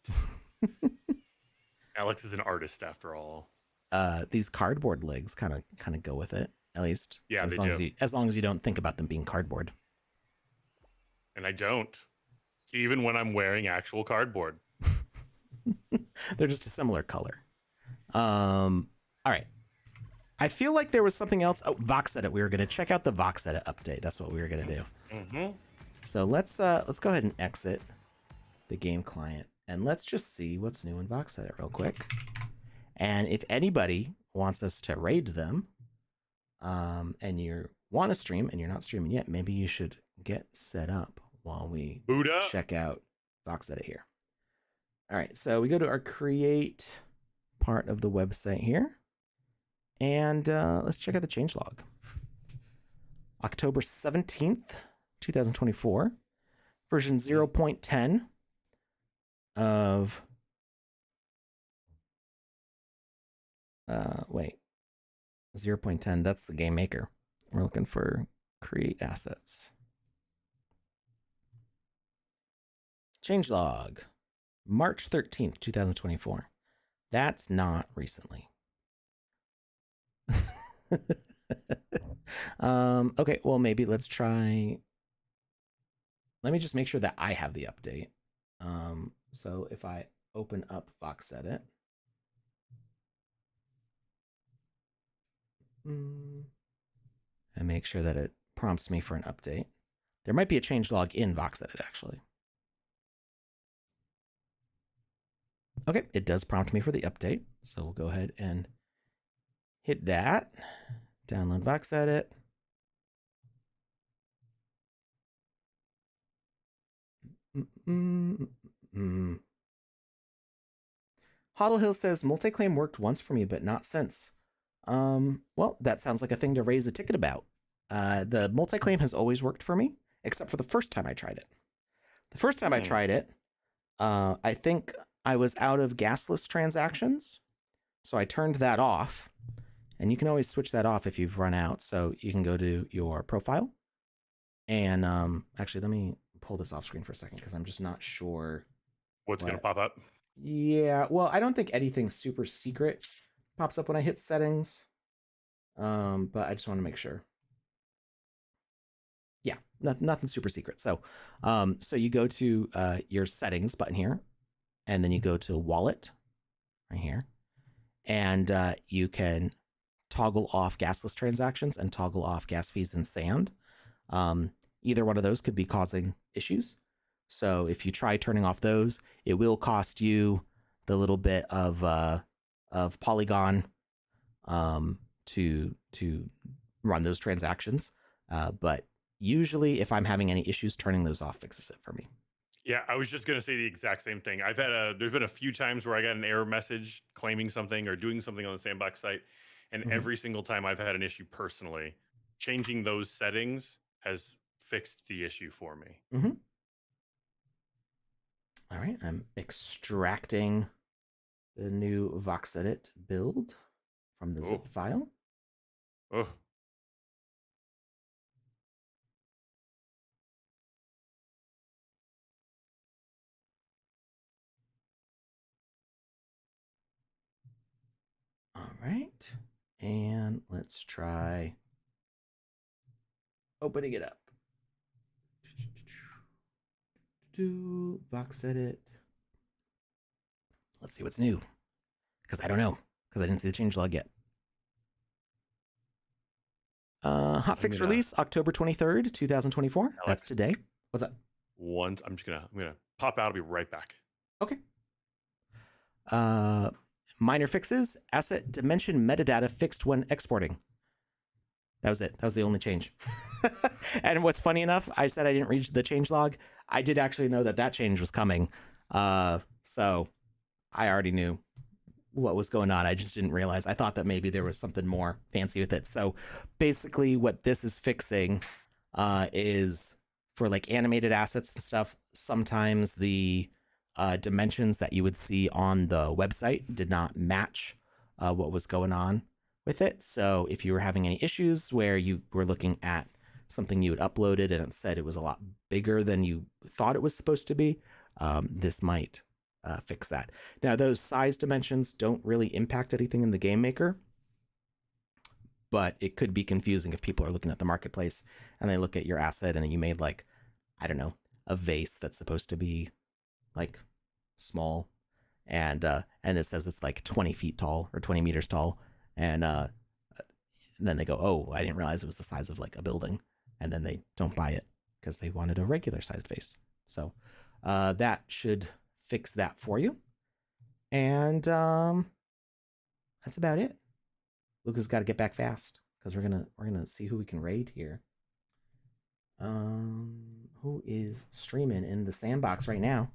Alex is an artist after all. These cardboard legs kind of go with it, at least. Yeah, as long as you don't think about them being cardboard. And I don't. Even when I'm wearing actual cardboard. They're just a similar color. All right. I feel like there was something else. Oh, VoxEdit. We were going to check out the VoxEdit update. That's what we were going to do. So let's go ahead and exit the game client and let's just see what's new in VoxEdit real quick. And if anybody wants us to raid them, and you want to stream and you're not streaming yet, maybe you should get set up while we check out VoxEdit here. All right, so we go to our create part of the website here. And let's check out the changelog. October 17th, 2024, version 0.10 of... wait, 0.10, that's the Game Maker. We're looking for create assets. Changelog, March 13th, 2024. That's not recently. Okay, well, maybe let's try. Let me just make sure that I have the update. So if I open up VoxEdit, and make sure that it prompts me for an update. There might be a changelog in VoxEdit, actually. Okay, it does prompt me for the update, so we'll go ahead and hit that. Download VoxEdit. Hoddle Hill says multi-claim worked once for me, but not since. Well, that sounds like a thing to raise a ticket about. The multi-claim has always worked for me, except for the first time I tried it. The first time I tried it, I think I was out of gasless transactions, so I turned that off. And you can always switch that off if you've run out. So you can go to your profile. And actually, let me pull this off screen for a second because I'm just not sure what's going to pop up. Yeah, well, I don't think anything super secret pops up when I hit settings. But I just want to make sure. Yeah, nothing super secret. So you go to your settings button here, and then you go to wallet right here, and you can toggle off gasless transactions and toggle off gas fees and sand. Either one of those could be causing issues. So if you try turning off those, it will cost you the little bit of Polygon to run those transactions. But usually, if I'm having any issues, turning those off fixes it for me. Yeah, I was just going to say the exact same thing. There's been a few times where I got an error message claiming something or doing something on the Sandbox site. And every single time I've had an issue personally, changing those settings has fixed the issue for me. All right, I'm extracting the new VoxEdit build from the zip file. Oh. All right, and let's try opening it up. Do VoxEdit. Let's see what's new, because I don't know, because I didn't see the changelog yet. Hotfix release October 23rd, 2024. Alex, that's today. What's up? I'm gonna pop out. I'll be right back. Okay. Minor fixes. Asset dimension metadata fixed when exporting. That was it. That was the only change. And what's funny enough, I said I didn't read the changelog. I did actually know that change was coming. So I already knew what was going on. I just didn't realize. I thought that maybe there was something more fancy with it. So basically what this is fixing is for like animated assets and stuff, sometimes the dimensions that you would see on the website did not match what was going on with it. So if you were having any issues where you were looking at something you had uploaded and it said it was a lot bigger than you thought it was supposed to be, this might fix that. Now, those size dimensions don't really impact anything in the Game Maker, but it could be confusing if people are looking at the marketplace and they look at your asset and you made like, I don't know, a vase that's supposed to be like small, and it says it's like 20 feet tall or 20 meters tall, and then they go, oh, I didn't realize it was the size of like a building, and then they don't buy it because they wanted a regular sized vase. So that should fix that for you, and that's about it. Luca's got to get back fast because we're gonna see who we can raid here. Who is streaming in the sandbox right now?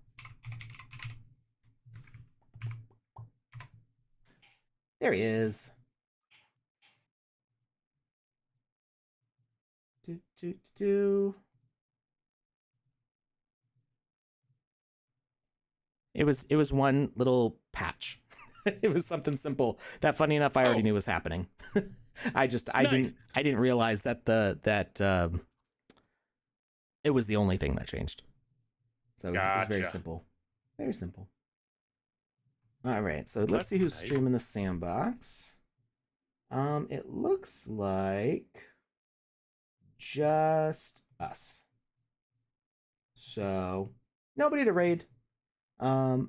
There he is. It was one little patch. It was something simple that, funny enough, I already knew was happening. I didn't realize that it was the only thing that changed. So it was very simple. Very simple. All right, so let's see who's streaming the sandbox. It looks like just us. So nobody to raid. Hey,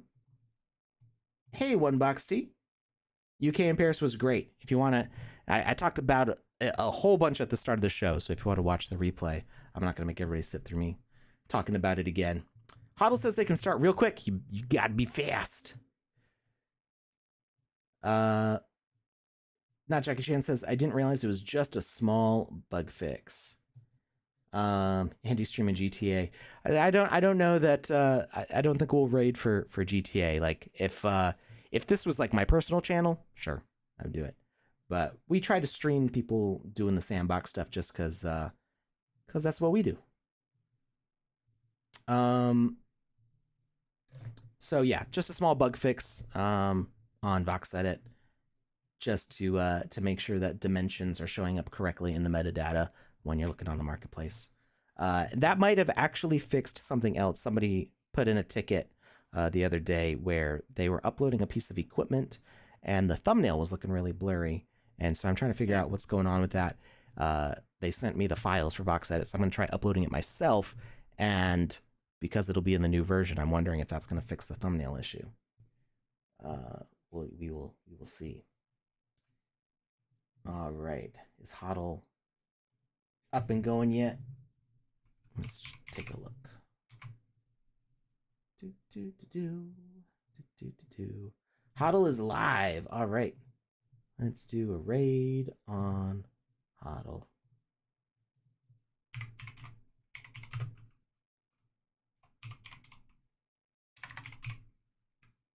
One Box Tea. UK in Paris was great. If you want to, I talked about a whole bunch at the start of the show. So if you want to watch the replay, I'm not going to make everybody sit through me talking about it again. Hoddle says they can start real quick. You got to be fast. Not Jackie Chan says, I didn't realize it was just a small bug fix. Andy streaming GTA. I don't know that. I don't think we'll raid for GTA. Like if this was like my personal channel, sure, I would do it. But we try to stream people doing the sandbox stuff just because that's what we do. So yeah, just a small bug fix on VoxEdit, just to make sure that dimensions are showing up correctly in the metadata when you're looking on the marketplace. That might have actually fixed something else. Somebody put in a ticket the other day where they were uploading a piece of equipment and the thumbnail was looking really blurry. And so I'm trying to figure out what's going on with that. They sent me the files for VoxEdit, so I'm going to try uploading it myself. And because it'll be in the new version, I'm wondering if that's going to fix the thumbnail issue. We will see. All right. Is Hoddle up and going yet? Let's take a look. Hoddle is live. All right. Let's do a raid on Hoddle.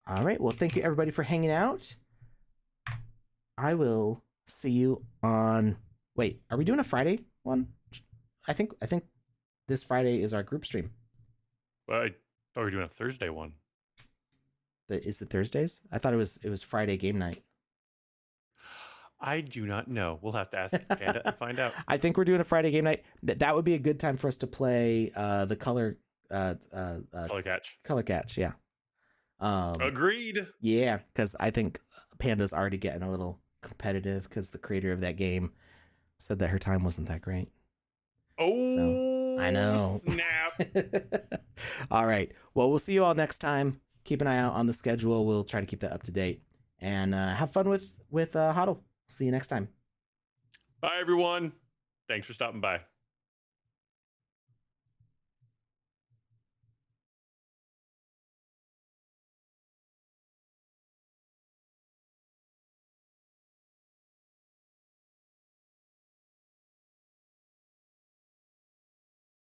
All right. Well, thank you everybody for hanging out. I will see you on. Wait, are we doing a Friday one? I think this Friday is our group stream. Well, I thought we were doing a Thursday one. Is it Thursdays? I thought it was Friday game night. I do not know. We'll have to ask Panda and find out. I think we're doing a Friday game night. That would be a good time for us to play the color catch. Yeah. Agreed. Yeah, because I think Panda's already getting a little competitive because the creator of that game said that her time wasn't that great. Oh, so, I know. Snap. All right. Well, we'll see you all next time. Keep an eye out on the schedule. We'll try to keep that up to date. And have fun with Hoddle. See you next time. Bye, everyone. Thanks for stopping by.